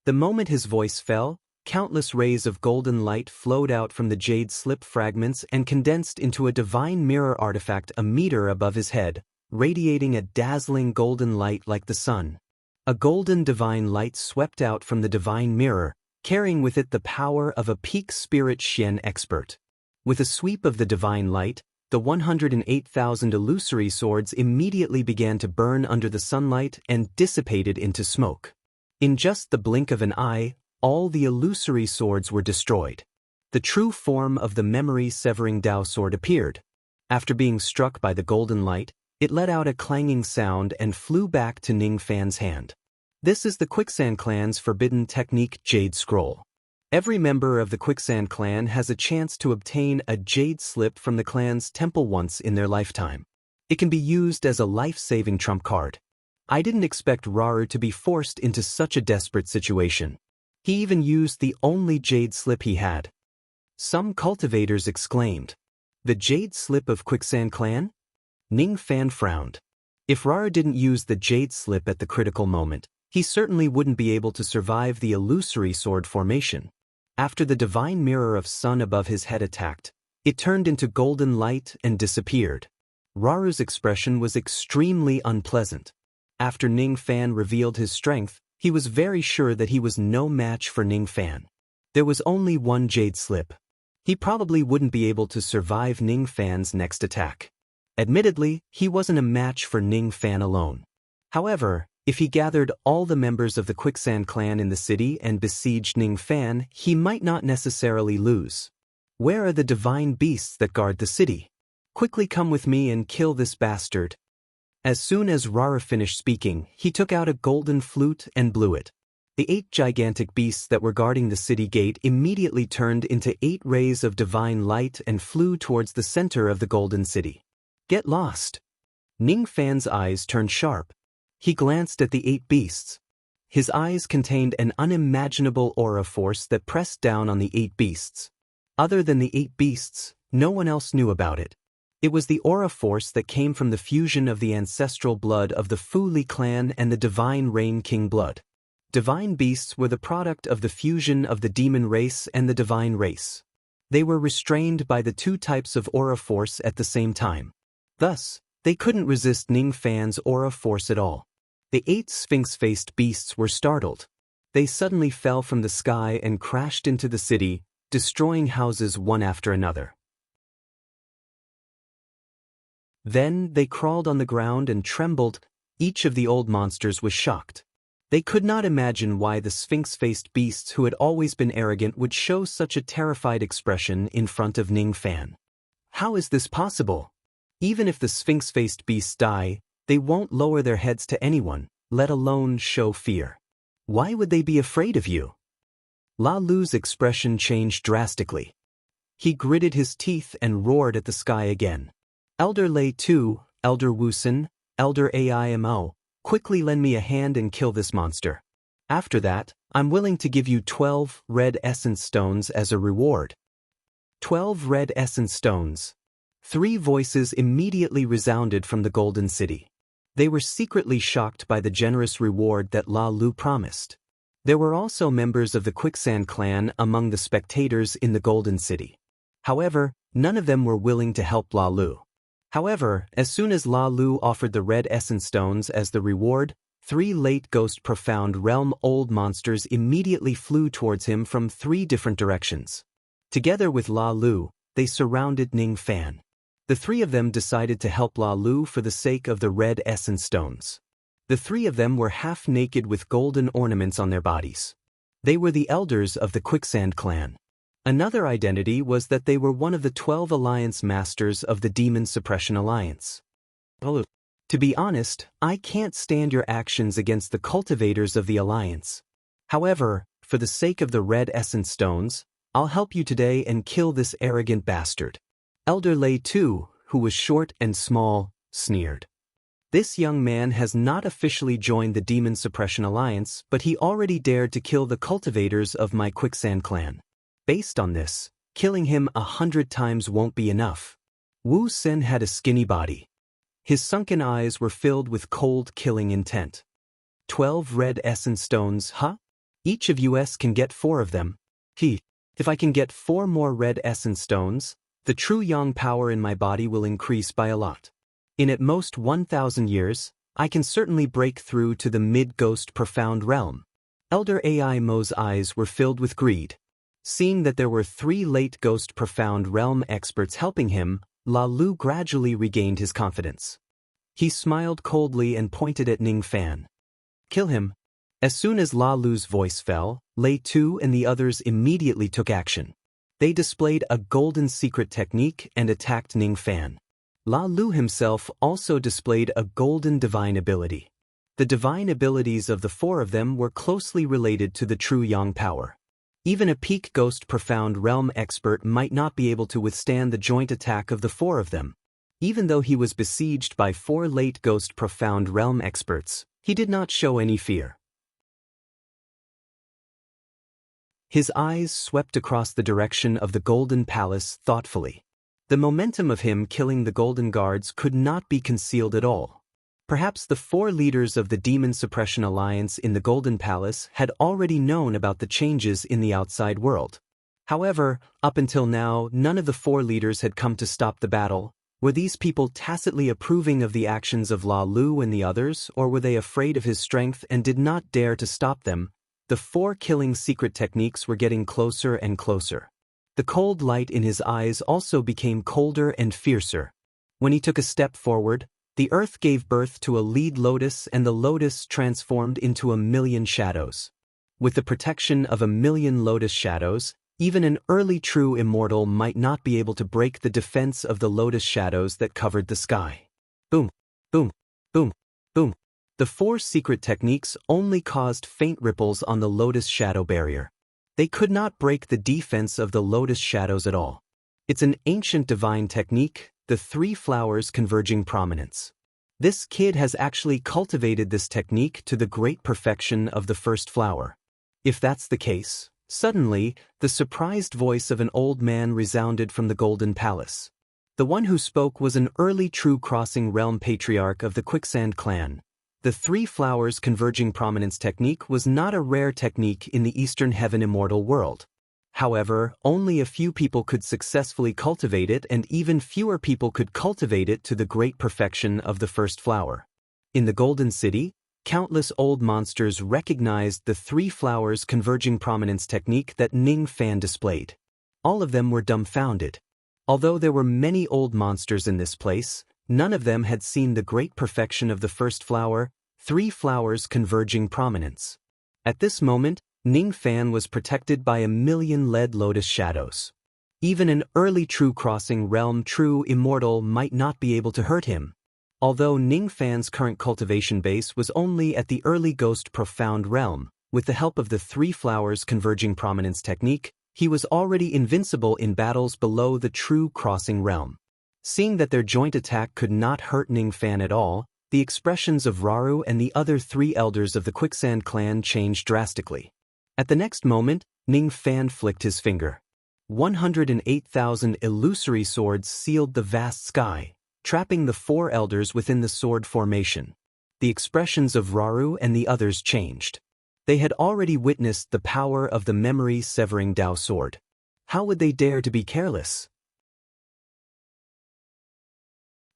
The moment his voice fell, countless rays of golden light flowed out from the jade slip fragments and condensed into a divine mirror artifact a meter above his head, radiating a dazzling golden light like the sun. A golden divine light swept out from the divine mirror, carrying with it the power of a peak spirit Xian expert. With a sweep of the divine light, The 108,000 illusory swords immediately began to burn under the sunlight and dissipated into smoke. In just the blink of an eye, all the illusory swords were destroyed. The true form of the memory-severing Dao sword appeared. After being struck by the golden light, it let out a clanging sound and flew back to Ning Fan's hand. This is the Quicksand Clan's forbidden technique, Jade Scroll. Every member of the Quicksand Clan has a chance to obtain a jade slip from the clan's temple once in their lifetime. It can be used as a life-saving trump card. I didn't expect Raru to be forced into such a desperate situation. He even used the only jade slip he had. Some cultivators exclaimed, "The jade slip of Quicksand Clan?" Ning Fan frowned. If Raru didn't use the jade slip at the critical moment, he certainly wouldn't be able to survive the illusory sword formation. After the divine mirror of sun above his head attacked, it turned into golden light and disappeared. Raru's expression was extremely unpleasant. After Ning Fan revealed his strength, he was very sure that he was no match for Ning Fan. There was only one jade slip. He probably wouldn't be able to survive Ning Fan's next attack. Admittedly, he wasn't a match for Ning Fan alone. However, if he gathered all the members of the Quicksand Clan in the city and besieged Ning Fan, he might not necessarily lose. Where are the divine beasts that guard the city? Quickly come with me and kill this bastard. As soon as Raru finished speaking, he took out a golden flute and blew it. The 8 gigantic beasts that were guarding the city gate immediately turned into 8 rays of divine light and flew towards the center of the golden city. Get lost. Ning Fan's eyes turned sharp. He glanced at the 8 beasts. His eyes contained an unimaginable aura force that pressed down on the 8 beasts. Other than the 8 beasts, no one else knew about it. It was the aura force that came from the fusion of the ancestral blood of the Fu Li clan and the divine Rain King blood. Divine beasts were the product of the fusion of the demon race and the divine race. They were restrained by the 2 types of aura force at the same time. Thus, they couldn't resist Ning Fan's aura force at all. The 8 sphinx-faced beasts were startled. They suddenly fell from the sky and crashed into the city, destroying houses one after another. Then they crawled on the ground and trembled. Each of the old monsters was shocked. They could not imagine why the sphinx-faced beasts who had always been arrogant would show such a terrified expression in front of Ning Fan. How is this possible? Even if the sphinx-faced beasts die, they won't lower their heads to anyone, let alone show fear. Why would they be afraid of you? La Lu's expression changed drastically. He gritted his teeth and roared at the sky again. Elder Lei Tu, Elder Wusun, Elder Aimo, quickly lend me a hand and kill this monster. After that, I'm willing to give you 12 red essence stones as a reward. 12 red essence stones. 3 voices immediately resounded from the Golden City. They were secretly shocked by the generous reward that La Lu promised. There were also members of the Quicksand Clan among the spectators in the Golden City. However, none of them were willing to help La Lu. However, as soon as La Lu offered the red essence stones as the reward, 3 late Ghost Profound Realm old monsters immediately flew towards him from 3 different directions. Together with La Lu, they surrounded Ning Fan. The 3 of them decided to help La Lu for the sake of the red essence stones. The 3 of them were half naked with golden ornaments on their bodies. They were the elders of the Quicksand Clan. Another identity was that they were one of the 12 alliance masters of the Demon Suppression Alliance. To be honest, I can't stand your actions against the cultivators of the Alliance. However, for the sake of the red essence stones, I'll help you today and kill this arrogant bastard. Elder Lei Tu, who was short and small, sneered. This young man has not officially joined the Demon Suppression Alliance, but he already dared to kill the cultivators of my Quicksand Clan. Based on this, killing him 100 times won't be enough. Wu Sen had a skinny body. His sunken eyes were filled with cold killing intent. 12 red essence stones, huh? Each of us can get 4 of them. If I can get 4 more red essence stones, the true yang power in my body will increase by a lot. In at most 1,000 years, I can certainly break through to the mid-ghost profound realm. Elder Aimo's eyes were filled with greed. Seeing that there were 3 late ghost profound realm experts helping him, La Lu gradually regained his confidence. He smiled coldly and pointed at Ning Fan. "Kill him." As soon as La Lu's voice fell, Lei Tu and the others immediately took action. They displayed a golden secret technique and attacked Ning Fan. La Lu himself also displayed a golden divine ability. The divine abilities of the four of them were closely related to the true Yang power. Even a peak Ghost Profound Realm expert might not be able to withstand the joint attack of the four of them. Even though he was besieged by 4 late Ghost Profound Realm experts, he did not show any fear. His eyes swept across the direction of the Golden Palace thoughtfully. The momentum of him killing the Golden Guards could not be concealed at all. Perhaps the 4 leaders of the Demon Suppression Alliance in the Golden Palace had already known about the changes in the outside world. However, up until now, none of the 4 leaders had come to stop the battle. Were these people tacitly approving of the actions of La Lu and the others, or were they afraid of his strength and did not dare to stop them? The 4 killing secret techniques were getting closer and closer. The cold light in his eyes also became colder and fiercer. When he took a step forward, the earth gave birth to a lead lotus and the lotus transformed into 1,000,000 shadows. With the protection of 1,000,000 lotus shadows, even an early true immortal might not be able to break the defense of the lotus shadows that covered the sky. Boom, boom, boom, boom. The 4 secret techniques only caused faint ripples on the lotus shadow barrier. They could not break the defense of the lotus shadows at all. It's an ancient divine technique, the 3 flowers converging prominence. This kid has actually cultivated this technique to the great perfection of the first flower. If that's the case, suddenly, the surprised voice of an old man resounded from the Golden Palace. The one who spoke was an early true crossing realm patriarch of the Quicksand clan. The 3 flowers converging prominence technique was not a rare technique in the Eastern Heaven immortal world. However, only a few people could successfully cultivate it and even fewer people could cultivate it to the great perfection of the first flower. In the Golden City, countless old monsters recognized the 3 flowers converging prominence technique that Ning Fan displayed. All of them were dumbfounded. Although there were many old monsters in this place, none of them had seen the great perfection of the first flower, 3 flowers converging prominence. At this moment, Ning Fan was protected by 1,000,000 lead lotus shadows. Even an early true crossing realm true immortal might not be able to hurt him. Although Ning Fan's current cultivation base was only at the early Ghost Profound Realm, with the help of the 3 flowers converging prominence technique, he was already invincible in battles below the true crossing realm. Seeing that their joint attack could not hurt Ning Fan at all, the expressions of Raru and the other 3 elders of the Quicksand clan changed drastically. At the next moment, Ning Fan flicked his finger. 108,000 illusory swords sealed the vast sky, trapping the 4 elders within the sword formation. The expressions of Raru and the others changed. They had already witnessed the power of the memory-severing Dao sword. How would they dare to be careless?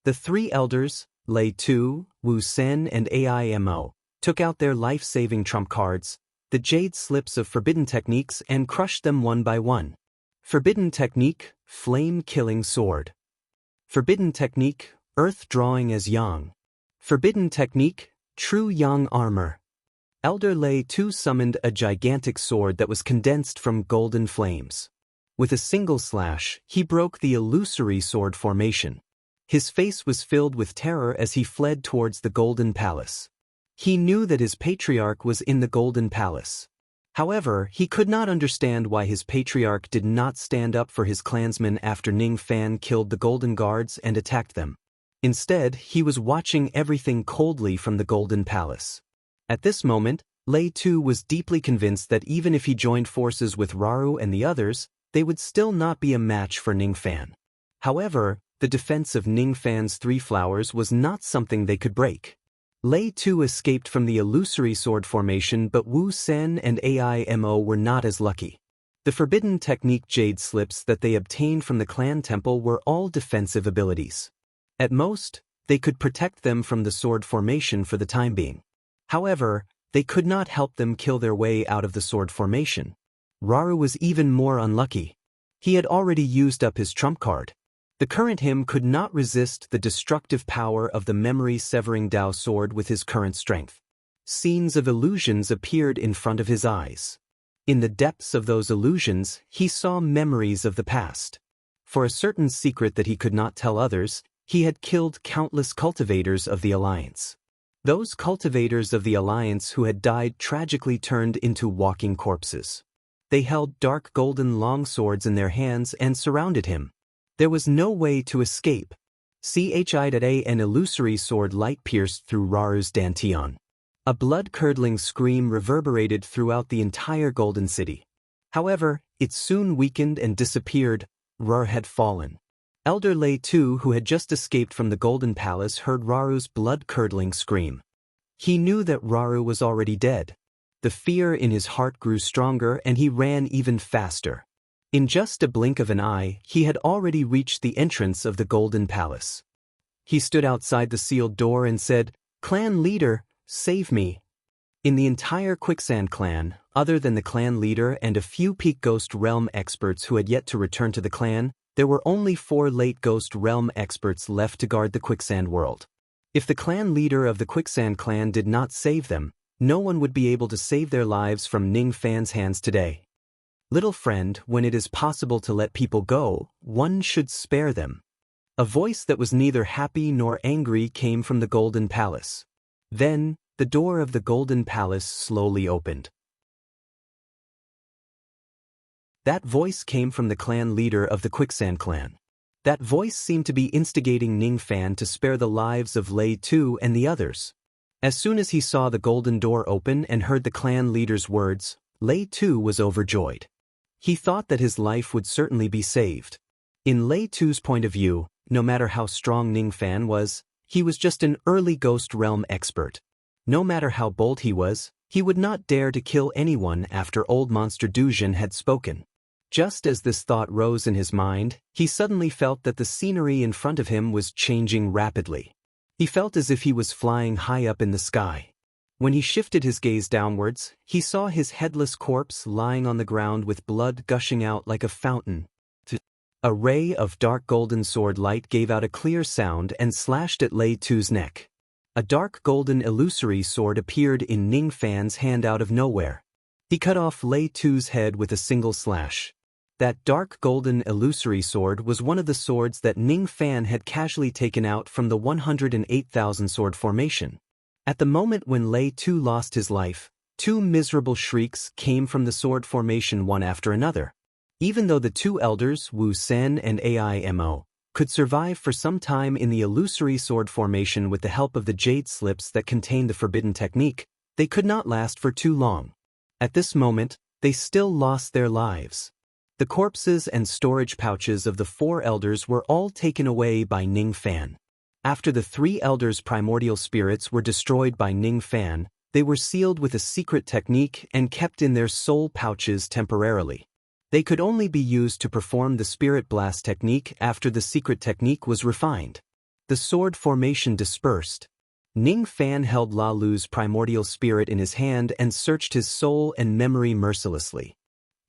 The 3 elders, Lei Tu, Wu Sen and Aimo, took out their life-saving trump cards, the jade slips of forbidden techniques, and crushed them one by one. Forbidden technique, flame-killing sword. Forbidden technique, earth drawing as yang. Forbidden technique, true yang armor. Elder Lei Tu summoned a gigantic sword that was condensed from golden flames. With a single slash, he broke the illusory sword formation. His face was filled with terror as he fled towards the Golden Palace. He knew that his patriarch was in the Golden Palace. However, he could not understand why his patriarch did not stand up for his clansmen after Ning Fan killed the Golden Guards and attacked them. Instead, he was watching everything coldly from the Golden Palace. At this moment, Lei Tu was deeply convinced that even if he joined forces with Raru and the others, they would still not be a match for Ning Fan. However, the defense of Ning Fan's 3 flowers was not something they could break. Lei Tu escaped from the illusory sword formation, but Wu Sen and Aimo were not as lucky. The forbidden technique jade slips that they obtained from the clan temple were all defensive abilities. At most, they could protect them from the sword formation for the time being. However, they could not help them kill their way out of the sword formation. Raru was even more unlucky. He had already used up his trump card. The current him could not resist the destructive power of the memory-severing Dao sword with his current strength. Scenes of illusions appeared in front of his eyes. In the depths of those illusions, he saw memories of the past. For a certain secret that he could not tell others, he had killed countless cultivators of the Alliance. Those cultivators of the Alliance who had died tragically turned into walking corpses. They held dark golden longswords in their hands and surrounded him. There was no way to escape. An illusory sword light pierced through Raru's dantian. A blood-curdling scream reverberated throughout the entire Golden City. However, it soon weakened and disappeared. Rar had fallen. Elder Lei Tu, who had just escaped from the Golden Palace, heard Raru's blood-curdling scream. He knew that Raru was already dead. The fear in his heart grew stronger and he ran even faster. In just a blink of an eye, he had already reached the entrance of the Golden Palace. He stood outside the sealed door and said, "Clan leader, save me." In the entire Quicksand clan, other than the clan leader and a few peak Ghost Realm experts who had yet to return to the clan, there were only 4 late Ghost Realm experts left to guard the Quicksand world. If the clan leader of the Quicksand clan did not save them, no one would be able to save their lives from Ning Fan's hands today. Little friend, when it is possible to let people go, one should spare them. A voice that was neither happy nor angry came from the Golden Palace. Then, the door of the Golden Palace slowly opened. That voice came from the clan leader of the Quicksand clan. That voice seemed to be instigating Ning Fan to spare the lives of Lei Tu and the others. As soon as he saw the golden door open and heard the clan leader's words, Lei Tu was overjoyed. He thought that his life would certainly be saved. In Lei Tu's point of view, no matter how strong Ning Fan was, he was just an early Ghost Realm expert. No matter how bold he was, he would not dare to kill anyone after Old Monster Dujin had spoken. Just as this thought rose in his mind, he suddenly felt that the scenery in front of him was changing rapidly. He felt as if he was flying high up in the sky. When he shifted his gaze downwards, he saw his headless corpse lying on the ground with blood gushing out like a fountain. A ray of dark golden sword light gave out a clear sound and slashed at Lei Tu's neck. A dark golden illusory sword appeared in Ning Fan's hand out of nowhere. He cut off Lei Tu's head with a single slash. That dark golden illusory sword was one of the swords that Ning Fan had casually taken out from the 108,000 sword formation. At the moment when Lei Tu lost his life, 2 miserable shrieks came from the sword formation one after another. Even though the 2 elders, Wu Sen and Aimo, could survive for some time in the illusory sword formation with the help of the jade slips that contained the forbidden technique, they could not last for too long. At this moment, they still lost their lives. The corpses and storage pouches of the 4 elders were all taken away by Ning Fan. After the 3 elders' primordial spirits were destroyed by Ning Fan, they were sealed with a secret technique and kept in their soul pouches temporarily. They could only be used to perform the Spirit Blast technique after the secret technique was refined. The sword formation dispersed. Ning Fan held La Lu's primordial spirit in his hand and searched his soul and memory mercilessly.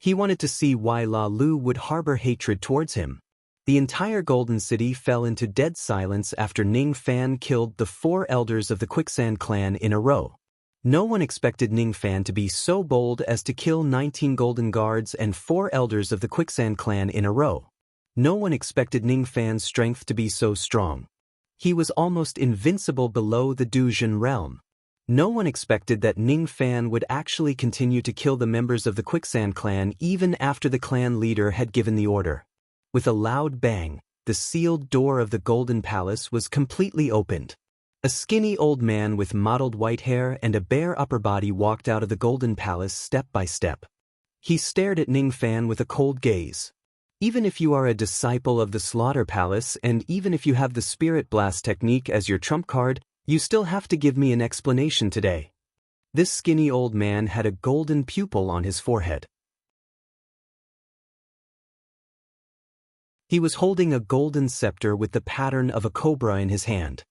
He wanted to see why La Lu would harbor hatred towards him. The entire Golden City fell into dead silence after Ning Fan killed the 4 elders of the Quicksand clan in a row. No one expected Ning Fan to be so bold as to kill 19 Golden Guards and 4 elders of the Quicksand clan in a row. No one expected Ning Fan's strength to be so strong. He was almost invincible below the Dujin realm. No one expected that Ning Fan would actually continue to kill the members of the Quicksand clan even after the clan leader had given the order. With a loud bang, the sealed door of the Golden Palace was completely opened. A skinny old man with mottled white hair and a bare upper body walked out of the Golden Palace step by step. He stared at Ning Fan with a cold gaze. Even if you are a disciple of the Slaughter Palace and even if you have the Spirit Blast technique as your trump card, you still have to give me an explanation today. This skinny old man had a golden pupil on his forehead. He was holding a golden scepter with the pattern of a cobra in his hand.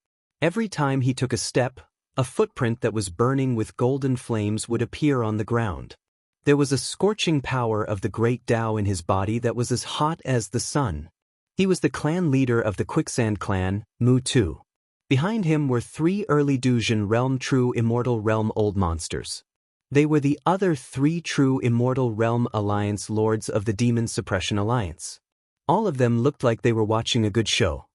Every time he took a step, a footprint that was burning with golden flames would appear on the ground. There was a scorching power of the great Tao in his body that was as hot as the sun. He was the clan leader of the Quicksand clan, Mu-Tu. Behind him were 3 early Dujin Realm True Immortal Realm Old Monsters. They were the other 3 True Immortal Realm Alliance Lords of the Demon Suppression Alliance. All of them looked like they were watching a good show.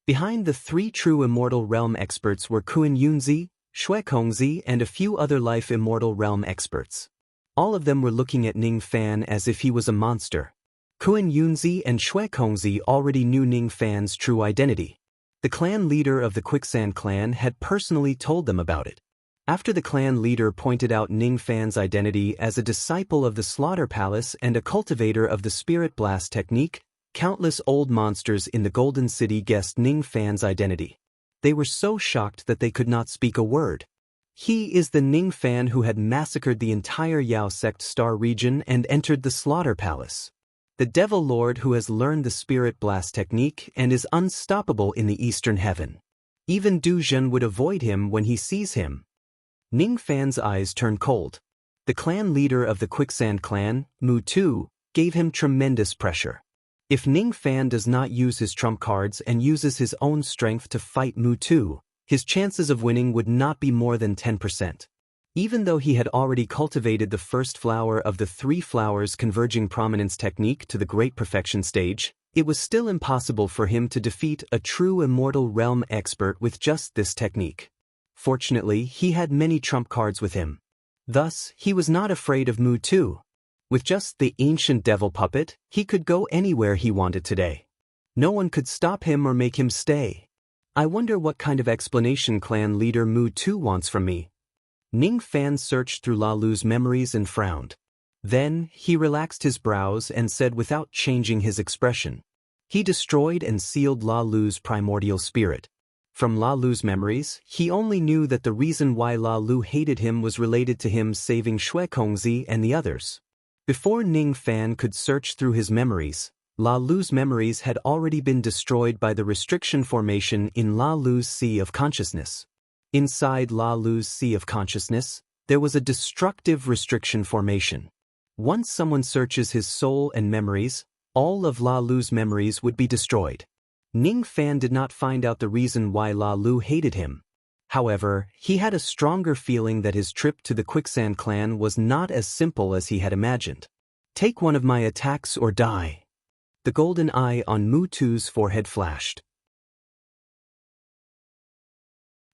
Behind the 3 True Immortal Realm experts were Kuan Yunzi, Shui Kongzi, and a few other Life Immortal Realm experts. All of them were looking at Ning Fan as if he was a monster. Kuan Yunzi and Shui Kongzi already knew Ning Fan's true identity. The clan leader of the Quicksand clan had personally told them about it. After the clan leader pointed out Ning Fan's identity as a disciple of the Slaughter Palace and a cultivator of the Spirit Blast technique, countless old monsters in the Golden City guessed Ning Fan's identity. They were so shocked that they could not speak a word. He is the Ning Fan who had massacred the entire Yao Sect Star region and entered the Slaughter Palace. The Devil Lord who has learned the Spirit Blast technique and is unstoppable in the Eastern Heaven. Even Du Zhen would avoid him when he sees him. Ning Fan's eyes turned cold. The clan leader of the Quicksand clan, Mu-Tu, gave him tremendous pressure. If Ning Fan does not use his trump cards and uses his own strength to fight Mu-Tu, his chances of winning would not be more than 10%. Even though he had already cultivated the first flower of the 3 flowers converging prominence technique to the great perfection stage, it was still impossible for him to defeat a true immortal realm expert with just this technique. Fortunately, he had many trump cards with him. Thus, he was not afraid of Mu-Tu. With just the ancient devil puppet, he could go anywhere he wanted today. No one could stop him or make him stay. I wonder what kind of explanation clan leader Mu-Tu wants from me. Ning Fan searched through La Lu's memories and frowned. Then, he relaxed his brows and said without changing his expression. He destroyed and sealed La Lu's primordial spirit. From La Lu's memories, he only knew that the reason why La Lu hated him was related to him saving Shui Kongzi and the others. Before Ning Fan could search through his memories, La Lu's memories had already been destroyed by the restriction formation in La Lu's Sea of Consciousness. Inside La Lu's Sea of Consciousness, there was a destructive restriction formation. Once someone searches his soul and memories, all of La Lu's memories would be destroyed. Ning Fan did not find out the reason why La Lu hated him. However, he had a stronger feeling that his trip to the Quicksand clan was not as simple as he had imagined. Take one of my attacks or die. The golden eye on Mu-Tu's forehead flashed.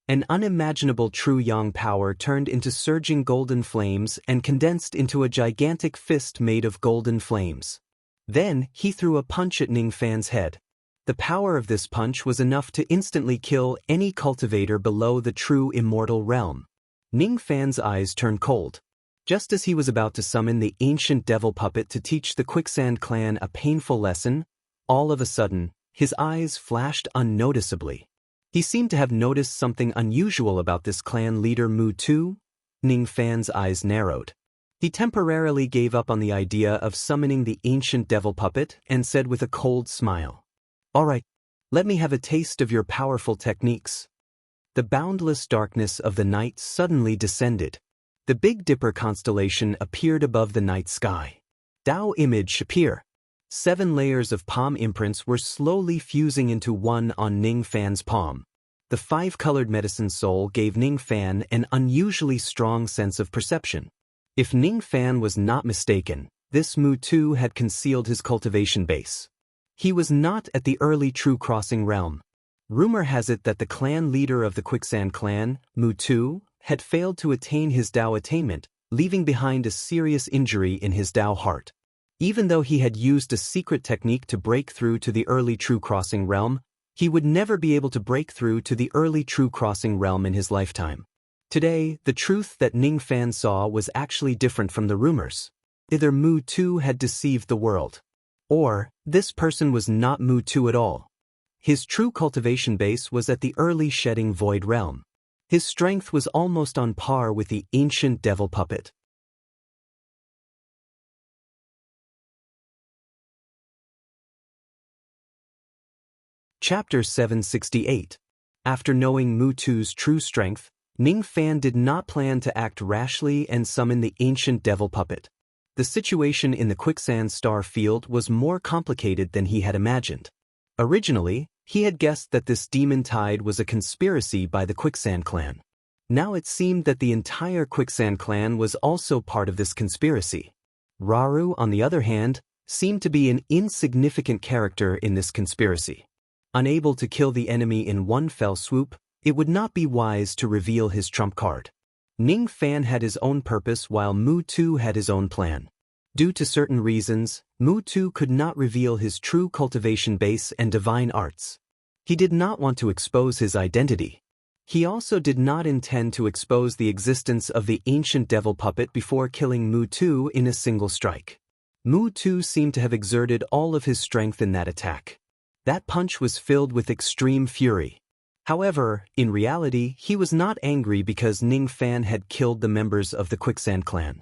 An unimaginable true yang power turned into surging golden flames and condensed into a gigantic fist made of golden flames. Then, he threw a punch at Ning Fan's head. The power of this punch was enough to instantly kill any cultivator below the true immortal realm. Ning Fan's eyes turned cold. Just as he was about to summon the ancient devil puppet to teach the Quicksand clan a painful lesson, all of a sudden, his eyes flashed unnoticeably. He seemed to have noticed something unusual about this clan leader Mu-Tu. Ning Fan's eyes narrowed. He temporarily gave up on the idea of summoning the ancient devil puppet and said with a cold smile, "All right, let me have a taste of your powerful techniques." The boundless darkness of the night suddenly descended. The Big Dipper constellation appeared above the night sky. Tao image appear. 7 layers of palm imprints were slowly fusing into one on Ning Fan's palm. The 5-colored medicine soul gave Ning Fan an unusually strong sense of perception. If Ning Fan was not mistaken, this Mu-Tu had concealed his cultivation base. He was not at the early True Crossing realm. Rumor has it that the clan leader of the Quicksand clan, Mu-Tu, had failed to attain his Tao attainment, leaving behind a serious injury in his Tao heart. Even though he had used a secret technique to break through to the early True Crossing realm, he would never be able to break through to the early True Crossing realm in his lifetime. Today, the truth that Ning Fan saw was actually different from the rumors. Either Mu-Tu had deceived the world, or this person was not Mu-Tu at all. His true cultivation base was at the early Shedding Void realm. His strength was almost on par with the ancient devil puppet. Chapter 768. After knowing Mu-Tu's true strength, Ning Fan did not plan to act rashly and summon the ancient devil puppet. The situation in the Quicksand Star Field was more complicated than he had imagined. Originally, he had guessed that this demon tide was a conspiracy by the Quicksand clan. Now it seemed that the entire Quicksand clan was also part of this conspiracy. Raru, on the other hand, seemed to be an insignificant character in this conspiracy. Unable to kill the enemy in one fell swoop, it would not be wise to reveal his trump card. Ning Fan had his own purpose while Mu Tu had his own plan. Due to certain reasons, Mu Tu could not reveal his true cultivation base and divine arts. He did not want to expose his identity. He also did not intend to expose the existence of the ancient devil puppet before killing Mu Tu in a single strike. Mu Tu seemed to have exerted all of his strength in that attack. That punch was filled with extreme fury. However, in reality, he was not angry because Ning Fan had killed the members of the Quicksand clan.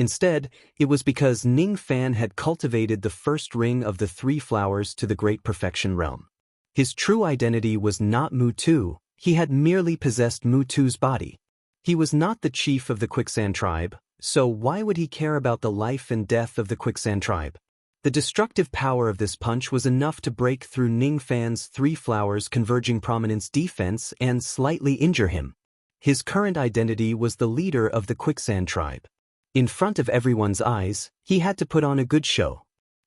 Instead, it was because Ning Fan had cultivated the first ring of the 3 flowers to the Great Perfection realm. His true identity was not Mu Tu. He had merely possessed Mu Tu's body. He was not the chief of the Quicksand tribe, so why would he care about the life and death of the Quicksand tribe? The destructive power of this punch was enough to break through Ning Fan's 3 flowers converging prominence defense and slightly injure him. His current identity was the leader of the Quicksand tribe. In front of everyone's eyes, he had to put on a good show.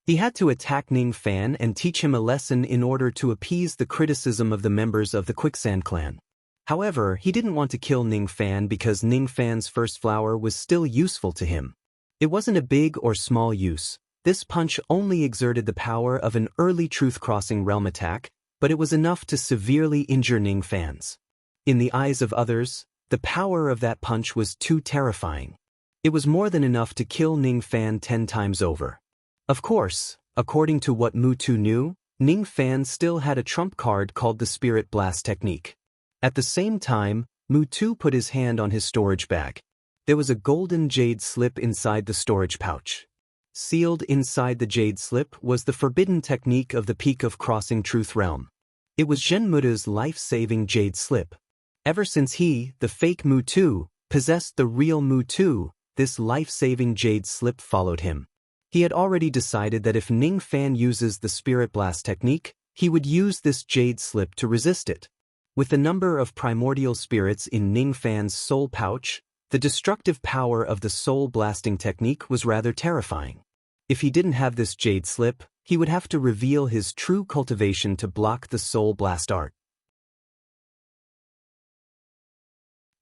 He had to attack Ning Fan and teach him a lesson in order to appease the criticism of the members of the Quicksand clan. However, he didn't want to kill Ning Fan because Ning Fan's first flower was still useful to him. It wasn't a big or small use. This punch only exerted the power of an early truth-crossing realm attack, but it was enough to severely injure Ning Fan's. In the eyes of others, the power of that punch was too terrifying. It was more than enough to kill Ning Fan 10 times over. Of course, according to what Mu Tu knew, Ning Fan still had a trump card called the Spirit Blast technique. At the same time, Mu Tu put his hand on his storage bag. There was a golden jade slip inside the storage pouch. Sealed inside the jade slip was the forbidden technique of the Peak of Crossing Truth Realm. It was Zhenmuda's life-saving jade slip. Ever since he, the fake Mu Tu, possessed the real Mu Tu, this life-saving jade slip followed him. He had already decided that if Ning Fan uses the Spirit Blast technique, he would use this jade slip to resist it. With the number of primordial spirits in Ning Fan's soul pouch, the destructive power of the soul blasting technique was rather terrifying. If he didn't have this jade slip, he would have to reveal his true cultivation to block the soul blast art.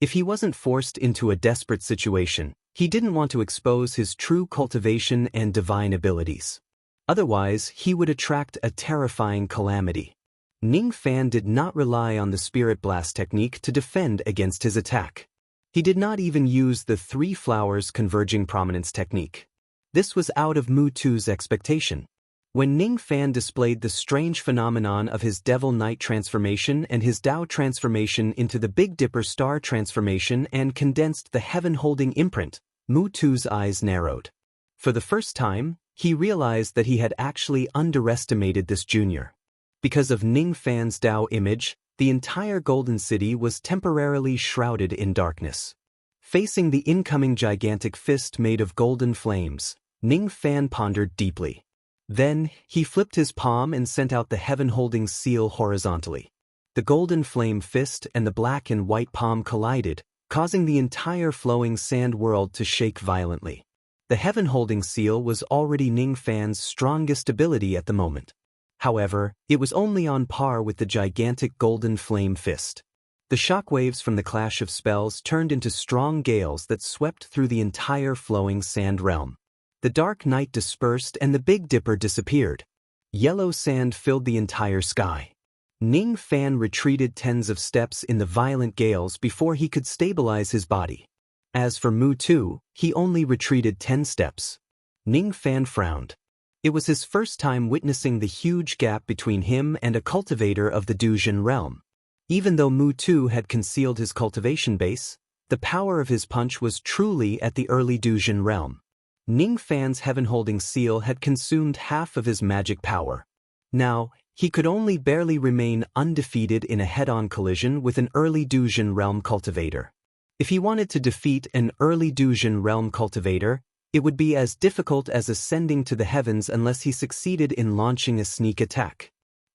If he wasn't forced into a desperate situation, he didn't want to expose his true cultivation and divine abilities. Otherwise, he would attract a terrifying calamity. Ning Fan did not rely on the Spirit Blast technique to defend against his attack. He did not even use the 3 flowers converging prominence technique. This was out of Mu Tu's expectation. When Ning Fan displayed the strange phenomenon of his Devil Knight transformation and his Dao transformation into the Big Dipper Star transformation and condensed the heaven-holding imprint, Mu Tu's eyes narrowed. For the first time, he realized that he had actually underestimated this junior. Because of Ning Fan's Dao image, the entire Golden City was temporarily shrouded in darkness. Facing the incoming gigantic fist made of golden flames, Ning Fan pondered deeply. Then, he flipped his palm and sent out the heaven-holding seal horizontally. The golden flame fist and the black and white palm collided, causing the entire flowing sand world to shake violently. The heaven-holding seal was already Ning Fan's strongest ability at the moment. However, it was only on par with the gigantic golden flame fist. The shockwaves from the clash of spells turned into strong gales that swept through the entire flowing sand realm. The dark night dispersed and the Big Dipper disappeared. Yellow sand filled the entire sky. Ning Fan retreated tens of steps in the violent gales before he could stabilize his body. As for Mu Tu, he only retreated 10 steps. Ning Fan frowned. It was his first time witnessing the huge gap between him and a cultivator of the Dujin realm. Even though Mu Tu had concealed his cultivation base, the power of his punch was truly at the early Dujin realm. Ning Fan's heaven-holding seal had consumed half of his magic power. Now, he could only barely remain undefeated in a head-on collision with an early Dujin realm cultivator. If he wanted to defeat an early Dujin realm cultivator, it would be as difficult as ascending to the heavens unless he succeeded in launching a sneak attack.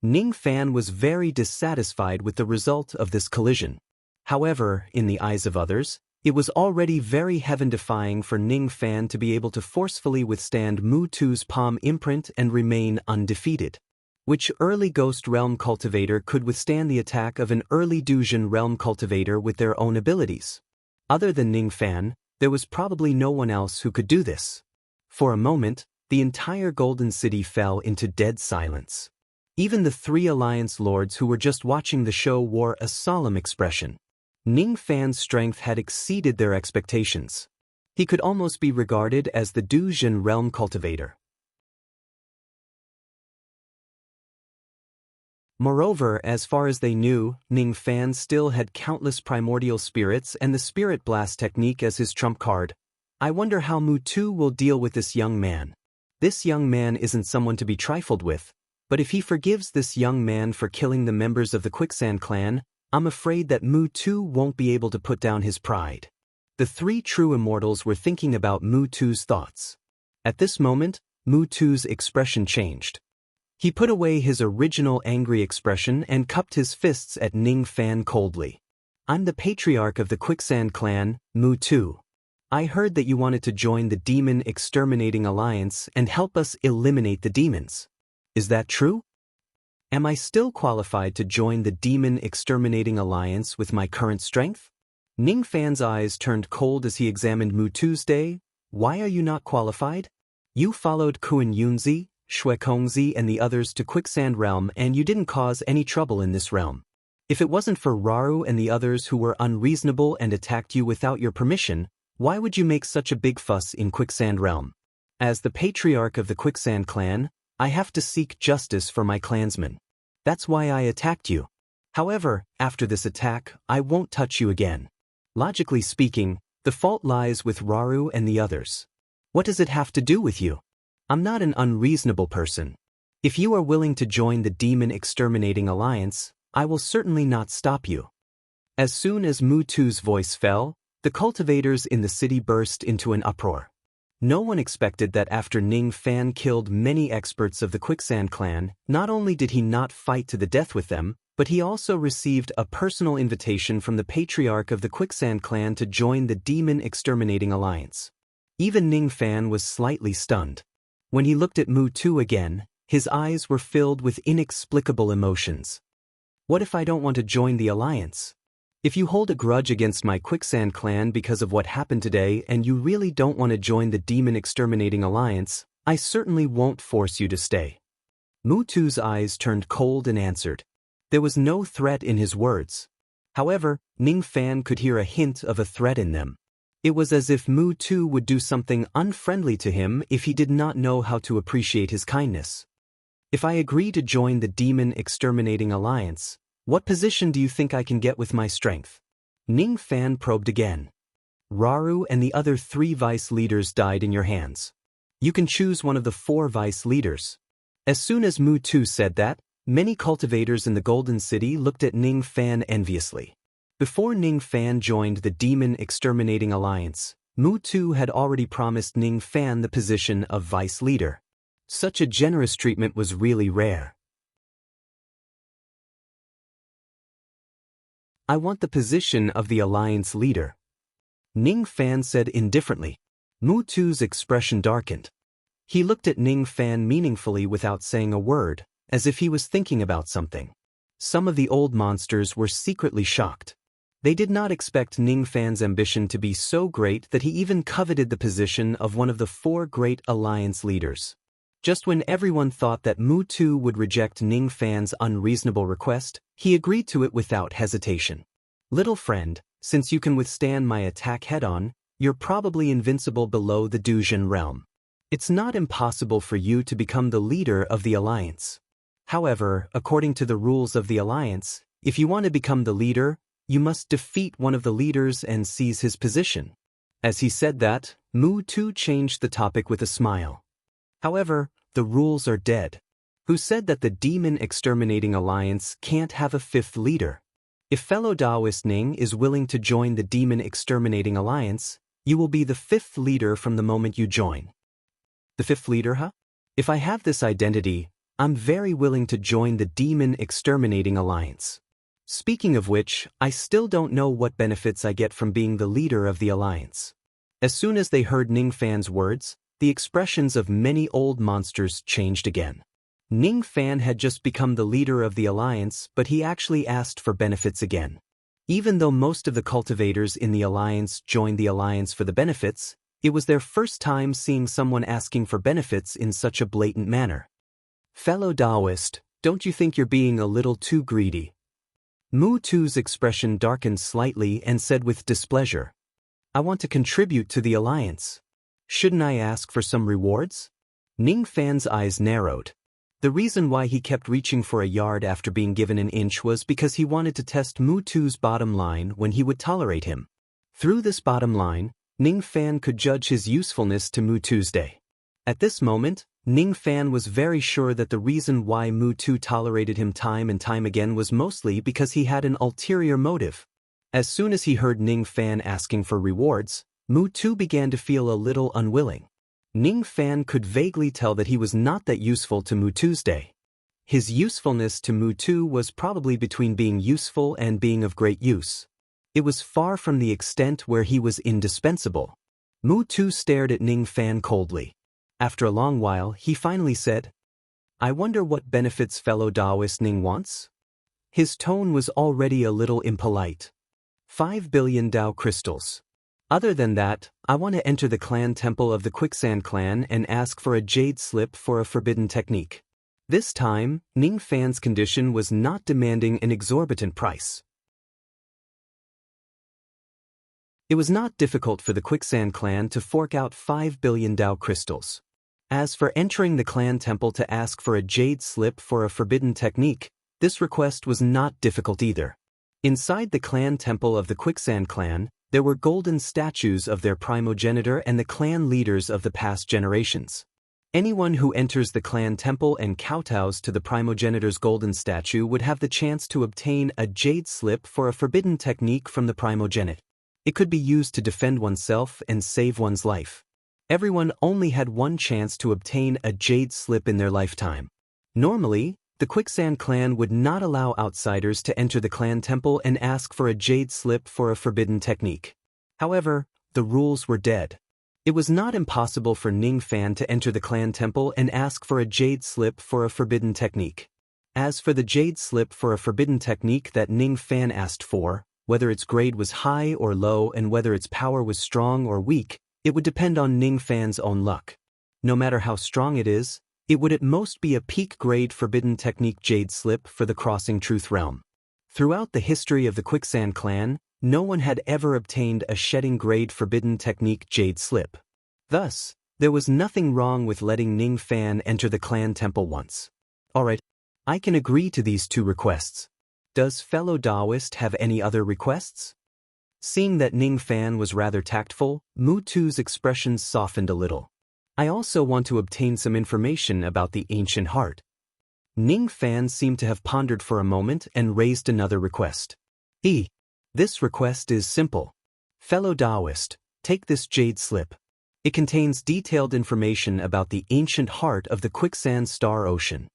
Ning Fan was very dissatisfied with the result of this collision. However, in the eyes of others, it was already very heaven-defying for Ning Fan to be able to forcefully withstand Mu Tu's palm imprint and remain undefeated. Which early Ghost Realm cultivator could withstand the attack of an early Dujin Realm cultivator with their own abilities? Other than Ning Fan, there was probably no one else who could do this. For a moment, the entire Golden City fell into dead silence. Even the three Alliance Lords who were just watching the show wore a solemn expression. Ning Fan's strength had exceeded their expectations. He could almost be regarded as the Dujin Realm cultivator. Moreover, as far as they knew, Ning Fan still had countless primordial spirits and the Spirit Blast technique as his trump card. I wonder how Mu Tu will deal with this young man. This young man isn't someone to be trifled with, but if he forgives this young man for killing the members of the Quicksand clan, I'm afraid that Mu Tu won't be able to put down his pride. The three true immortals were thinking about Mu Tu's thoughts. At this moment, Mu Tu's expression changed. He put away his original angry expression and cupped his fists at Ning Fan coldly. I'm the patriarch of the Quicksand clan, Mu Tu. I heard that you wanted to join the Demon Exterminating Alliance and help us eliminate the demons. Is that true? Am I still qualified to join the Demon Exterminating Alliance with my current strength? Ning Fan's eyes turned cold as he examined Mu Tu's day. Why are you not qualified? You followed Kuan Yunzi, Shui Kongzi and the others to Quicksand Realm and you didn't cause any trouble in this realm. If it wasn't for Raru and the others who were unreasonable and attacked you without your permission, why would you make such a big fuss in Quicksand Realm? As the patriarch of the Quicksand clan, I have to seek justice for my clansmen. That's why I attacked you. However, after this attack, I won't touch you again. Logically speaking, the fault lies with Raru and the others. What does it have to do with you? I'm not an unreasonable person. If you are willing to join the Demon Exterminating Alliance, I will certainly not stop you. As soon as Mu Tu's voice fell, the cultivators in the city burst into an uproar. No one expected that after Ning Fan killed many experts of the Quicksand clan, not only did he not fight to the death with them, but he also received a personal invitation from the patriarch of the Quicksand clan to join the Demon Exterminating Alliance. Even Ning Fan was slightly stunned. When he looked at Mu Tu again, his eyes were filled with inexplicable emotions. What if I don't want to join the alliance? If you hold a grudge against my Quicksand clan because of what happened today and you really don't want to join the Demon Exterminating Alliance, I certainly won't force you to stay. Mu Tu's eyes turned cold and answered. There was no threat in his words. However, Ning Fan could hear a hint of a threat in them. It was as if Mu Tu would do something unfriendly to him if he did not know how to appreciate his kindness. If I agree to join the Demon Exterminating Alliance, what position do you think I can get with my strength? Ning Fan probed again. Raru and the other 3 vice leaders died in your hands. You can choose one of the 4 vice leaders. As soon as Mu Tu said that, many cultivators in the Golden City looked at Ning Fan enviously. Before Ning Fan joined the Demon Exterminating Alliance, Mu Tu had already promised Ning Fan the position of vice leader. Such a generous treatment was really rare. I want the position of the alliance leader. Ning Fan said indifferently. Mu Tu's expression darkened. He looked at Ning Fan meaningfully without saying a word, as if he was thinking about something. Some of the old monsters were secretly shocked. They did not expect Ning Fan's ambition to be so great that he even coveted the position of one of the 4 great alliance leaders. Just when everyone thought that Mu Tu would reject Ning Fan's unreasonable request, he agreed to it without hesitation. Little friend, since you can withstand my attack head-on, you're probably invincible below the Dujin realm. It's not impossible for you to become the leader of the alliance. However, according to the rules of the alliance, if you want to become the leader, you must defeat one of the leaders and seize his position. As he said that, Mu Tu changed the topic with a smile. However, the rules are dead. Who said that the Demon Exterminating Alliance can't have a 5th leader? If fellow Taoist Ning is willing to join the Demon Exterminating Alliance, you will be the 5th leader from the moment you join. The 5th leader, huh? If I have this identity, I'm very willing to join the Demon Exterminating Alliance. Speaking of which, I still don't know what benefits I get from being the leader of the alliance." As soon as they heard Ning Fan's words, the expressions of many old monsters changed again. Ning Fan had just become the leader of the alliance, but he actually asked for benefits again. Even though most of the cultivators in the alliance joined the alliance for the benefits, it was their first time seeing someone asking for benefits in such a blatant manner. "Fellow Taoist, don't you think you're being a little too greedy?" Mu Tu's expression darkened slightly and said with displeasure, "I want to contribute to the alliance. Shouldn't I ask for some rewards?" Ning Fan's eyes narrowed. The reason why he kept reaching for a yard after being given an inch was because he wanted to test Mu Tu's bottom line when he would tolerate him. Through this bottom line, Ning Fan could judge his usefulness to Mu Tuesday. At this moment, Ning Fan was very sure that the reason why Mu Tu tolerated him time and time again was mostly because he had an ulterior motive. As soon as he heard Ning Fan asking for rewards, Mu Tu began to feel a little unwilling. Ning Fan could vaguely tell that he was not that useful to Mu Tuesday. His usefulness to Mu Tu was probably between being useful and being of great use. It was far from the extent where he was indispensable. Mu Tu stared at Ning Fan coldly. After a long while, he finally said, "I wonder what benefits fellow Taoist Ning wants?" His tone was already a little impolite. 5 billion Tao crystals. Other than that, I want to enter the clan temple of the Quicksand clan and ask for a jade slip for a forbidden technique. This time, Ning Fan's condition was not demanding an exorbitant price. It was not difficult for the Quicksand clan to fork out 5 billion Tao crystals. As for entering the clan temple to ask for a jade slip for a forbidden technique, this request was not difficult either. Inside the clan temple of the Quicksand clan, there were golden statues of their primogenitor and the clan leaders of the past generations. Anyone who enters the clan temple and kowtows to the primogenitor's golden statue would have the chance to obtain a jade slip for a forbidden technique from the primogenite. It could be used to defend oneself and save one's life. Everyone only had one chance to obtain a jade slip in their lifetime. Normally, the Quicksand clan would not allow outsiders to enter the clan temple and ask for a jade slip for a forbidden technique. However, the rules were dead. It was not impossible for Ning Fan to enter the clan temple and ask for a jade slip for a forbidden technique. As for the jade slip for a forbidden technique that Ning Fan asked for, whether its grade was high or low and whether its power was strong or weak, it would depend on Ning Fan's own luck. No matter how strong it is, it would at most be a peak-grade forbidden technique jade slip for the Crossing Truth Realm. Throughout the history of the Quicksand clan, no one had ever obtained a shedding-grade forbidden technique jade slip. Thus, there was nothing wrong with letting Ning Fan enter the clan temple once. Alright, I can agree to these two requests. Does fellow Taoist have any other requests? Seeing that Ning Fan was rather tactful, Mu Tu's expressions softened a little. I also want to obtain some information about the ancient heart. Ning Fan seemed to have pondered for a moment and raised another request. This request is simple. Fellow Taoist, take this jade slip. It contains detailed information about the ancient heart of the Quicksand Star Ocean.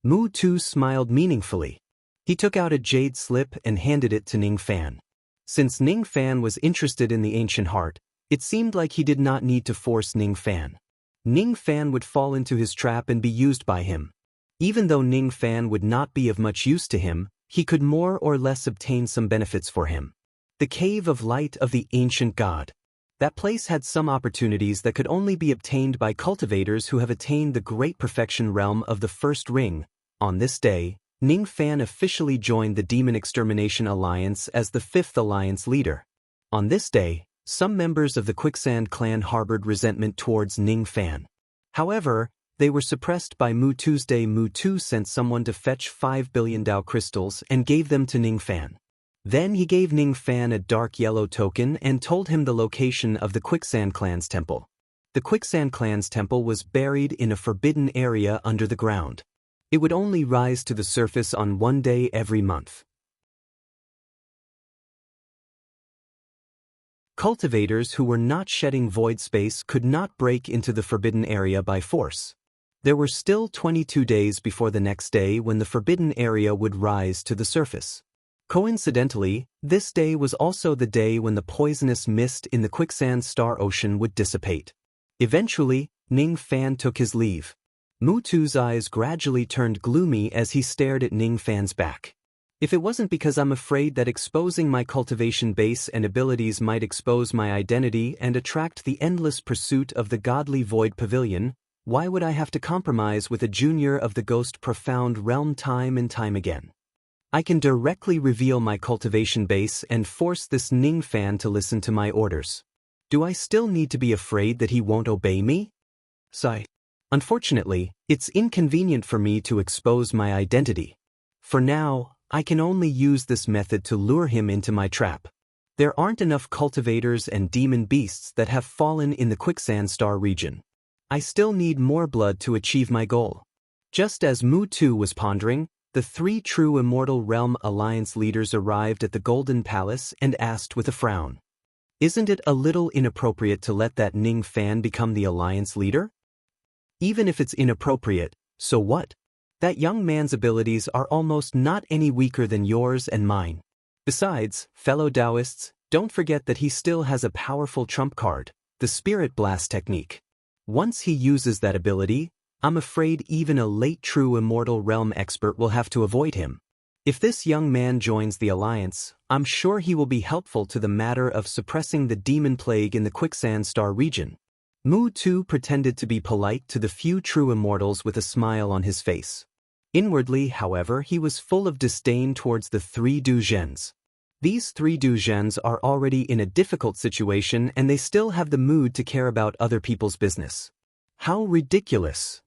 Mu Tu smiled meaningfully. He took out a jade slip and handed it to Ning Fan. Since Ning Fan was interested in the ancient heart, it seemed like he did not need to force Ning Fan. Ning Fan would fall into his trap and be used by him. Even though Ning Fan would not be of much use to him, he could more or less obtain some benefits for him. The Cave of Light of the Ancient God. That place had some opportunities that could only be obtained by cultivators who have attained the great perfection realm of the first ring. On this day, Ning Fan officially joined the Demon Extermination Alliance as the 5th Alliance leader. On this day, some members of the Quicksand clan harbored resentment towards Ning Fan. However, they were suppressed by Mu Tuesday. Mu Tu sent someone to fetch 5 billion Tao crystals and gave them to Ning Fan. Then he gave Ning Fan a dark yellow token and told him the location of the Quicksand clan's temple. The Quicksand clan's temple was buried in a forbidden area under the ground. It would only rise to the surface on one day every month. Cultivators who were not shedding void space could not break into the forbidden area by force. There were still 22 days before the next day when the forbidden area would rise to the surface. Coincidentally, this day was also the day when the poisonous mist in the quicksand star ocean would dissipate. Eventually, Ning Fan took his leave. Mutu's eyes gradually turned gloomy as he stared at Ning Fan's back. If it wasn't because I'm afraid that exposing my cultivation base and abilities might expose my identity and attract the endless pursuit of the godly void pavilion, why would I have to compromise with a junior of the ghost profound realm time and time again? I can directly reveal my cultivation base and force this Ning Fan to listen to my orders. Do I still need to be afraid that he won't obey me? Sigh. Unfortunately, it's inconvenient for me to expose my identity. For now, I can only use this method to lure him into my trap. There aren't enough cultivators and demon beasts that have fallen in the quicksand star region. I still need more blood to achieve my goal. Just as Mutu was pondering, the 3 true Immortal Realm Alliance leaders arrived at the Golden Palace and asked with a frown. Isn't it a little inappropriate to let that Ning Fan become the Alliance leader? Even if it's inappropriate, so what? That young man's abilities are almost not any weaker than yours and mine. Besides, fellow Taoists, don't forget that he still has a powerful trump card, the Spirit Blast technique. Once he uses that ability, I'm afraid even a late true Immortal Realm expert will have to avoid him. If this young man joins the Alliance, I'm sure he will be helpful to the matter of suppressing the demon plague in the Quicksand Star region. Mutu pretended to be polite to the few true immortals with a smile on his face. Inwardly, however, he was full of disdain towards the 3 Duzhens. These 3 Duzhens are already in a difficult situation and they still have the mood to care about other people's business. How ridiculous!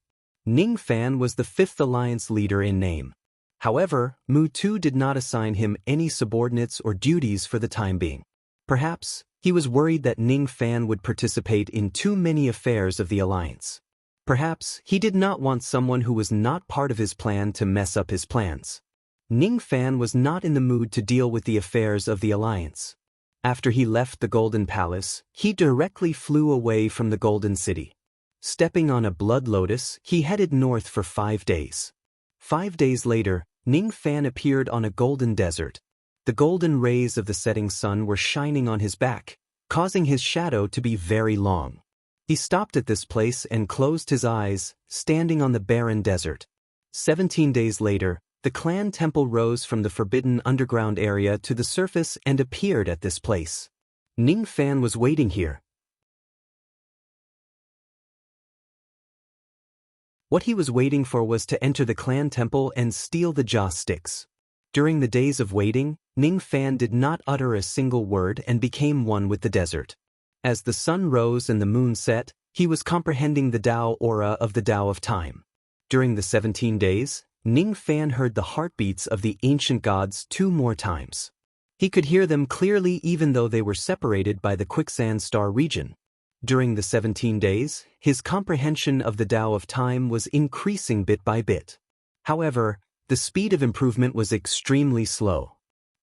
Ning Fan was the 5th Alliance leader in name. However, Mutu did not assign him any subordinates or duties for the time being. Perhaps, he was worried that Ning Fan would participate in too many affairs of the Alliance. Perhaps he did not want someone who was not part of his plan to mess up his plans. Ning Fan was not in the mood to deal with the affairs of the Alliance. After he left the Golden Palace, he directly flew away from the Golden City. Stepping on a blood lotus, he headed north for 5 days. 5 days later, Ning Fan appeared on a golden desert. The golden rays of the setting sun were shining on his back, causing his shadow to be very long. He stopped at this place and closed his eyes, standing on the barren desert. 17 days later, the clan temple rose from the forbidden underground area to the surface and appeared at this place. Ning Fan was waiting here. What he was waiting for was to enter the clan temple and steal the joss sticks. During the days of waiting, Ning Fan did not utter a single word and became one with the desert. As the sun rose and the moon set, he was comprehending the Tao aura of the Tao of time. During the 17 days, Ning Fan heard the heartbeats of the ancient gods 2 more times. He could hear them clearly even though they were separated by the quicksand star region. During the 17 days, his comprehension of the Tao of time was increasing bit by bit. However, the speed of improvement was extremely slow.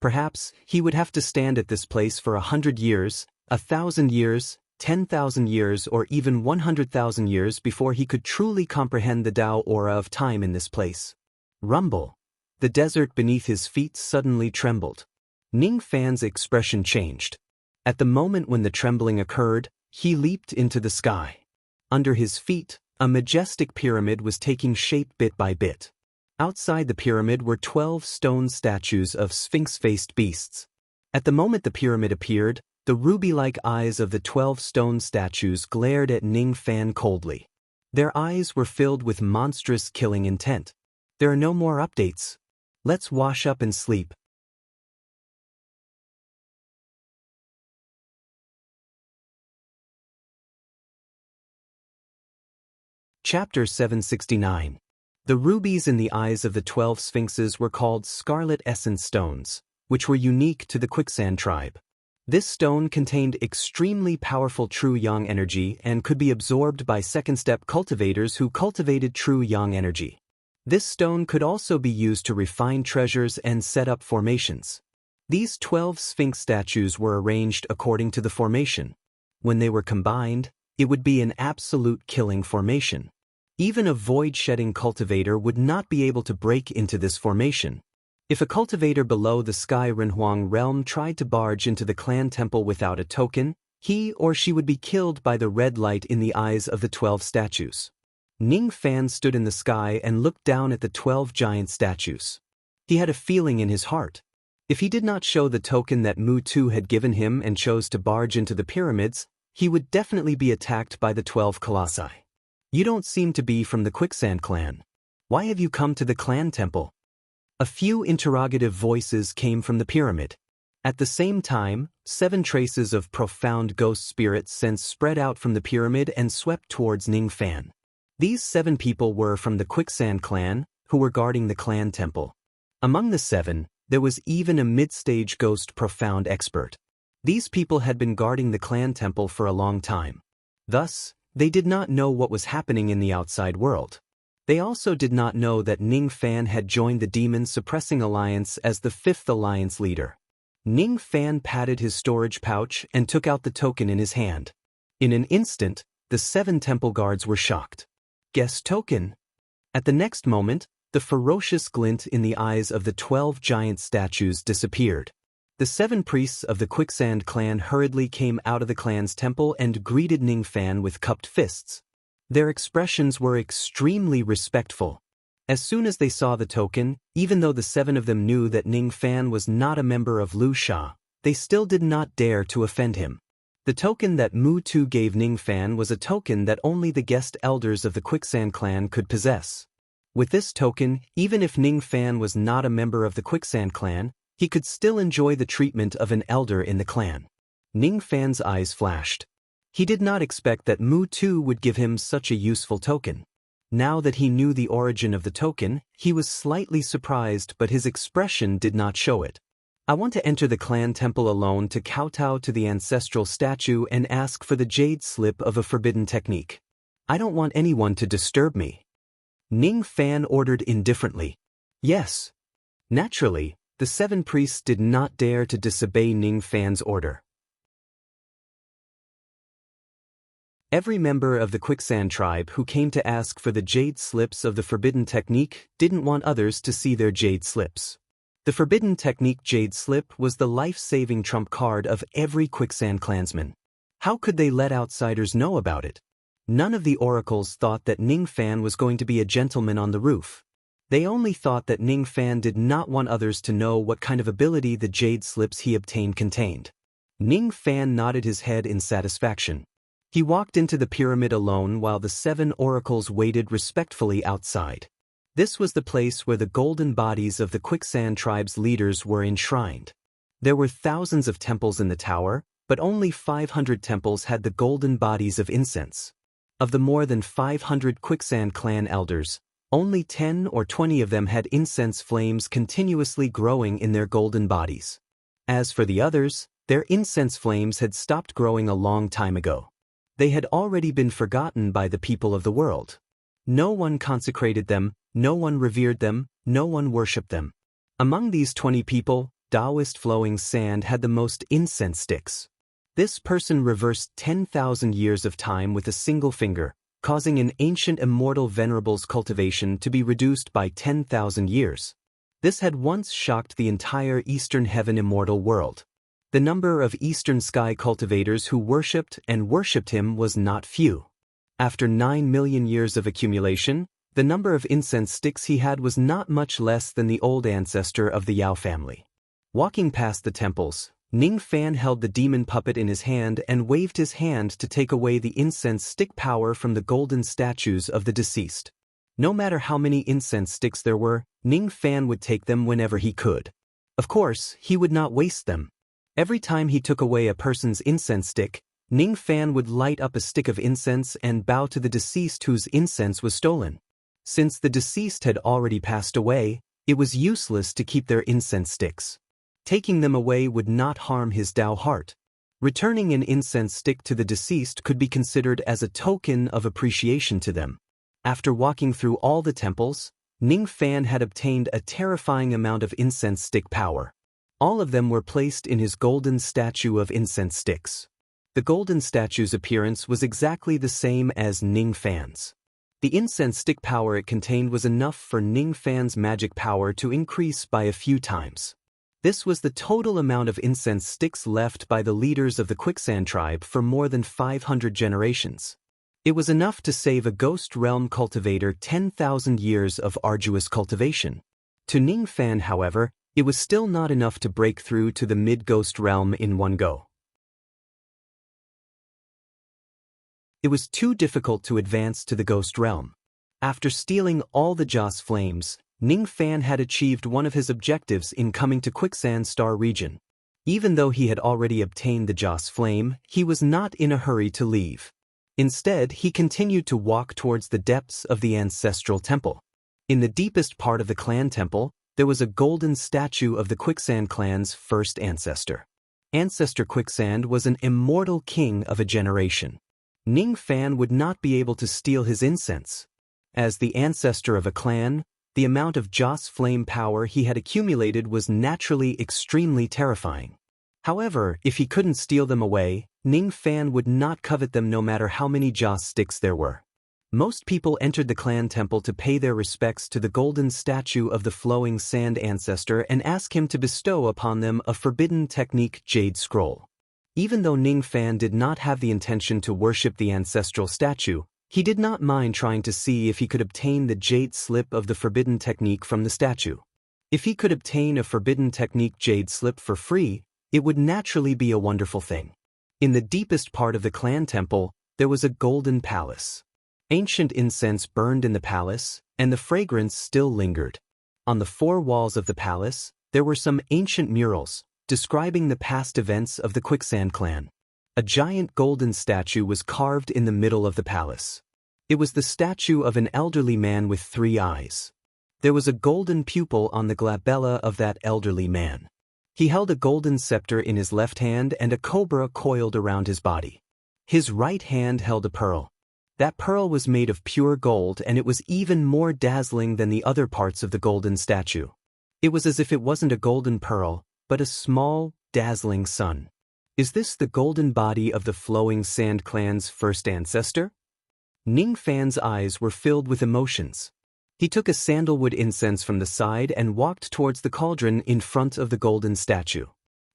Perhaps he would have to stand at this place for 100 years, 1,000 years, 10,000 years, or even 100,000 years before he could truly comprehend the Tao aura of time in this place. Rumble. The desert beneath his feet suddenly trembled. Ning Fan's expression changed. At the moment when the trembling occurred, he leaped into the sky. Under his feet, a majestic pyramid was taking shape bit by bit. Outside the pyramid were 12 stone statues of sphinx-faced beasts. At the moment the pyramid appeared, the ruby-like eyes of the 12 stone statues glared at Ning Fan coldly. Their eyes were filled with monstrous killing intent. There are no more updates. Let's wash up and sleep. Chapter 769. The rubies in the eyes of the 12 sphinxes were called scarlet essence stones, which were unique to the quicksand tribe. This stone contained extremely powerful true yang energy and could be absorbed by second-step cultivators who cultivated true yang energy. This stone could also be used to refine treasures and set up formations. These 12 sphinx statues were arranged according to the formation. When they were combined, it would be an absolute killing formation. Even a void-shedding cultivator would not be able to break into this formation. If a cultivator below the Sky Renhuang realm tried to barge into the clan temple without a token, he or she would be killed by the red light in the eyes of the 12 statues. Ning Fan stood in the sky and looked down at the 12 giant statues. He had a feeling in his heart. If he did not show the token that Mu Tu had given him and chose to barge into the pyramids, he would definitely be attacked by the 12 colossi. You don't seem to be from the Quicksand clan. Why have you come to the clan temple? A few interrogative voices came from the pyramid. At the same time, 7 traces of profound ghost spirit sense spread out from the pyramid and swept towards Ning Fan. These 7 people were from the Quicksand clan, who were guarding the clan temple. Among the 7, there was even a mid-stage ghost profound expert. These people had been guarding the clan temple for a long time. Thus, they did not know what was happening in the outside world. They also did not know that Ning Fan had joined the Demon Suppressing Alliance as the 5th alliance leader. Ning Fan patted his storage pouch and took out the token in his hand. In an instant, the 7 temple guards were shocked. Guess token? At the next moment, the ferocious glint in the eyes of the 12 giant statues disappeared. The 7 priests of the Quicksand clan hurriedly came out of the clan's temple and greeted Ning Fan with cupped fists. Their expressions were extremely respectful. As soon as they saw the token, even though the 7 of them knew that Ning Fan was not a member of Lu Sha, they still did not dare to offend him. The token that Mu Tu gave Ning Fan was a token that only the guest elders of the Quicksand clan could possess. With this token, even if Ning Fan was not a member of the Quicksand clan, he could still enjoy the treatment of an elder in the clan. Ning Fan's eyes flashed. He did not expect that Mu Tu would give him such a useful token. Now that he knew the origin of the token, he was slightly surprised, but his expression did not show it. I want to enter the clan temple alone to kowtow to the ancestral statue and ask for the jade slip of a forbidden technique. I don't want anyone to disturb me. Ning Fan ordered indifferently. Yes. Naturally, the 7 priests did not dare to disobey Ning Fan's order. Every member of the Quicksand tribe who came to ask for the jade slips of the forbidden technique didn't want others to see their jade slips. The forbidden technique jade slip was the life-saving trump card of every Quicksand clansman. How could they let outsiders know about it? None of the oracles thought that Ning Fan was going to be a gentleman on the roof. They only thought that Ning Fan did not want others to know what kind of ability the jade slips he obtained contained. Ning Fan nodded his head in satisfaction. He walked into the pyramid alone while the 7 oracles waited respectfully outside. This was the place where the golden bodies of the Quicksand tribe's leaders were enshrined. There were thousands of temples in the tower, but only 500 temples had the golden bodies of incense. Of the more than 500 Quicksand clan elders, only 10 or 20 of them had incense flames continuously growing in their golden bodies. As for the others, their incense flames had stopped growing a long time ago. They had already been forgotten by the people of the world. No one consecrated them, no one revered them, no one worshipped them. Among these 20 people, Taoist Flowing Sand had the most incense sticks. This person reversed 10,000 years of time with a single finger, causing an ancient immortal venerables cultivation to be reduced by 10,000 years. This had once shocked the entire Eastern Heaven immortal world. The number of Eastern Sky cultivators who worshipped him was not few. After 9 million years of accumulation, the number of incense sticks he had was not much less than the old ancestor of the Yao family. Walking past the temples, Ning Fan held the demon puppet in his hand and waved his hand to take away the incense stick power from the golden statues of the deceased. No matter how many incense sticks there were, Ning Fan would take them whenever he could. Of course, he would not waste them. Every time he took away a person's incense stick, Ning Fan would light up a stick of incense and bow to the deceased whose incense was stolen. Since the deceased had already passed away, it was useless to keep their incense sticks. Taking them away would not harm his Tao heart. Returning an incense stick to the deceased could be considered as a token of appreciation to them. After walking through all the temples, Ning Fan had obtained a terrifying amount of incense stick power. All of them were placed in his golden statue of incense sticks. The golden statue's appearance was exactly the same as Ning Fan's. The incense stick power it contained was enough for Ning Fan's magic power to increase by a few times. This was the total amount of incense sticks left by the leaders of the Quicksand tribe for more than 500 generations. It was enough to save a Ghost Realm cultivator 10,000 years of arduous cultivation. To Ning Fan, however, it was still not enough to break through to the mid-Ghost Realm in one go. It was too difficult to advance to the Ghost Realm. After stealing all the Joss Flames, Ning Fan had achieved one of his objectives in coming to Quicksand Star region. Even though he had already obtained the Joss Flame, he was not in a hurry to leave. Instead, he continued to walk towards the depths of the Ancestral Temple. In the deepest part of the clan temple, there was a golden statue of the Quicksand clan's first ancestor. Ancestor Quicksand was an immortal king of a generation. Ning Fan would not be able to steal his incense. As the ancestor of a clan, the amount of Joss Flame power he had accumulated was naturally extremely terrifying. However, if he couldn't steal them away, Ning Fan would not covet them no matter how many Joss sticks there were. Most people entered the clan temple to pay their respects to the golden statue of the flowing sand ancestor and ask him to bestow upon them a forbidden technique jade scroll. Even though Ning Fan did not have the intention to worship the ancestral statue, he did not mind trying to see if he could obtain the jade slip of the forbidden technique from the statue. If he could obtain a forbidden technique jade slip for free, it would naturally be a wonderful thing. In the deepest part of the clan temple, there was a golden palace. Ancient incense burned in the palace, and the fragrance still lingered. On the four walls of the palace, there were some ancient murals, describing the past events of the Quicksand clan. A giant golden statue was carved in the middle of the palace. It was the statue of an elderly man with 3 eyes. There was a golden pupil on the glabella of that elderly man. He held a golden scepter in his left hand and a cobra coiled around his body. His right hand held a pearl. That pearl was made of pure gold, and it was even more dazzling than the other parts of the golden statue. It was as if it wasn't a golden pearl, but a small, dazzling sun. Is this the golden body of the flowing sand clan's first ancestor? Ning Fan's eyes were filled with emotions. He took a sandalwood incense from the side and walked towards the cauldron in front of the golden statue.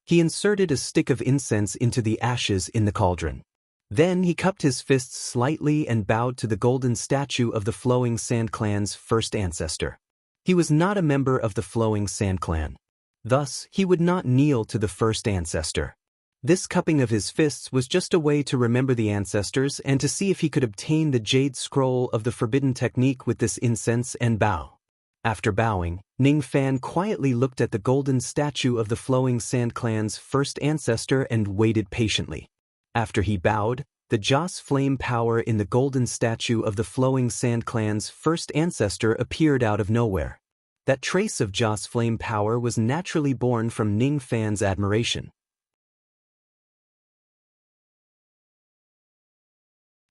He inserted a stick of incense into the ashes in the cauldron. Then he cupped his fists slightly and bowed to the golden statue of the flowing sand clan's first ancestor. He was not a member of the flowing sand clan. Thus, he would not kneel to the first ancestor. This cupping of his fists was just a way to remember the ancestors and to see if he could obtain the jade scroll of the forbidden technique with this incense and bow. After bowing, Ning Fan quietly looked at the golden statue of the flowing sand clan's first ancestor and waited patiently. After he bowed, the Joss Flame power in the golden statue of the flowing sand clan's first ancestor appeared out of nowhere. That trace of Joss Flame power was naturally born from Ning Fan's admiration.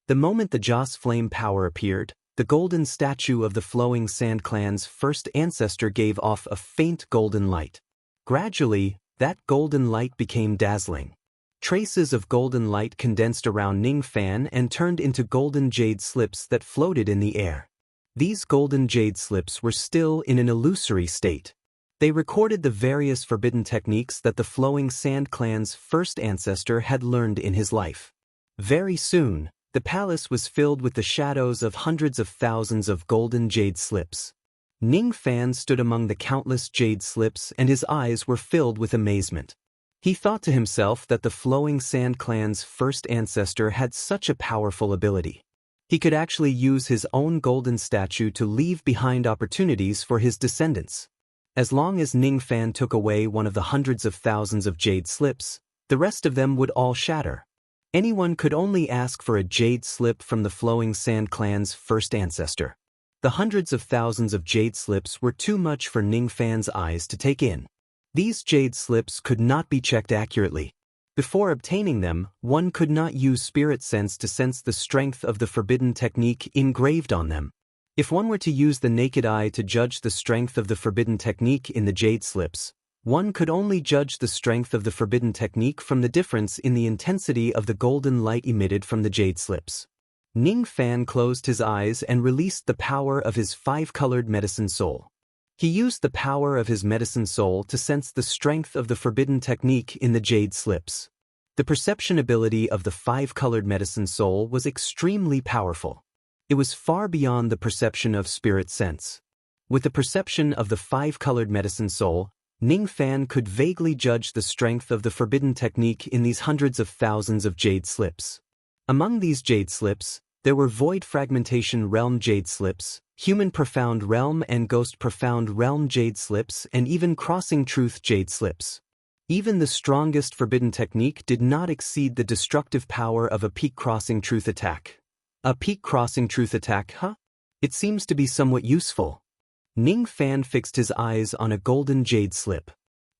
The moment the Joss Flame power appeared, the golden statue of the flowing sand clan's first ancestor gave off a faint golden light. Gradually, that golden light became dazzling. Traces of golden light condensed around Ning Fan and turned into golden jade slips that floated in the air. These golden jade slips were still in an illusory state. They recorded the various forbidden techniques that the flowing sand clan's first ancestor had learned in his life. Very soon, the palace was filled with the shadows of hundreds of thousands of golden jade slips. Ning Fan stood among the countless jade slips and his eyes were filled with amazement. He thought to himself that the flowing sand clan's first ancestor had such a powerful ability. He could actually use his own golden statue to leave behind opportunities for his descendants. As long as Ning Fan took away one of the hundreds of thousands of jade slips, the rest of them would all shatter. Anyone could only ask for a jade slip from the flowing sand clan's first ancestor. The hundreds of thousands of jade slips were too much for Ning Fan's eyes to take in. These jade slips could not be checked accurately. Before obtaining them, one could not use spirit sense to sense the strength of the forbidden technique engraved on them. If one were to use the naked eye to judge the strength of the forbidden technique in the jade slips, one could only judge the strength of the forbidden technique from the difference in the intensity of the golden light emitted from the jade slips. Ning Fan closed his eyes and released the power of his five-colored medicine soul. He used the power of his medicine soul to sense the strength of the forbidden technique in the jade slips. The perception ability of the five-colored medicine soul was extremely powerful. It was far beyond the perception of spirit sense. With the perception of the five-colored medicine soul, Ning Fan could vaguely judge the strength of the forbidden technique in these hundreds of thousands of jade slips. Among these jade slips, there were Void Fragmentation Realm jade slips, Human Profound Realm and Ghost Profound Realm jade slips, and even Crossing Truth jade slips. Even the strongest forbidden technique did not exceed the destructive power of a Peak Crossing Truth attack. A Peak Crossing Truth attack, huh? It seems to be somewhat useful. Ning Fan fixed his eyes on a golden jade slip.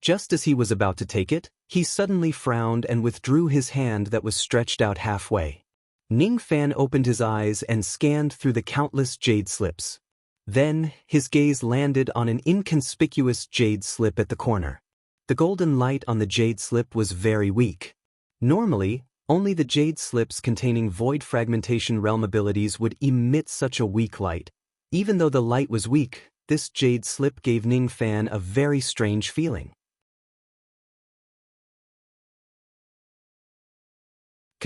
Just as he was about to take it, he suddenly frowned and withdrew his hand that was stretched out halfway. Ning Fan opened his eyes and scanned through the countless jade slips. Then, his gaze landed on an inconspicuous jade slip at the corner. The golden light on the jade slip was very weak. Normally, only the jade slips containing Void Fragmentation Realm abilities would emit such a weak light. Even though the light was weak, this jade slip gave Ning Fan a very strange feeling.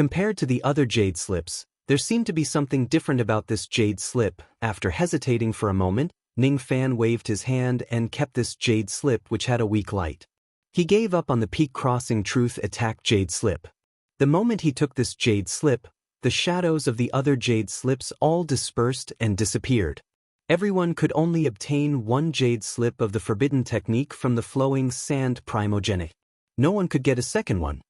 Compared to the other jade slips, there seemed to be something different about this jade slip. After hesitating for a moment, Ning Fan waved his hand and kept this jade slip which had a weak light. He gave up on the Peak Crossing Truth attack jade slip. The moment he took this jade slip, the shadows of the other jade slips all dispersed and disappeared. Everyone could only obtain one jade slip of the forbidden technique from the flowing sand primogenic. No one could get a second one.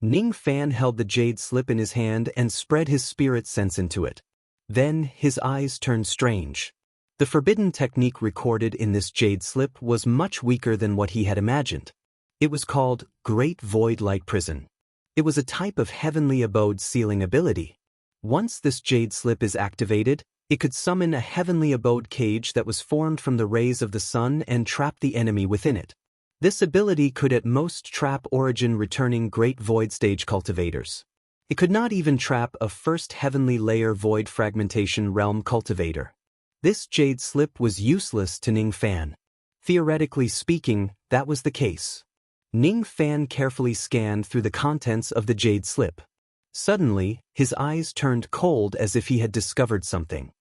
Ning Fan held the jade slip in his hand and spread his spirit sense into it. Then, his eyes turned strange. The forbidden technique recorded in this jade slip was much weaker than what he had imagined. It was called Great Void Light Prison. It was a type of heavenly abode sealing ability. Once this jade slip is activated, it could summon a heavenly abode cage that was formed from the rays of the sun and trap the enemy within it. This ability could at most trap origin returning Great Void Stage cultivators. It could not even trap a first heavenly layer Void Fragmentation Realm cultivator. This jade slip was useless to Ning Fan. Theoretically speaking, that was the case. Ning Fan carefully scanned through the contents of the jade slip. Suddenly, his eyes turned cold as if he had discovered something.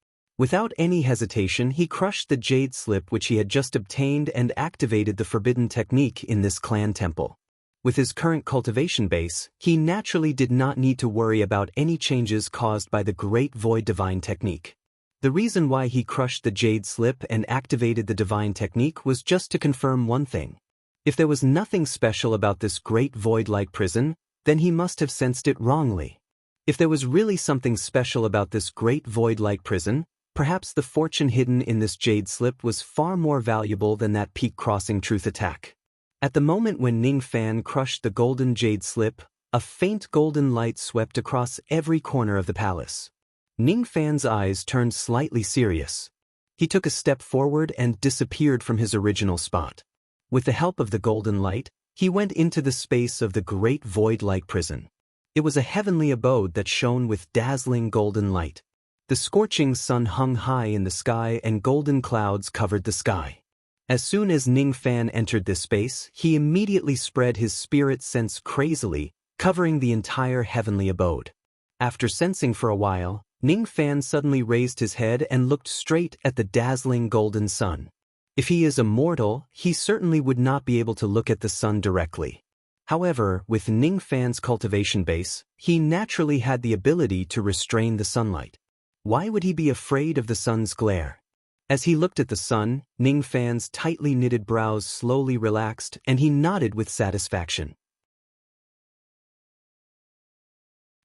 Without any hesitation, he crushed the jade slip which he had just obtained and activated the forbidden technique in this clan temple. With his current cultivation base, he naturally did not need to worry about any changes caused by the Great Void Divine Technique. The reason why he crushed the jade slip and activated the divine technique was just to confirm one thing. If there was nothing special about this Great Void-like prison, then he must have sensed it wrongly. If there was really something special about this Great Void-like prison, perhaps the fortune hidden in this jade slip was far more valuable than that Peak Crossing Truth attack. At the moment when Ning Fan crushed the golden jade slip, a faint golden light swept across every corner of the palace. Ning Fan's eyes turned slightly serious. He took a step forward and disappeared from his original spot. With the help of the golden light, he went into the space of the Great Void-like prison. It was a heavenly abode that shone with dazzling golden light. The scorching sun hung high in the sky and golden clouds covered the sky. As soon as Ning Fan entered this space, he immediately spread his spirit sense crazily, covering the entire heavenly abode. After sensing for a while, Ning Fan suddenly raised his head and looked straight at the dazzling golden sun. If he is a mortal, he certainly would not be able to look at the sun directly. However, with Ning Fan's cultivation base, he naturally had the ability to restrain the sunlight. Why would he be afraid of the sun's glare? As he looked at the sun, Ning Fan's tightly knitted brows slowly relaxed and he nodded with satisfaction.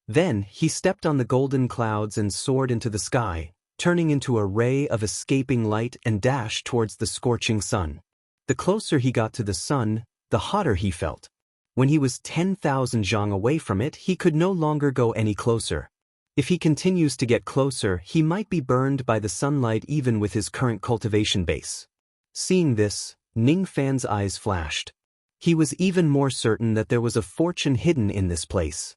Then, he stepped on the golden clouds and soared into the sky, turning into a ray of escaping light and dashed towards the scorching sun. The closer he got to the sun, the hotter he felt. When he was 10,000 zhang away from it, he could no longer go any closer. If he continues to get closer, he might be burned by the sunlight even with his current cultivation base. Seeing this, Ning Fan's eyes flashed. He was even more certain that there was a fortune hidden in this place.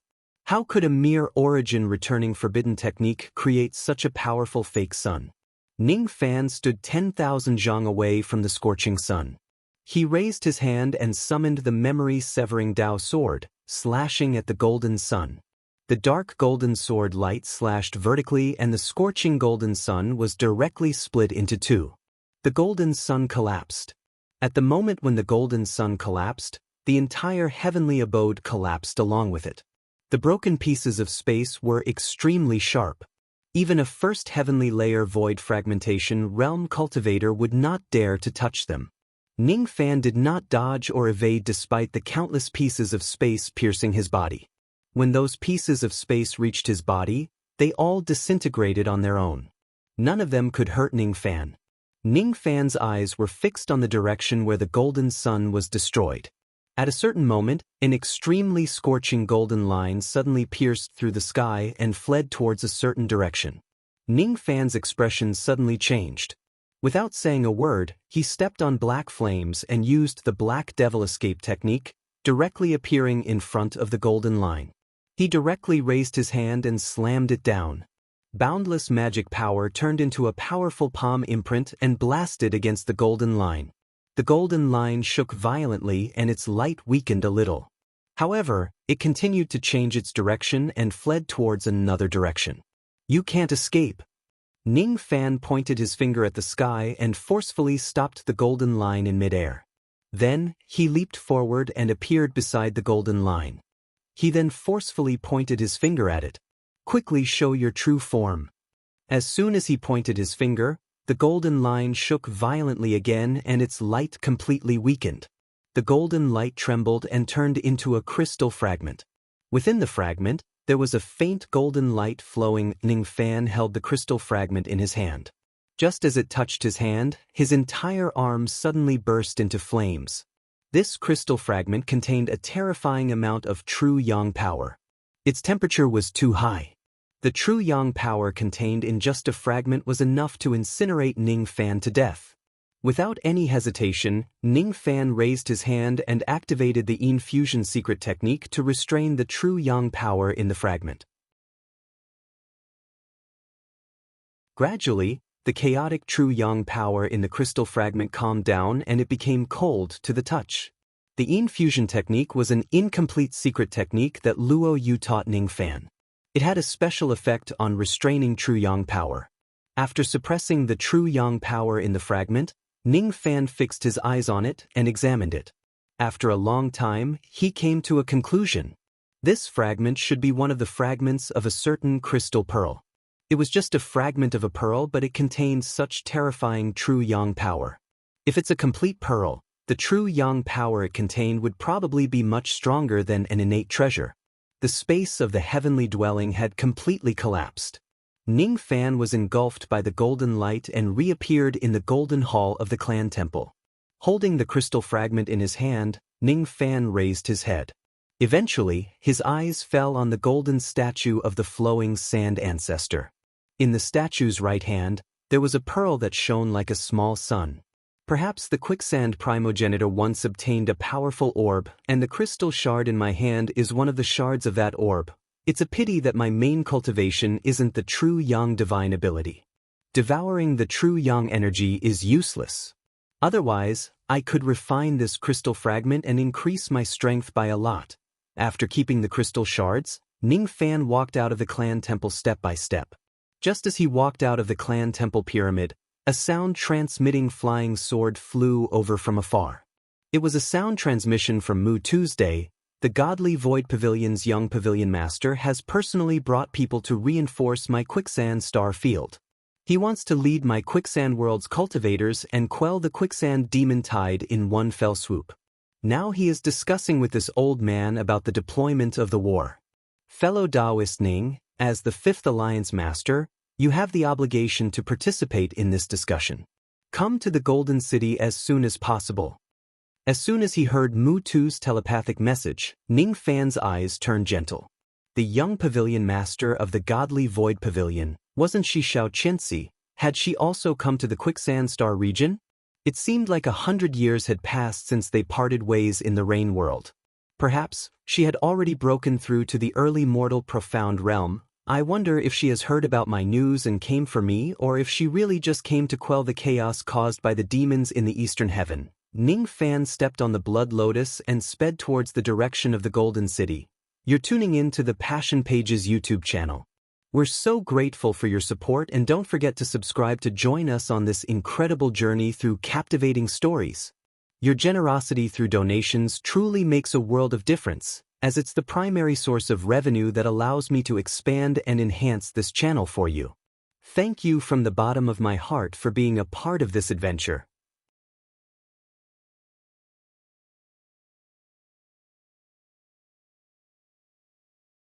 How could a mere origin-returning forbidden technique create such a powerful fake sun? Ning Fan stood 10,000 zhang away from the scorching sun. He raised his hand and summoned the memory-severing Dao sword, slashing at the golden sun. The dark golden sword light slashed vertically and the scorching golden sun was directly split into two. The golden sun collapsed. At the moment when the golden sun collapsed, the entire heavenly abode collapsed along with it. The broken pieces of space were extremely sharp. Even a first heavenly layer void fragmentation realm cultivator would not dare to touch them. Ning Fan did not dodge or evade despite the countless pieces of space piercing his body. When those pieces of space reached his body, they all disintegrated on their own. None of them could hurt Ning Fan. Ning Fan's eyes were fixed on the direction where the golden sun was destroyed. At a certain moment, an extremely scorching golden line suddenly pierced through the sky and fled towards a certain direction. Ning Fan's expression suddenly changed. Without saying a word, he stepped on black flames and used the Black Devil Escape technique, directly appearing in front of the golden line. He directly raised his hand and slammed it down. Boundless magic power turned into a powerful palm imprint and blasted against the golden line. The golden line shook violently and its light weakened a little. However, it continued to change its direction and fled towards another direction. "You can't escape." Ning Fan pointed his finger at the sky and forcefully stopped the golden line in midair. Then, he leaped forward and appeared beside the golden line. He then forcefully pointed his finger at it. "Quickly show your true form." As soon as he pointed his finger, the golden line shook violently again and its light completely weakened. The golden light trembled and turned into a crystal fragment. Within the fragment, there was a faint golden light flowing. Ning Fan held the crystal fragment in his hand. Just as it touched his hand, his entire arm suddenly burst into flames. This crystal fragment contained a terrifying amount of true yang power. Its temperature was too high. The true yang power contained in just a fragment was enough to incinerate Ning Fan to death. Without any hesitation, Ning Fan raised his hand and activated the infusion secret technique to restrain the true yang power in the fragment. Gradually, the chaotic true yang power in the crystal fragment calmed down and it became cold to the touch. The infusion technique was an incomplete secret technique that Luo Yu taught Ning Fan. It had a special effect on restraining true yang power. After suppressing the true yang power in the fragment, Ning Fan fixed his eyes on it and examined it. After a long time, he came to a conclusion. This fragment should be one of the fragments of a certain crystal pearl. It was just a fragment of a pearl, but it contained such terrifying true yang power. If it's a complete pearl, the true yang power it contained would probably be much stronger than an innate treasure. The space of the heavenly dwelling had completely collapsed. Ning Fan was engulfed by the golden light and reappeared in the golden hall of the clan temple. Holding the crystal fragment in his hand, Ning Fan raised his head. Eventually, his eyes fell on the golden statue of the flowing sand ancestor. In the statue's right hand, there was a pearl that shone like a small sun. Perhaps the quicksand primogenitor once obtained a powerful orb, and the crystal shard in my hand is one of the shards of that orb. It's a pity that my main cultivation isn't the true yang divine ability. Devouring the true yang energy is useless. Otherwise, I could refine this crystal fragment and increase my strength by a lot. After keeping the crystal shards, Ning Fan walked out of the clan temple step by step. Just as he walked out of the clan temple pyramid, a sound-transmitting flying sword flew over from afar. It was a sound transmission from Mu Tuesday. The Godly Void Pavilion's young pavilion master has personally brought people to reinforce my quicksand star field. He wants to lead my quicksand world's cultivators and quell the quicksand demon tide in one fell swoop. Now he is discussing with this old man about the deployment of the war. Fellow Taoist Ning, as the Fifth Alliance Master, you have the obligation to participate in this discussion. Come to the Golden City as soon as possible. As soon as he heard Mu Tu's telepathic message, Ning Fan's eyes turned gentle. The young pavilion master of the Godly Void Pavilion, wasn't she Xiao Qinzi? Had she also come to the Quicksand Star region? It seemed like 100 years had passed since they parted ways in the Rain World. Perhaps she had already broken through to the early mortal profound realm. I wonder if she has heard about my news and came for me, or if she really just came to quell the chaos caused by the demons in the eastern heaven. Ning Fan stepped on the blood lotus and sped towards the direction of the Golden City. You're tuning in to the Passion Pages YouTube channel. We're so grateful for your support, and don't forget to subscribe to join us on this incredible journey through captivating stories. Your generosity through donations truly makes a world of difference, as it's the primary source of revenue that allows me to expand and enhance this channel for you. Thank you from the bottom of my heart for being a part of this adventure.